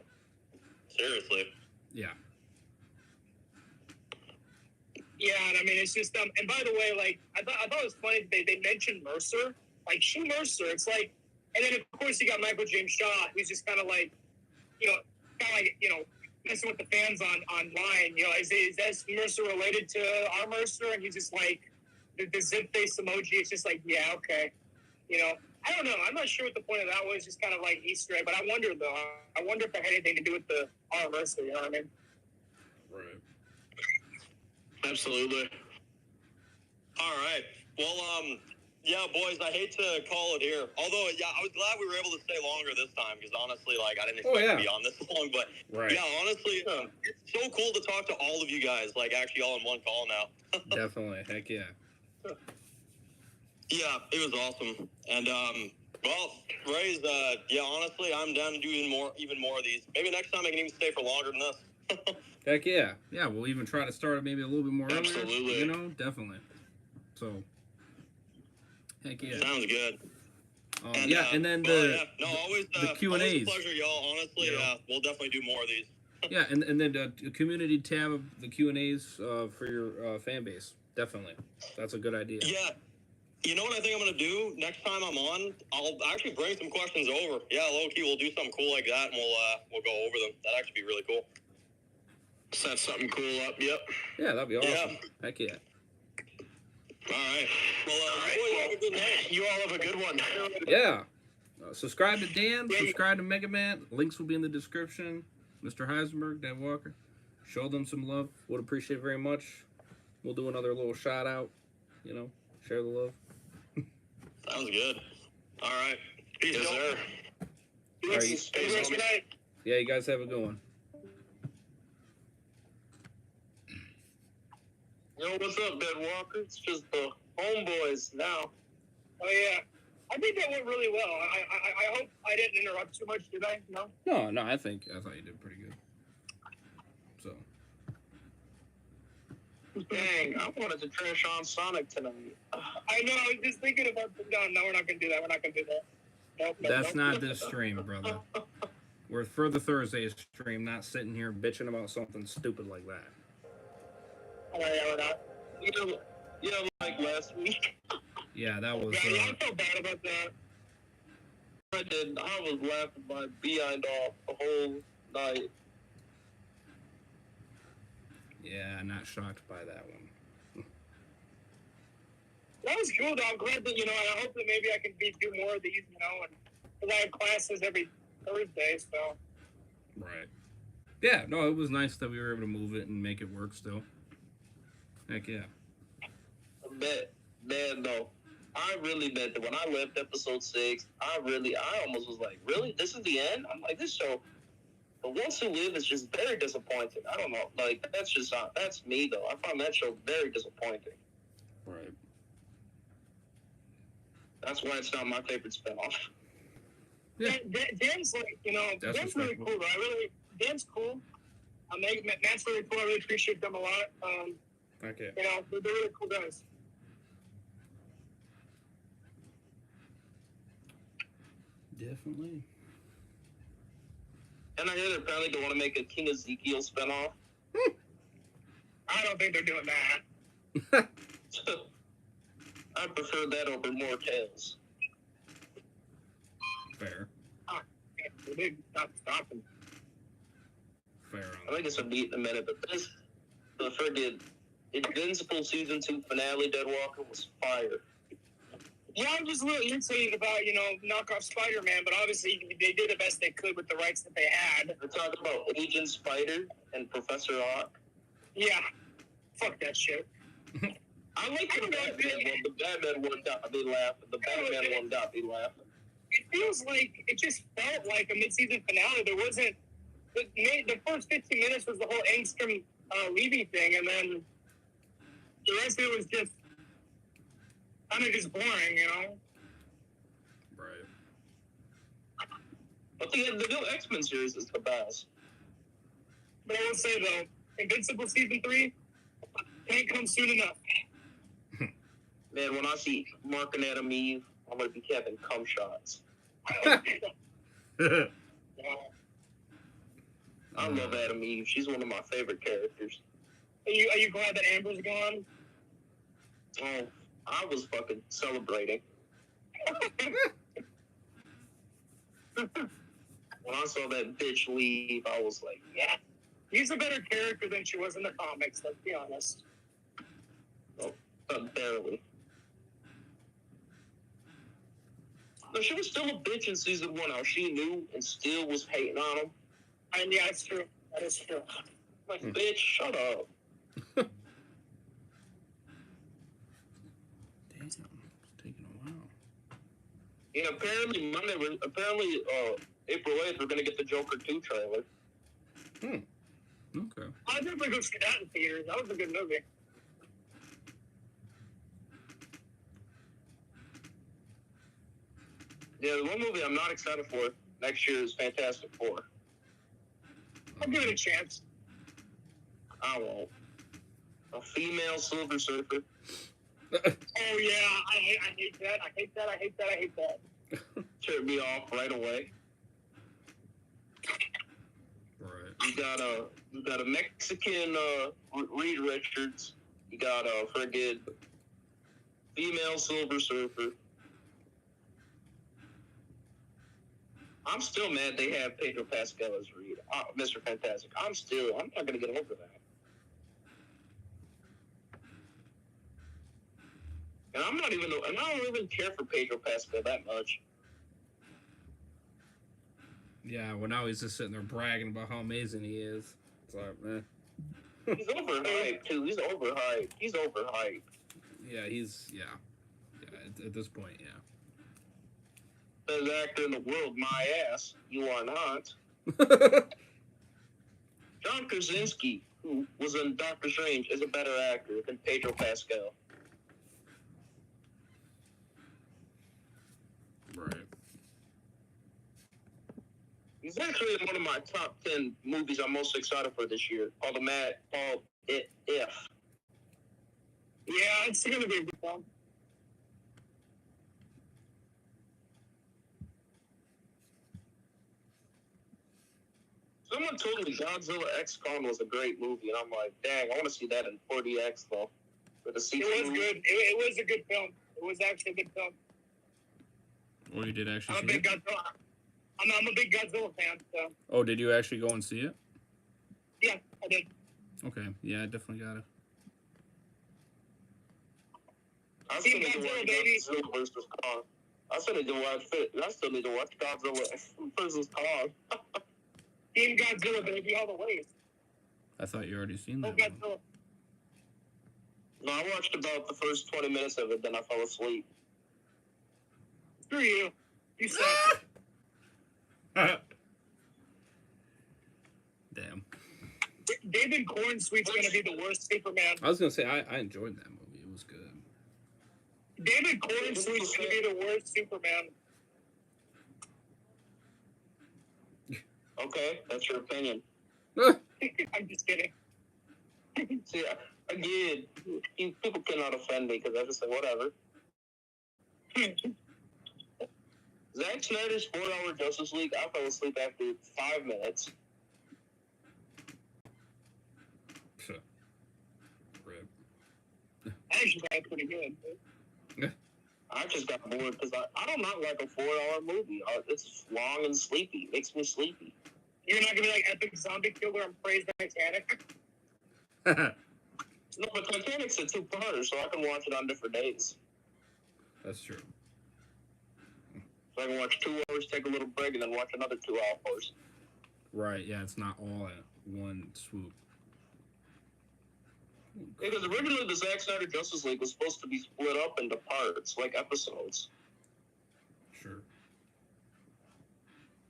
Seriously. Yeah. Yeah, and I mean, it's just and by the way, like I thought it was funny they mentioned Mercer, like She Mercer. It's like, and then of course you got Michael James Shaw, who's just kind of like, messing with the fans online. Is that Mercer related to our Mercer? And he's just like the zip face emoji. It's just like, yeah, okay. I don't know. I'm not sure what the point of that was. Just kind of like Easter egg. But I wonder though. I wonder if it had anything to do with the our Mercer. You know what I mean? Right. Absolutely. All right. Well, yeah, boys, I hate to call it here. Although, yeah, I was glad we were able to stay longer this time because honestly, like, I didn't expect to be on this long. But Right. yeah, honestly, it's so cool to talk to all of you guys, like, actually all in one call now. Definitely. Heck yeah. Yeah, it was awesome. And, well, Ray's, yeah, honestly, I'm down to do even more of these. Maybe next time I can even stay for longer than this. Heck yeah. Yeah, we'll even try to start it maybe a little bit more Absolutely. earlier. Definitely. So, heck yeah. Sounds good. And then always, the Q&As. Always a pleasure, y'all. Honestly, we'll definitely do more of these. Yeah, and then the community tab of the Q&As for your fan base. Definitely. That's a good idea. Yeah. You know what I think I'm going to do next time I'm on? I'll actually bring some questions over. Yeah, low-key, we'll do something cool like that, and we'll go over them. That'd actually be really cool. Set something cool up. Yep. Yeah, that'd be awesome. Yeah. Heck yeah. All right. Well, All right. have a good night. You all have a good one. Yeah. Subscribe to Dan. Subscribe to MeGAMaTT. Links will be in the description. Mr. Heisenberg, Dan Walker. Show them some love. Would appreciate it very much. We'll do another little shout out. Share the love. Sounds good. All right. Peace, Yes, y'all. sir. Peace. Good night. Yeah, you guys have a good one. Yo, what's up, Ben Walker? It's just the homeboys now. Oh yeah, I think that went really well. I hope I didn't interrupt too much, did I? No. No, I thought you did pretty good. So. Dang, I wanted to trash on Sonic tonight. I know. I was just thinking about. No, we're not gonna do that. We're not gonna do that. Nope, That's not this stream, brother. We're for the Thursday stream, not sitting here bitching about something stupid like that. Oh, yeah, we're not. Like last week. Yeah, that was. Yeah, I felt bad about that. I did. I was laughing my behind off the whole night. Yeah, not shocked by that one. That was cool, though. I'm glad that, I hope that maybe I can do more of these, and because I have classes every Thursday, so. Right. Yeah, no, it was nice that we were able to move it and make it work still. Heck yeah. Man, no. I really meant that when I left episode 6, I almost was like, really? This is the end? I'm like, this show, The Ones Who Live is just very disappointing. I don't know. Like, that's me, though. I find that show very disappointing. Right. That's why it's not my favorite spinoff. Yeah. Dan's like, That's Dan's really cool, though. Dan's cool. Matt's really cool. I really appreciate them a lot. Okay. They're really cool guys. Definitely. And I hear that apparently they want to make a King Ezekiel spinoff. I don't think they're doing that. I prefer that over More Tales. Fair. They're not stopping. Fair I on think it's a beat in a minute, but the friggin' Invincible Season 2 finale, Dead Walker, was fire. Yeah, I'm just a little irritated about, knockoff Spider-Man, but obviously they did the best they could with the rights that they had. They're talking about Agent Spider and Professor Ock. Yeah. Fuck that shit. I like the Batman one. The Batman one got me laughing. The Batman one got me laughing. It feels like, it just felt like a mid-season finale. There wasn't, the first 15 minutes was the whole Angstrom Levy thing, and then the rest of it was just kind of just boring, Right. But the new X-Men series is the best. But I will say, though, Invincible Season 3 can't come soon enough. Man, when I see Mark and Adam Eve, I'm going to be having cum shots. I love Adam Eve. She's one of my favorite characters. Are you glad that Amber's gone? Oh, I was fucking celebrating. When I saw that bitch leave, I was like, yeah. He's a better character than she was in the comics, let's be honest. Oh, barely. No, she was still a bitch in season 1. How she knew and still was hating on him. And yeah, it's true. That is true. Like, bitch, shut up. Damn, it's taking a while. Yeah, apparently April 8th, we're going to get the Joker 2 trailer. Okay. I'll definitely go see that in theaters. That was a good movie. Yeah, the one movie I'm not excited for next year is Fantastic Four. I'll give it a chance. I won't. A female Silver Surfer. Oh yeah, I hate that. Turned me off right away. Right. You got a Mexican Reed Richards. You got a friggin' female Silver Surfer. I'm still mad they have Pedro Pascal as Reed, Mr. Fantastic. I'm not gonna get over that. And I don't even care for Pedro Pascal that much. Yeah, well now he's just sitting there bragging about how amazing he is. It's like, man. He's overhyped too. He's overhyped. Yeah, at this point, yeah. Best actor in the world, my ass. You are not. John Krasinski, who was in Doctor Strange, is a better actor than Pedro Pascal. Right. He's actually in one of my top 10 movies I'm most excited for this year, called If. Yeah, it's gonna be a good one. Someone told me Godzilla X Kong was a great movie, and I'm like, dang, I want to see that in 4DX though. It was good. It was a good film. It was actually a good film. Oh, you did actually I'm see it? I'm a big Godzilla fan, so. Oh, did you actually go and see it? Yeah, I did. Okay, yeah, I definitely got it. I still need to watch Godzilla versus Kong. I still need to watch Godzilla versus Kong. Team Godzilla, baby, all the way. I thought you already seen Oh, that. Godzilla. No, I watched about the first 20 minutes of it, then I fell asleep. Screw you. You suck. Damn. David Cornsweet's gonna be the worst Superman. I was gonna say I enjoyed that movie. It was good. David Cornsweet's gonna be the worst Superman. Okay, that's your opinion. I'm just kidding. See, again, people cannot offend me because I just say whatever. Zack Snyder's 4-hour Justice League, I fell asleep after 5 minutes. Rip. Actually, that's pretty good. I just got bored because I do not like a 4-hour movie. It's long and sleepy. It makes me sleepy. You're not gonna be like Epic Zombie Killer and praise Titanic? No, but Titanic's a 2-parter, so I can watch it on different days. That's true. So I can watch 2 hours, take a little break, and then watch another 2 hours. Right, yeah, it's not all at one swoop. Because originally the Zack Snyder Justice League was supposed to be split up into parts, like episodes. Sure.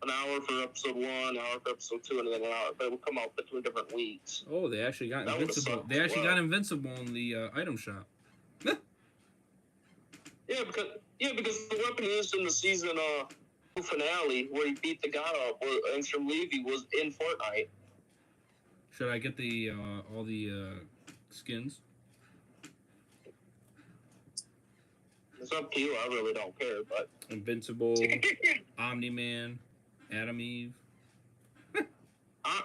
An hour for episode 1, an hour for episode 2, and then an hour. But it would come out between different weeks. Oh, they actually got That would've Invincible. sucked They actually as well. got Invincible in the item shop. Yeah, because the weapon used in the season finale, where he beat the guy up, Angstrom Levy, was in Fortnite. Should I get the all the skins? It's up to you. I really don't care, but Invincible, Omni-Man, Adam Eve.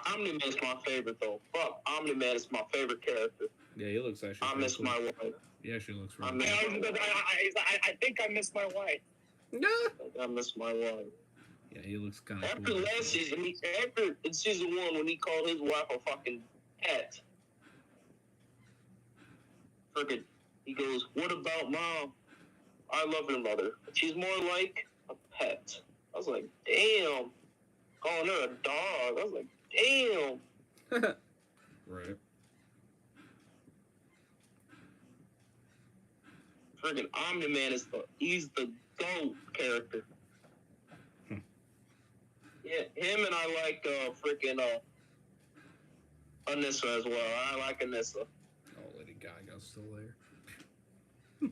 Omni-Man's my favorite, though. Fuck, Omni-Man is my favorite character. Yeah, he looks actually. I miss my wife. He actually looks I really miss good. I think I miss my wife. I miss my wife. Yeah, he looks kind of After cool. last season, after in season 1, when he called his wife a fucking pet, frickin', he goes, "What about mom? I love your mother. She's more like a pet." I was like, damn. Calling her a dog. I was like, damn. Right. Freaking Omni-Man he's the GOAT character. Yeah, him, and I like freaking Anissa as well. I like Anissa. Oh, Lady Gaga's still there.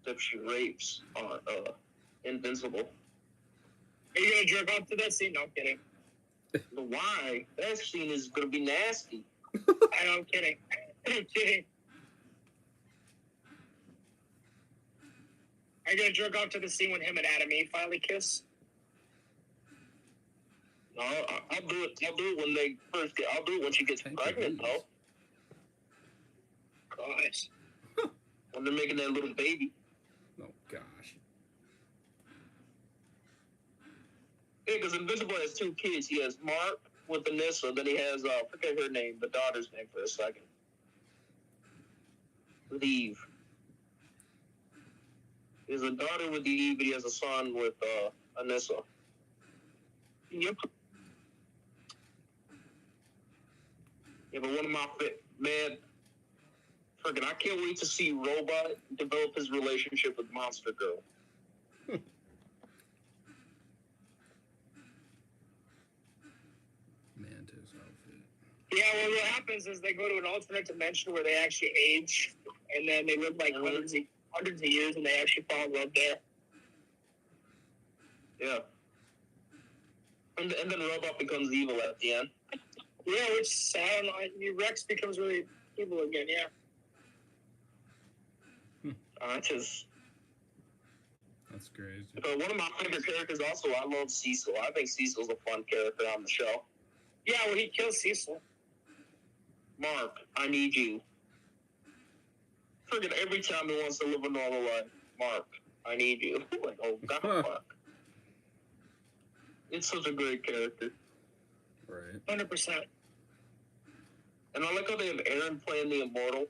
Except she rapes on Invincible. Are you gonna jerk off to that scene? No, I'm kidding. Why? That scene is gonna be nasty. I know, I'm kidding. I'm kidding. Are you gonna jerk off to the scene when him and Adam Eve finally kiss? No, I'll do it. I'll do it when they first get. I'll do it when she gets pregnant, though. Gosh. When they're making that little baby. Oh gosh. Yeah, because Invincible has 2 kids. He has Mark with Anissa, then he has I forget her name, the daughter's name for a second. Eve. He has a daughter with Eve, and he has a son with Anissa. Yep. Yeah, but one of my man, freaking, I can't wait to see Robot develop his relationship with Monster Girl. Mantis outfit. Yeah, well, what happens is they go to an alternate dimension where they actually age, and then they live like hundreds of years, and they actually fall in love there. Yeah. And then Robot becomes evil at the end. Yeah, which is sad. Rex becomes really evil again, yeah. That's crazy. But one of my favorite characters also, I love Cecil. I think Cecil's a fun character on the show. Yeah, well, he kills Cecil. Mark, I need you. Freaking every time he wants to live a normal life. Mark, I need you. Like, oh, God, Mark. It's such a great character. Right. 100%. And I like how they have Aaron playing the Immortal.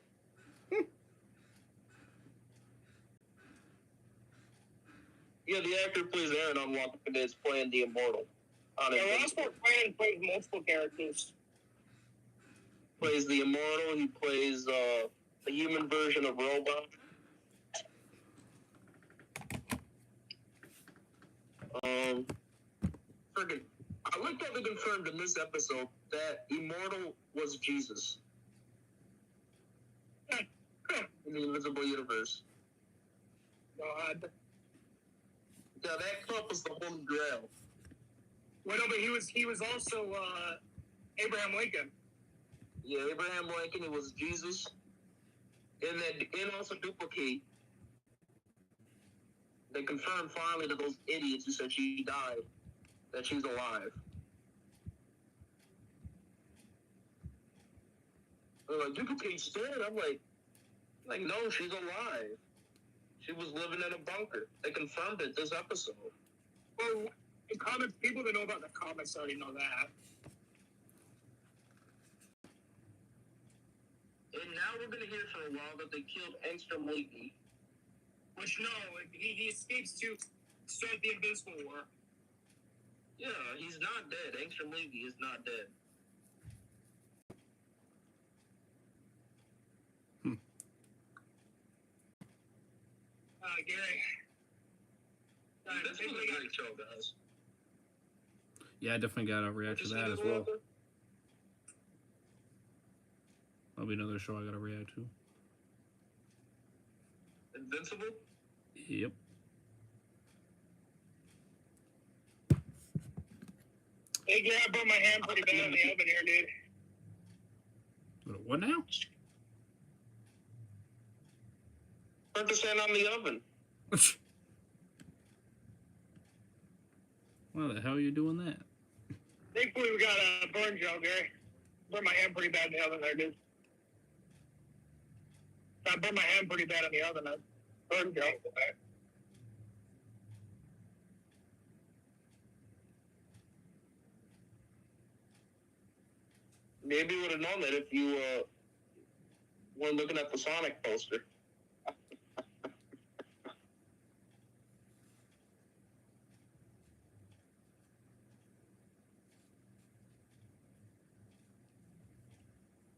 Yeah, the actor who plays Aaron on Walking Dead is playing the Immortal. Yeah, Ross McClane plays multiple characters. Plays the Immortal. He plays the human version of Robot. Friggin', I like that they confirmed in this episode that Immortal was Jesus in the Invisible Universe. God. Yeah, that cup was the Holy Grail. Well, no, but he was also Abraham Lincoln. Yeah, Abraham Lincoln. He was Jesus, and also Duplicate. They confirmed finally to those idiots who said she died that she's alive. They're like, Duplicate's dead. I'm like, no, she's alive. She was living in a bunker. They confirmed it this episode. Well, the comics, people that know about the comics already know that. And now we're going to hear for a while that they killed Engstrom Levy. Which, no, he escapes to start the Invincible War. Yeah, he's not dead. Engstrom Levy is not dead. Gary. This was a great show, guys. Yeah, I definitely got to react to that as well. That'll be another show I got to react to. Invincible? Yep. Hey, Gary, I burned my hand pretty bad in the oven here, dude. What now? Burnt his hand on the oven. Why the hell are you doing that? Thankfully, we got a burn gel, Gary. Burned my hand pretty bad in the oven there, dude. I burned my hand pretty bad in the oven. Burn gel. Maybe you would have known that if you weren't looking at the Sonic poster.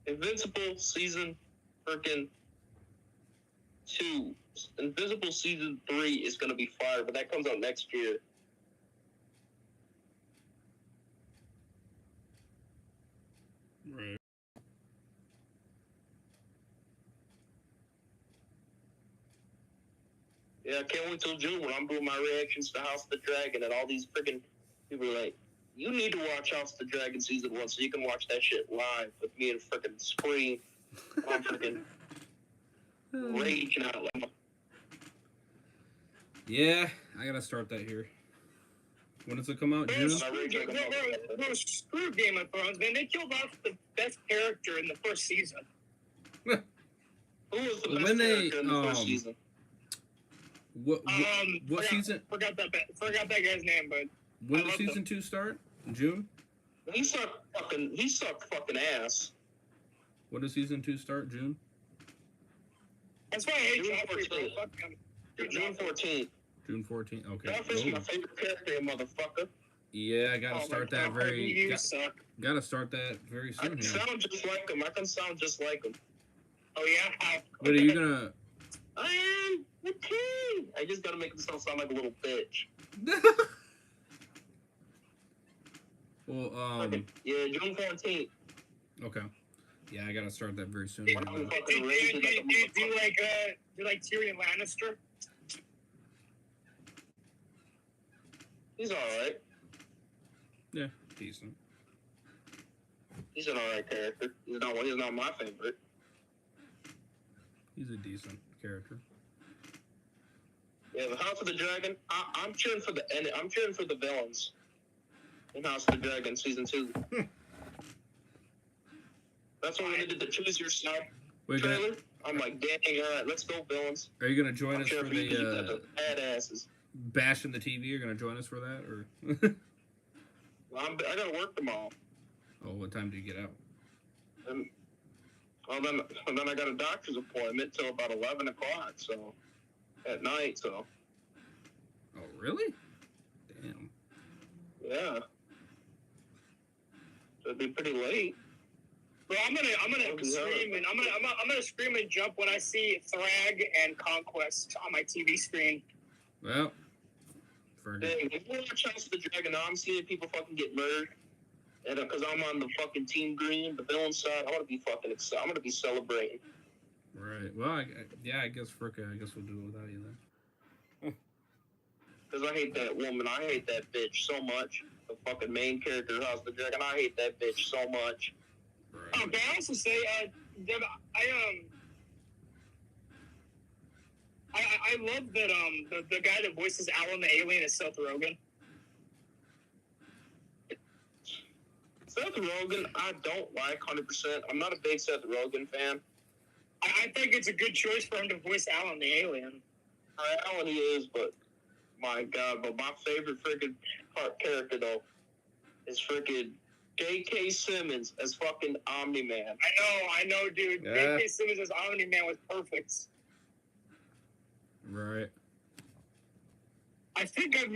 Invincible season freaking 2. Invincible season 3 is going to be fire, but that comes out next year. Right. Yeah, I can't wait till June when I'm doing my reactions to House of the Dragon, and all these freaking people are like, you need to watch House of the Dragon season 1 so you can watch that shit live with me and freaking Scream. I'm freaking raging out loud. Yeah, I gotta start that here. When does it come out? June? Bro, screw Game of Thrones, man. They killed off the best character in the first season. Who was the best character in the first season? What season? Forgot that guy's name, but when did season 2 start? June? He sucked fucking ass. When does season 2 start? June? That's why I hate June Joffrey, bro. 14th. Fuck him. June 14th. June 14th. Okay. Joffrey's my favorite character, motherfucker. Yeah, I gotta start that very. Suck. Gotta start that very I soon. can sound just like him. I can sound just like him. Oh yeah. Wait, are you gonna? I am the king. I just gotta make himself sound like a little bitch. Well, Yeah, June 14th. Okay. Yeah, I gotta start that very soon. Do you like Tyrion Lannister? He's alright. Yeah, decent. He's an alright character. He's not my favorite. He's a decent character. Yeah, the House of the Dragon. I'm cheering for I'm cheering for the villains in House of the Dragon season 2. That's what we did the Choose Your Side trailer. I'm like, dang, alright, let's go villains. Are you gonna join us for the badasses? Bashing the TV? You're gonna join us for that, or? Well, I gotta work tomorrow. Oh, what time do you get out? Then I got a doctor's appointment till about 11 o'clock. So at night. So. Oh, really? Damn. Yeah. So it'd be pretty late. Bro, I'm gonna scream and I'm gonna scream and jump when I see Thrag and Conquest on my TV screen. Well, Dang, if you watch House of the Dragon, I'm seeing people fucking get murdered. And because I'm on the fucking Team Green, the villain side, I'm gonna be fucking excited. I'm gonna be celebrating. Right. Well, I guess Fricka, I guess we'll do it without you then. Because I hate that woman. I hate that bitch so much. The fucking main character of House of the Dragon. I hate that bitch so much. Right. Can I also say, Deb, I love that the guy that voices Alan the Alien is Seth Rogen. Seth Rogen, I don't like 100%. I'm not a big Seth Rogen fan. I think it's a good choice for him to voice Alan the Alien. Alan he is, but my God, but my favorite freaking character though is freaking J.K. Simmons as fucking Omni-Man. I know, dude. Yeah. J.K. Simmons as Omni-Man was perfect. Right. I think I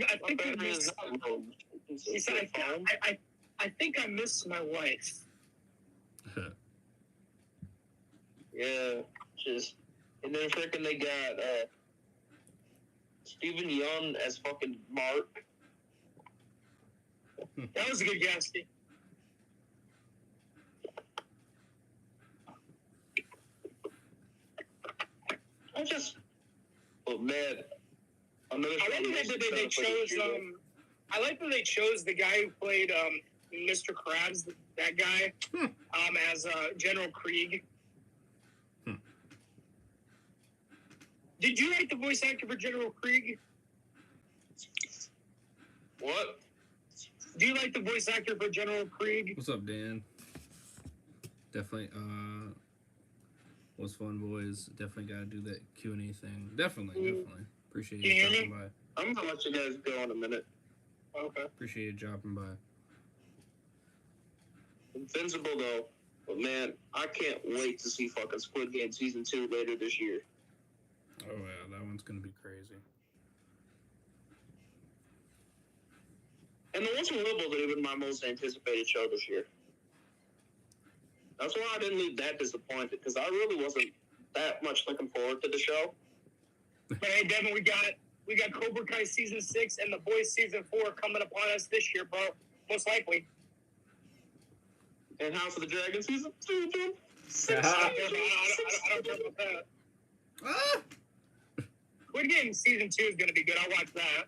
miss my wife. Yeah, just and then freaking they got Stephen Young as fucking Mark. That was a good guess. Oh man, I like that they chose the guy who played Mr. Krabs, that guy, as General Krieg. Did you like the voice actor for General Krieg? What? Do you like the voice actor for General Krieg? What's up, Dan? Definitely, was fun, boys. Definitely gotta do that Q&A thing. Definitely. Appreciate Can you you hear me? dropping by. I'm gonna let you guys go in a minute. Okay. Appreciate you dropping by. Invincible though, but man, I can't wait to see fucking Squid Game season 2 later this year. Oh yeah, that one's gonna be crazy. And the ones from Liverpool have been my most anticipated show this year. That's why I didn't leave that disappointed, because I really wasn't that much looking forward to the show. But hey, Devin, we got Cobra Kai season 6 and The Boys season 4 coming upon us this year, bro. Most likely. And House of the Dragon season 2, dude. I don't care about that. Ah! Squid Game season 2 is gonna be good. I'll watch that.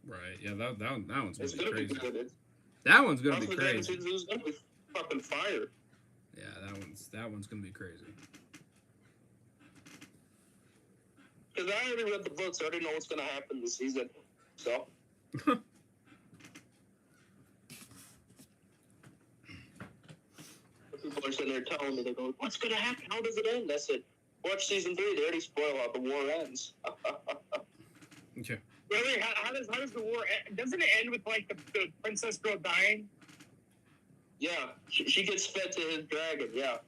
Right, yeah, that one's It's gonna be gonna be crazy. good. That one's gonna House be of the Dragon crazy. season 2 is gonna be fucking fire. Yeah, that one's gonna be crazy. Because I already read the books, I already know what's gonna happen this season. So. People are sitting there telling me, they go, what's gonna happen? How does it end? I said, watch season 3. They already spoil how the war ends. Okay. Really? How does the war end? Doesn't it end with like the princess girl dying? Yeah, she gets fed to his dragon. Yeah,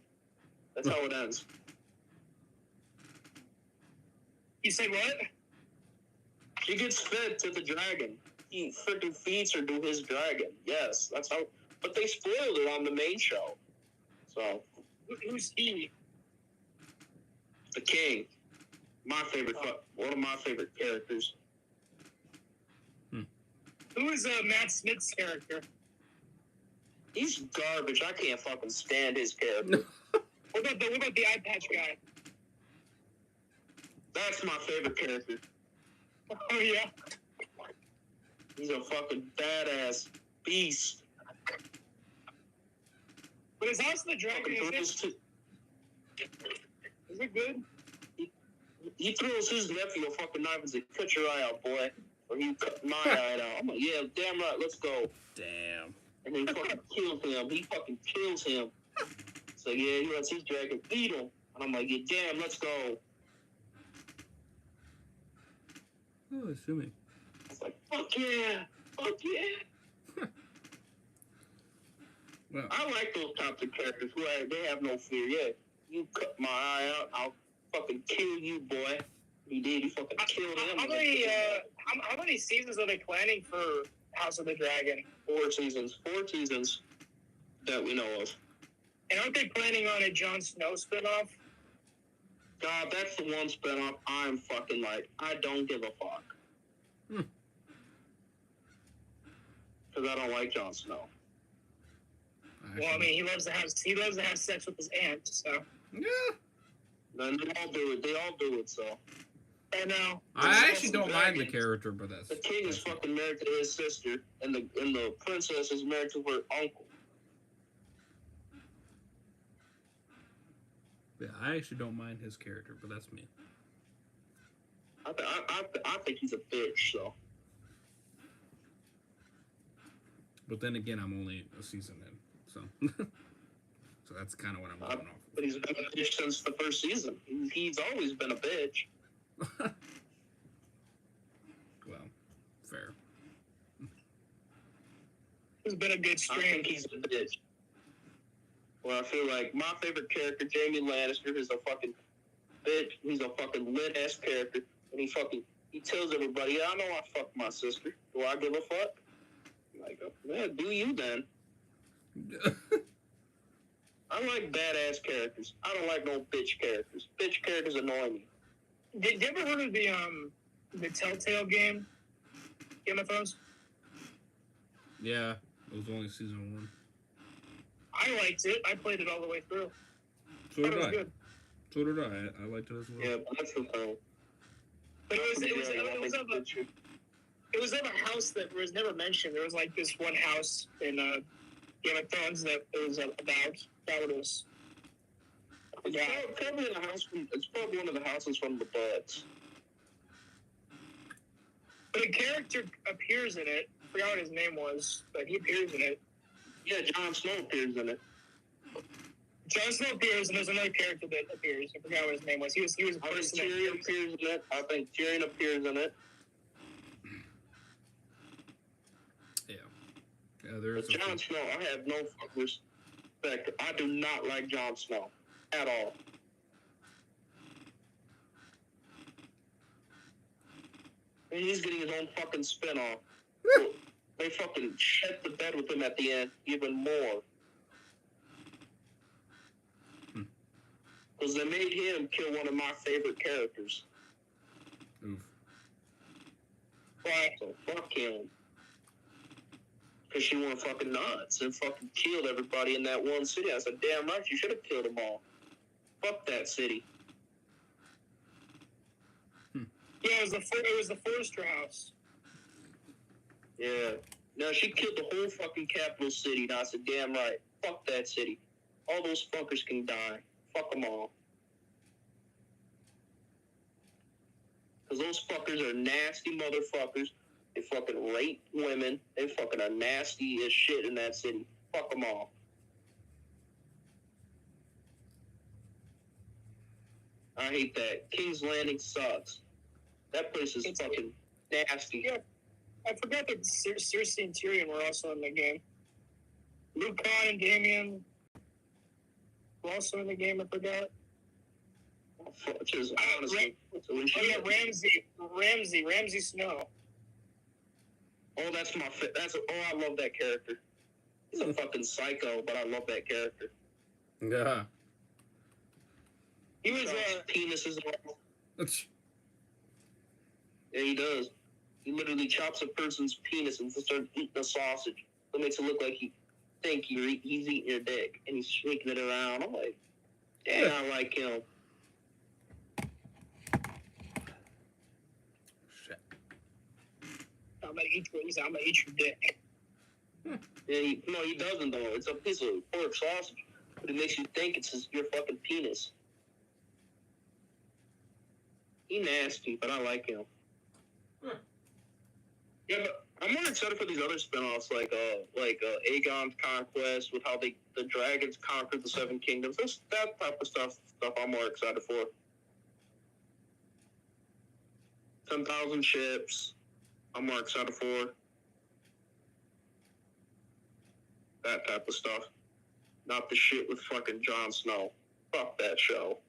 that's how it ends. You said what? She gets fed to the dragon. He freaking feeds her to his dragon. Yes, that's how. But they spoiled it on the main show. So Who's he? the king, my favorite, one of my favorite characters. Who is Matt Smith's character? He's garbage. I can't fucking stand his character. What about the eye patch guy? That's my favorite character. Oh yeah. He's a fucking badass beast. But his House of the Dragon is it good? He throws his nephew a fucking knife and says, cut your eye out, boy. Or he cut my eye out. I'm like, yeah, damn right, let's go. Damn. And then he fucking kills him. He fucking kills him. So yeah, he lets his dragon eat him. And I'm like, yeah, damn, let's go. Oh, assuming. I was like, fuck yeah. Fuck yeah. Well, I like those types of characters who they have no fear. Yeah, you cut my eye out, I'll fucking kill you, boy. He did. He fucking killed him. How many seasons are they planning for House of the Dragon? 4 seasons. 4 seasons that we know of. And aren't they planning on a Jon Snow spinoff? God, that's the one spinoff I'm fucking like, I don't give a fuck. Because I don't like Jon Snow. Well, I mean, he loves to have sex with his aunt, so. Yeah. Then they all do it. They all do it, so. I know. I actually don't mind the character, but that's... The king is fucking married to his sister, and the princess is married to her uncle. Yeah, I actually don't mind his character, but that's me. I think he's a bitch, so. But then again, I'm only a season in, so... so that's kind of what I'm going off. But he's been a bitch since the first season. He's always been a bitch. Well, fair. It's been a good I stream. think he's a bitch. Well, I feel like my favorite character, Jaime Lannister, is a fucking bitch. He's a fucking lit-ass character. And he tells everybody, yeah, I know I fucked my sister. Do I give a fuck? I'm like, yeah, do you then? I like badass characters. I don't like no bitch characters. Bitch characters annoy me. Did you ever heard of the Telltale game? Game of Thrones? Yeah, it was only season 1. I liked it. I played it all the way through. So Thought did it was I. good. So did I. I liked it as well. Yeah, but that's the thing. But it was of a house that was never mentioned. There was like this one house in Game of Thrones that it was about. That was It's probably in a house from, it's probably one of the houses from the Buds. But a character appears in it. I forgot what his name was, but he appears in it. Yeah, Jon Snow appears in it. Jon Snow appears, and there's another character that appears. I forgot what his name was. He was a I think person. Tyrion appears in it. I think Tyrion appears in it. Yeah, there is. But Jon Snow, I have no fucking respect. I do not like Jon Snow at all. And he's getting his own fucking spinoff. They fucking shit the bed with him at the end even more. Because they made him kill one of my favorite characters. Oof. Why? So fuck him. Because she went fucking nuts and fucking killed everybody in that one city. I said, damn right, you should have killed them all. Fuck that city. Yeah, it was the Forrester house. Yeah. No, she killed the whole fucking capital city. And I said, damn right. Fuck that city. All those fuckers can die. Fuck them all. Because those fuckers are nasty motherfuckers. They fucking rape women. They fucking are nasty as shit in that city. Fuck them all. I hate that. King's Landing sucks. That place is fucking nasty. Yeah, I forgot that Cersei and Tyrion were also in the game. Luke Khan and Damian were also in the game. I forgot. Just honestly. Ramsay Snow. Oh, that's my. I love that character. He's a fucking psycho, but I love that character. Yeah. He was penises off. Yeah, he does. He literally chops a person's penis and starts eating a sausage. It makes it look like he's eating your dick, and he's shaking it around. I'm like, damn, I like him. Shit. I'm gonna eat your dick. Yeah, he doesn't though. It's a piece of pork sausage, but it makes you think it's your fucking penis. He nasty, but I like him. Yeah, but I'm more excited for these other spinoffs, like Aegon's Conquest, with how the dragons conquered the Seven Kingdoms. That type of stuff I'm more excited for. 10,000 ships, I'm more excited for. That type of stuff. Not the shit with fucking Jon Snow. Fuck that show.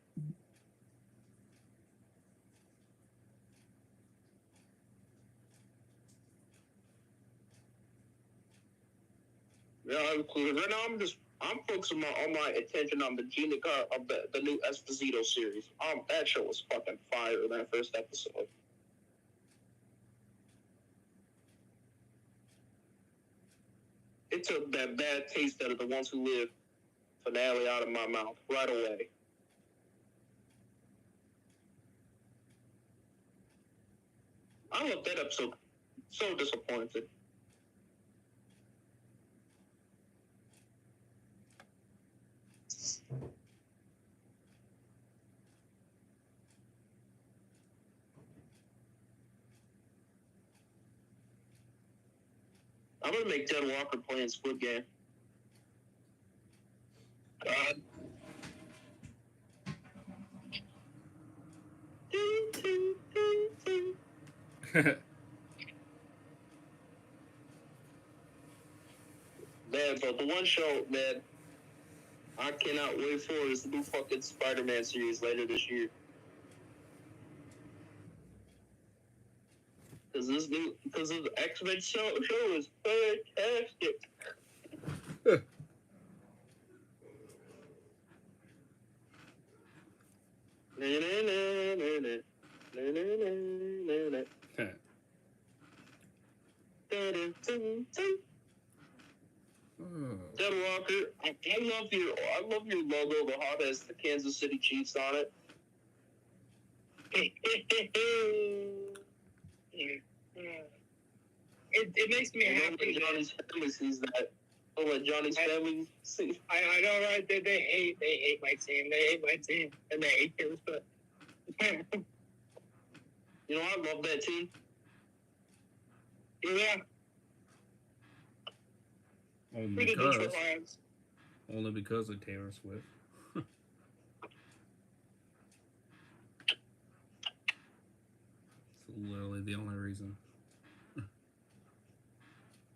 Yeah, right now I'm focusing all my attention on the Gina of the new Esposito series. That show was fucking fire in that first episode. It took that bad taste out of The Ones Who Live finale out of my mouth right away. I love that episode. So disappointed. I'm gonna make Dead Walker playing Squid Game. God. Man, but the one show, man, I cannot wait for is the new fucking Spider-Man series later this year. Because the X-Men show is fantastic. Dead Walker, I love your logo, the hot as the Kansas City Chiefs on it. It makes me happy. Johnny's family sees that. I'll let Johnny's family see. I know, right? They hate my team. They hate my team, and they hate yours. But You know, I love that team. yeah, Only for the Detroit because, Lions. only because of Taylor Swift. It's literally the only reason.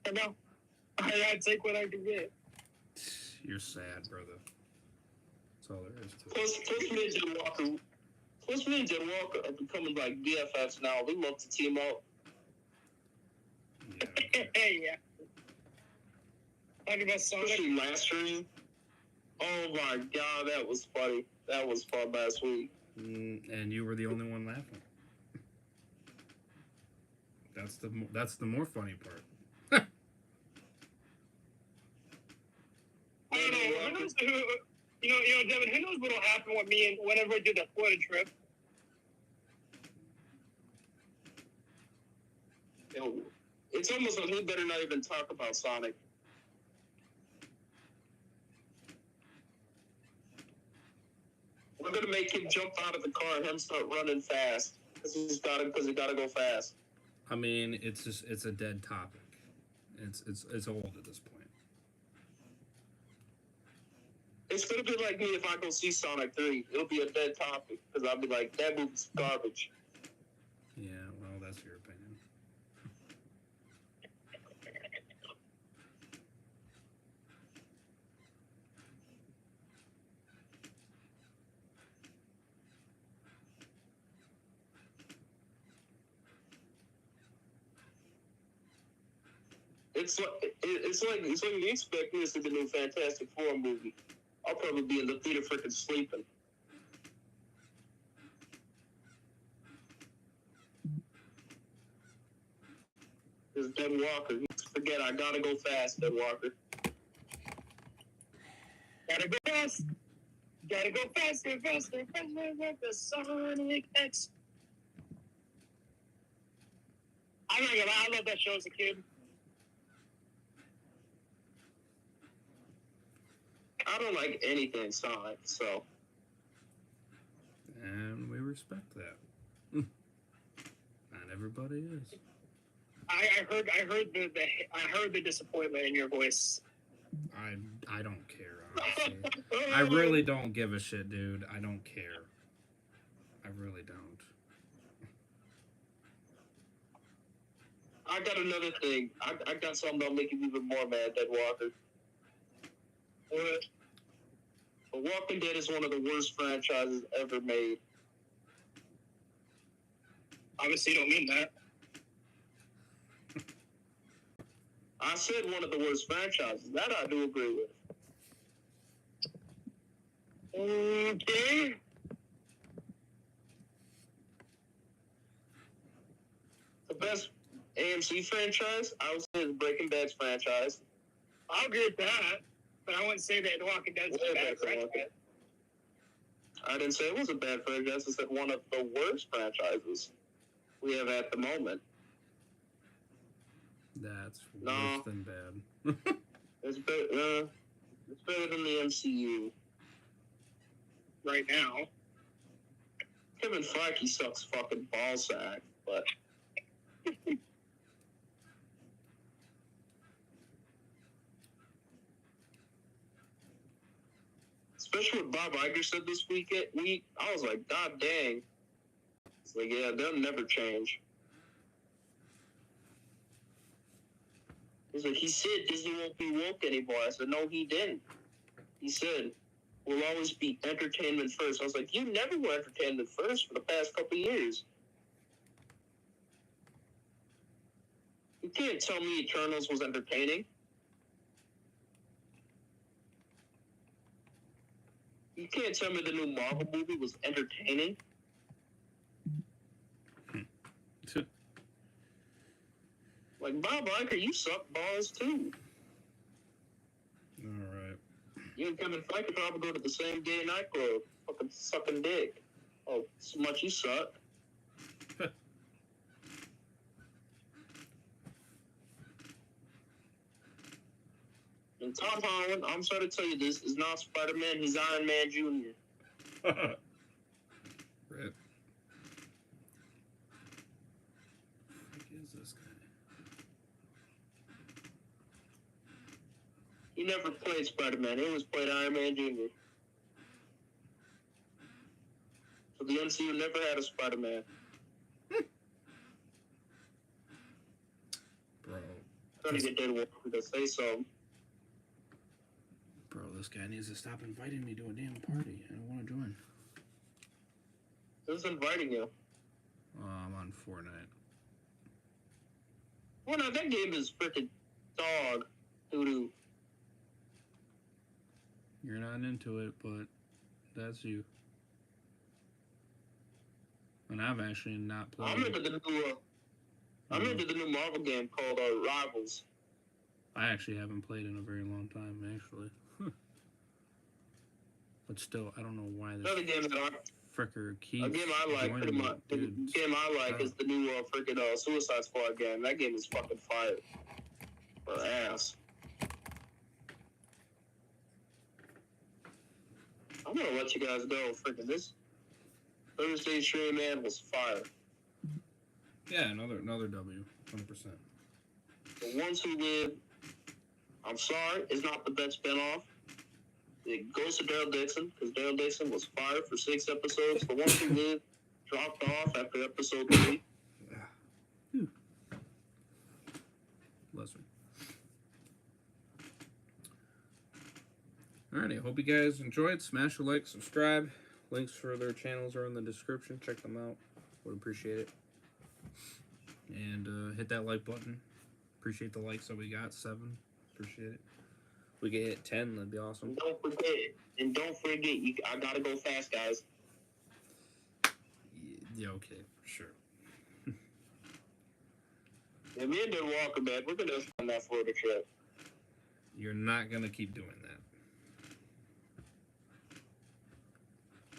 I know. I take what I can get. You're sad, brother. That's all there is to it. Plus me and Jed Walker are becoming like BFFs now. We love to team up. Yeah. Yeah. Talking about Sonic. Especially last stream. Oh my god, that was funny. That was fun last week. And you were the only one laughing. That's the more funny part. I don't know. Who knows you know, Devin, who knows what'll happen with me and whenever I do the Florida trip? Yo, it's almost like we better not even talk about Sonic. We're gonna make him jump out of the car and him start running fast because he gotta go fast. I mean, it's a dead topic. It's old at this point. It's gonna be like me if I go see Sonic 3. It'll be a dead topic because I'll be like, that movie's garbage. Yeah, well, that's your opinion. It's like you expect me to see the new Fantastic Four movie. I'll probably be in the theater freaking sleeping. There's Dead Walker. Forget, I gotta go fast, Dead Walker. Gotta go fast. Gotta go faster, faster, faster, faster, Sonic X. I'm not gonna lie, I love that show as a kid. I don't like anything Sonic, so. And we respect that. Not everybody is. I heard the disappointment in your voice. I don't care, honestly. I really don't give a shit, dude. I don't care. I really don't. I got another thing. I got something that'll make you even more mad, Dead Walker. What? The Walking Dead is one of the worst franchises ever made. Obviously, you don't mean that. I said one of the worst franchises. That I do agree with. Okay. The best AMC franchise, I would say, is Breaking Bad's franchise. I'll agree with that, but I wouldn't say that The Walking Dead is a bad franchise. I didn't say it was a bad franchise. I said one of the worst franchises we have at the moment. That's No. worse than bad. It's better than the MCU. Right now. Kevin Feige sucks fucking ballsack, but... Especially what Bob Iger said this week, I was like, God dang. It's like, yeah, they'll never change. He's like, he said Disney won't be woke anymore. I said, no, he didn't. He said, we'll always be entertainment first. I was like, you never were entertainment first for the past couple of years. You can't tell me Eternals was entertaining. You can't tell me the new Marvel movie was entertaining. Like, Bob Iger, you suck balls, too. All right. You and Kevin Feige probably go to the same gay nightclub, fucking sucking dick. Oh, so much you suck. And Tom Holland, I'm sorry to tell you this, is not Spider-Man. He's Iron Man Jr. Rip. What is this guy? He never played Spider-Man. He always played Iron Man Jr. So the MCU never had a Spider-Man. Bro. Trying to get Daryl to say so. Bro, this guy needs to stop inviting me to a damn party. I don't want to join. Who's inviting you? I'm on Fortnite. Well, no, that game is freaking dog doo-doo. You're not into it, but that's you. And I've actually not played. I'm into the new Marvel game called Rivals. I actually haven't played in a very long time, actually. But still, I don't know why this Another game that fricker keeps a game I like pretty much. The game I like is the new freaking Suicide Squad game. That game is fucking fire. For ass. I'm gonna let you guys go. Freaking this Thursday stream, man, was fire. Yeah, another W, 100%. The Ones Who Live, I'm sorry, is not the best spinoff. It goes to Daryl Dixon, because Daryl Dixon was fired for 6 episodes. The Ones Who Live dropped off after episode 3. Bless me. Alrighty, I hope you guys enjoyed. Smash a like, subscribe. Links for their channels are in the description. Check them out. Would appreciate it. And hit that like button. Appreciate the likes that we got. 7. Appreciate it. We could hit 10. That'd be awesome. Don't forget, I gotta go fast, guys. Yeah, okay, for sure. Yeah, me and Daryl Walker, man, we're gonna on that Florida trip. You're not gonna keep doing that.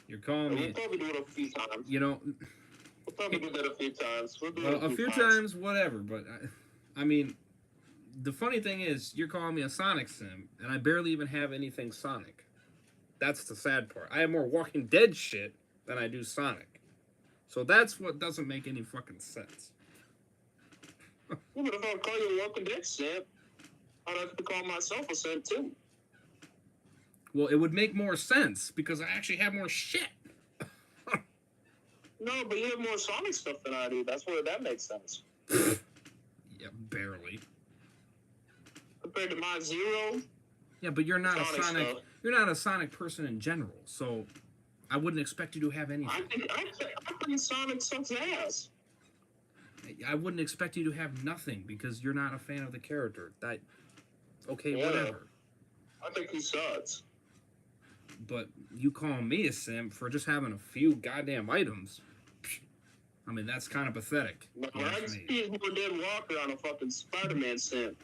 You're calling me. We'll probably do it a few times. You know. We'll probably do that a few times. Well, a few times, whatever. But I mean, the funny thing is, you're calling me a Sonic sim, and I barely even have anything Sonic. That's the sad part. I have more Walking Dead shit than I do Sonic. So that's what doesn't make any fucking sense. Yeah, but if I call you a Walking Dead sim, I'd have to call myself a sim too. Well, it would make more sense because I actually have more shit. No, but you have more Sonic stuff than I do. That's where that makes sense. Yeah, barely. Compared to my 0. Yeah, but you're not Sonic a Sonic. stuff. You're not a Sonic person in general, so I wouldn't expect you to have anything. I think Sonic sucks ass. I wouldn't expect you to have nothing because you're not a fan of the character. Okay, Yeah. whatever. I think he sucks. But you call me a simp for just having a few goddamn items. I mean, that's kind of pathetic. No, I see more Dead Walker on a fucking Spider-Man sim.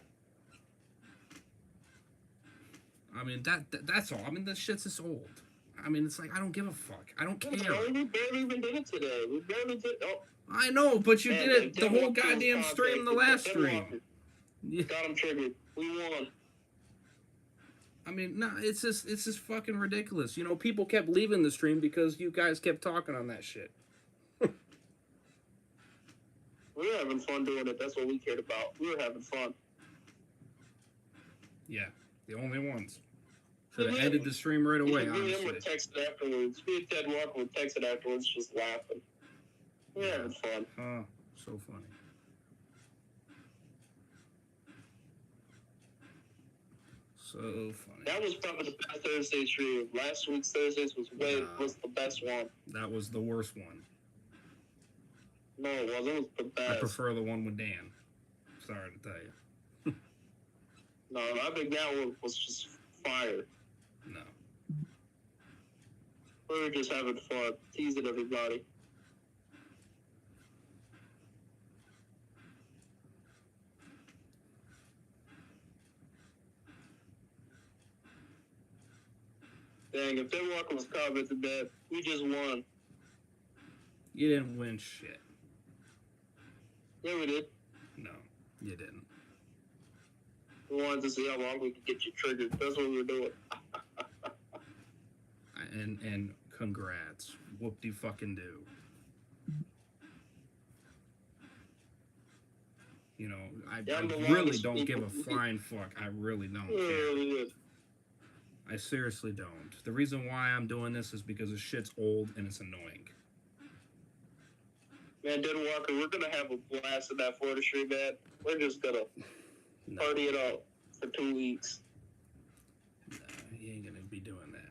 I mean, that's all. I mean, this shit's just old. I mean, it's like, I don't give a fuck. I don't care. We barely even did it today. We barely did. Oh. I know, but you did it the whole goddamn stream, the last stream. Yeah. Got him triggered. We won. I mean, no, it's just fucking ridiculous. You know, people kept leaving the stream because you guys kept talking on that shit. We were having fun doing it. That's what we cared about. We were having fun. Yeah, the only ones. Should have ended the stream right away, honestly. Me and him would text it afterwards. Me and Ted Walker would text it afterwards, just laughing. We were having fun. Oh, so funny. So funny. That was probably the best Thursday stream. Last week's Thursdays was the best one. That was the worst one. No, it wasn't. It was the best. I prefer the one with Dan. Sorry to tell you. No, I think that one was just fire. No. We were just having fun, teasing everybody. Dang, if Ted Walker was commenting that, we just won. You didn't win shit. Yeah, we did. No, you didn't. We wanted to see how long we could get you triggered. That's what we were doing. And congrats. Whoop-de-fucking-do. You know, I really don't give a flying fuck. I really don't care. I seriously don't. The reason why I'm doing this is because this shit's old and it's annoying. Man, Dead Walker, we're going to have a blast in that Florida stream, man. We're just going to party it up for 2 weeks. No, he ain't going to be doing that.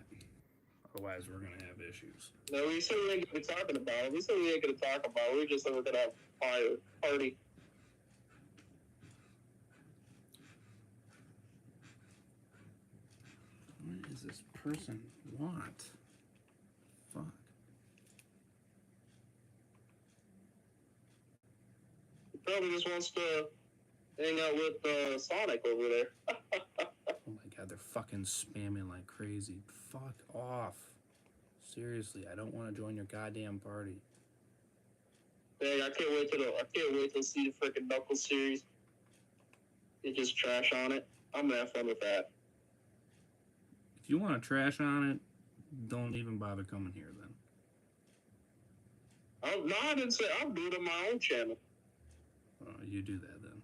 Otherwise, we're going to have issues. No, we said we ain't going to be talking about it. We said we ain't going to talk about it. We just said we're going to have a party. What does this person want? Fuck. He probably just wants to hang out with Sonic over there. Oh my god, they're fucking spamming like crazy. Fuck off. Seriously, I don't want to join your goddamn party. Dang, I can't wait to see the freaking Knuckles series. They just trash on it. I'm gonna have fun with that. If you want to trash on it, don't even bother coming here then. I didn't say I'll do it on my own channel. You do that then.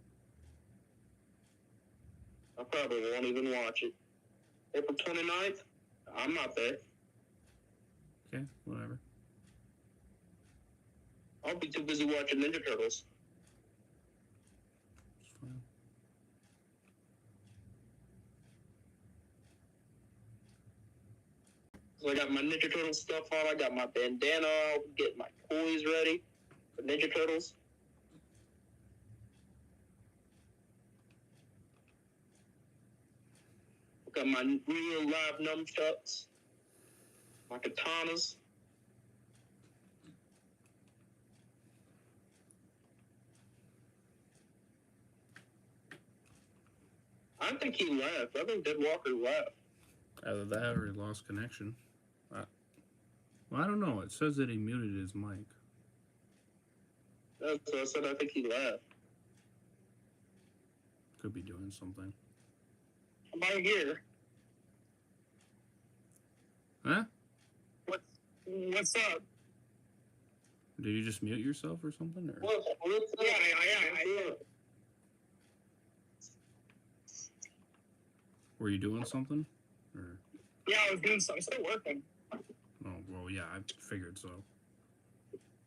I probably won't even watch it. April 29th? I'm not there. Okay, whatever. I'll be too busy watching Ninja Turtles. It's fine. So I got my Ninja Turtle stuff on. I got my bandana out, getting my toys ready for Ninja Turtles. I got my real live nunchucks, my katanas. I think he left. I think Dead Walker left. Either that or he lost connection. Well, I don't know. It says that he muted his mic. That's what I said. I think he left. Could be doing something. I'm out here. Huh? What's up? Did you just mute yourself or something? Or? What's up? Yeah, I Were you doing something? Or? Yeah, I was doing something. Still working. Oh, well, yeah, I figured so.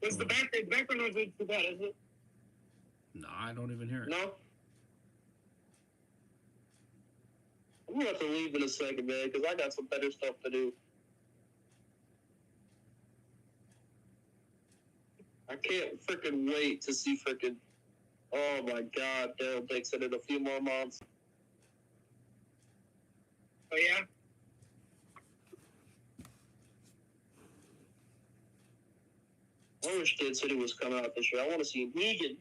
The background noise isn't too bad, is it? No, I don't even hear it. No? I'm going to have to leave in a second, man, because I got some better stuff to do. I can't freaking wait to see freaking, oh my god, Daryl Dixon in a few more months. Oh, yeah? I wish Kid City was coming out this year. I want to see Negan.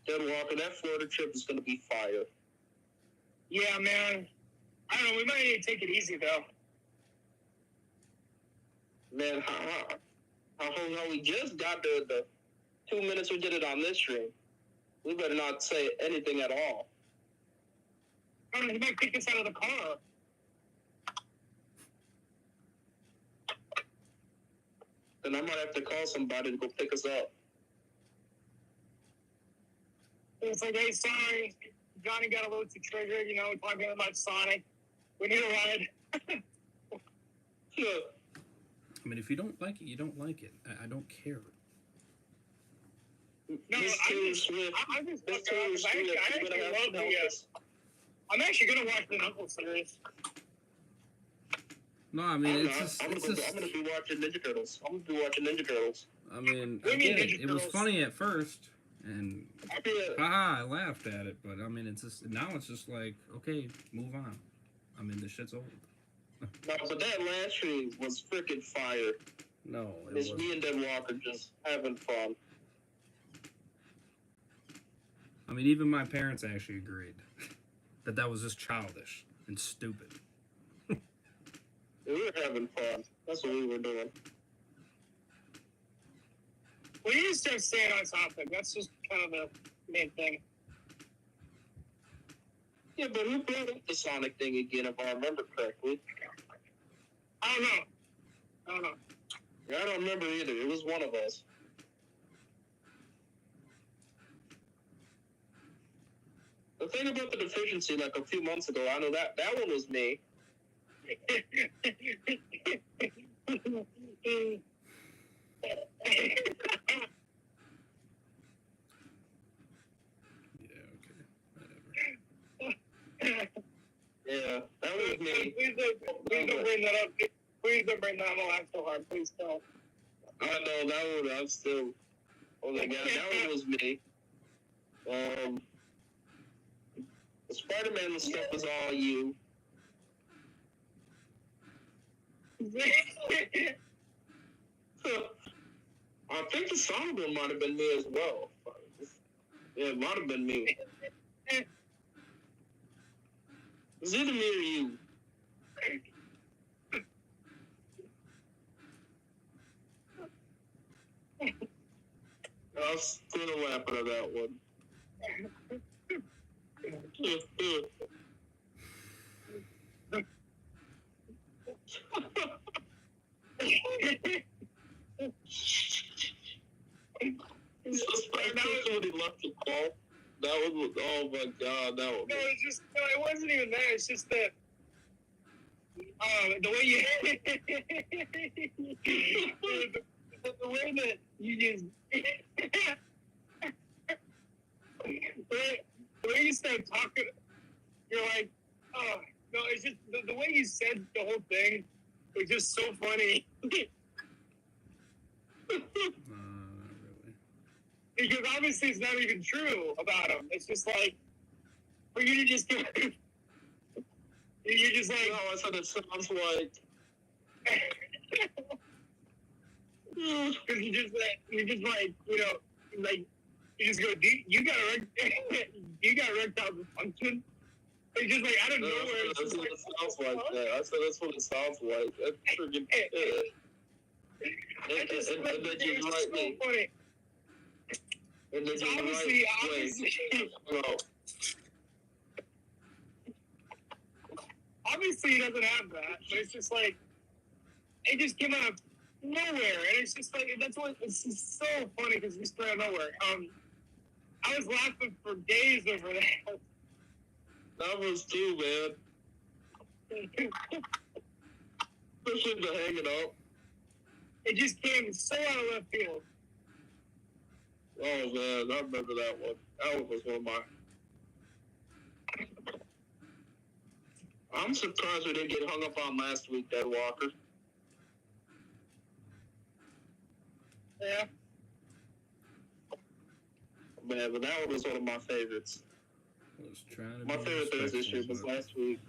Dead Walker, that Florida trip is going to be fire. Yeah, man. I don't know. We might need to take it easy, though. Man, how we just got the 2 minutes we did it on this stream. We better not say anything at all. I don't know. He might kick us out of the car. Then I might have to call somebody to go pick us up. It's like, hey, sorry. Johnny got a little too triggered, you know, talking about Sonic. We need a ride. Yeah. I mean, if you don't like it, you don't like it. I don't care. No, I'm just fucking off. I'm actually going to watch the Knuckles series. No, I mean, I'm gonna be watching Ninja Turtles. I'm gonna be watching Ninja Turtles. I mean, I get it. It was funny at first, and I laughed at it. But I mean, it's just now it's just like, okay, move on. I mean, this shit's old. No, but that last stream was freaking fire. No, it's me and Dead Walker just having fun. I mean, even my parents actually agreed that was just childish and stupid. We were having fun. That's what we were doing. We need to start staying on topic. That's just kind of the main thing. Yeah, but who brought up the Sonic thing again, if I remember correctly? I don't know. Yeah, I don't remember either. It was one of us. The thing about the deficiency, like a few months ago, I know that one was me. Yeah, that was me. Please don't bring that up. Please don't bring that up so hard. Please don't. I know that one. I'm still. Oh my god, that one was me. The Spider-Man stuff was all you. I think the Sonic one might have been me as well. Yeah, it might have been me. It was either me or you. I'm still laughing at that one. Somebody left the call. That was, oh my god, that was. No, it's just, no, it wasn't even that. It's just that, the way you, the way that you just, the way you start talking, you're like, oh, no, it's just, the way you said the whole thing was just so funny. Because obviously it's not even true about him. It's just like, for you to just get, you're just like, No, I said it sounds like. Because you're just like, you know, like, you just go, you got erectile dysfunction? It's just like, out of nowhere. That's what it sounds like. That. I said that's what it sounds like. That's freaking. And then you write me. Funny. And then you Obviously. Obviously, he doesn't have that, but it's just like, it just came out of nowhere, and it's just like, it's just so funny because it's just out of nowhere. I was laughing for days over that. That was too, man. Especially the hanging up. It just came so out of left field. Oh man, I remember that one. That one was one of my. I'm surprised we didn't get hung up on last week, Dead Walker. Yeah. Man, but that one was one of my favorites. My favorite thing this year was last week.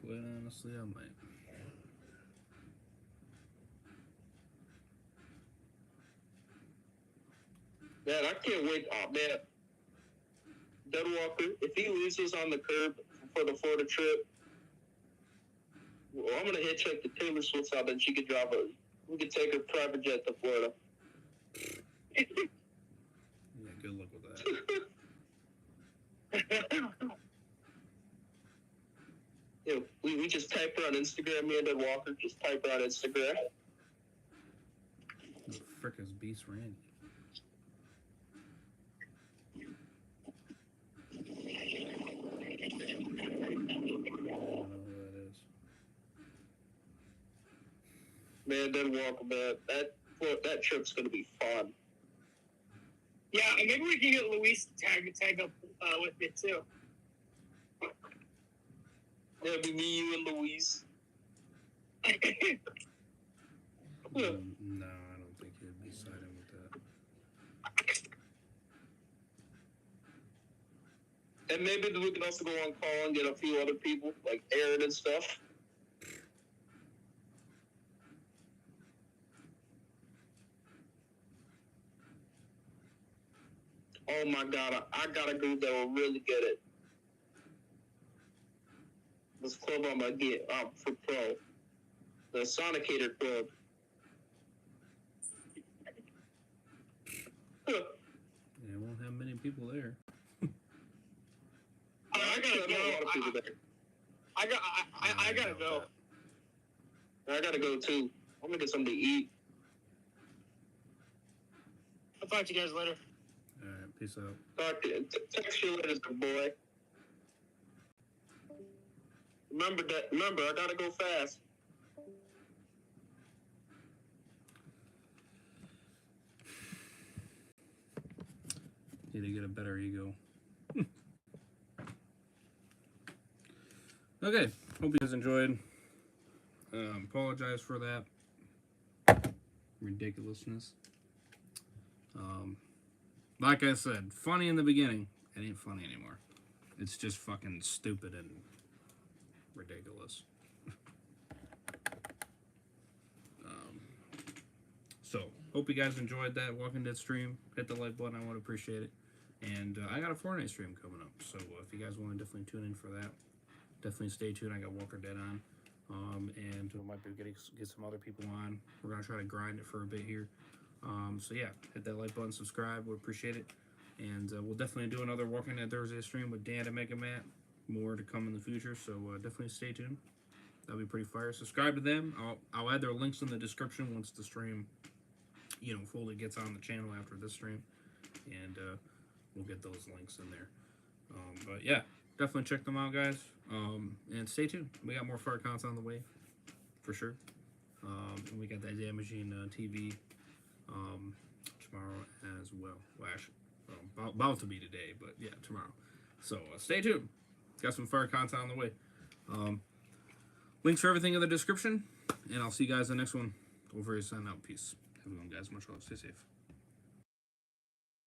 Quite honestly, I might. Man, I can't wait. Oh, man. Dead Walker, if he loses on the curb for the Florida trip, well, I'm going to hitchhike to Taylor Swift's house, then she could drive a. We could take her private jet to Florida. Yeah, good luck with that. Yeah, we just type her on Instagram, me and Dead Walker, just type her on Instagram. Who the frick is Beast Randy? Man, Dead Walker, man, that trip's gonna be fun. Yeah, and maybe we can get Luis to tag up with it too. Yeah, it'll be me, you, and Louise. No, I don't think he'd be siding with that. And maybe we can also go on call and get a few other people, like Aaron and stuff. Oh my god, I got a group that will really get it. This club I'm gonna get for pro. The Sonic Hater Club. Yeah, won't have many people there. I gotta A lot of people go. there. I gotta go. I gotta go too. I'm gonna get something to eat. I'll talk to you guys later. All right, peace out. Text you later, boy. Remember, I gotta go fast. Need to get a better ego. Okay, hope you guys enjoyed. Apologize for that ridiculousness. Like I said, funny in the beginning. It ain't funny anymore. It's just fucking stupid and ridiculous. So, hope you guys enjoyed that Walking Dead stream. Hit the like button, I would appreciate it. And I got a Fortnite stream coming up, so if you guys want to definitely tune in for that, definitely stay tuned. I got Walker Dead on, and we might be get some other people on. We're gonna try to grind it for a bit here. So yeah, hit that like button, subscribe, would appreciate it. And we'll definitely do another Walking Dead Thursday stream with Dan and MeGAMaTT. More to come in the future, so definitely stay tuned. That'll be pretty fire. Subscribe to them. I'll add their links in the description once the stream, fully gets on the channel after this stream, and we'll get those links in there. But yeah, definitely check them out, guys. And stay tuned. We got more fire content on the way, for sure. And we got that Damn Machine TV tomorrow as well. Well, actually, about to be today, but yeah, tomorrow. So stay tuned. Got some fire content on the way. Links for everything in the description, and I'll see you guys in the next one. Over here, sign out. Peace. Have a good one, guys. Much love. Stay safe.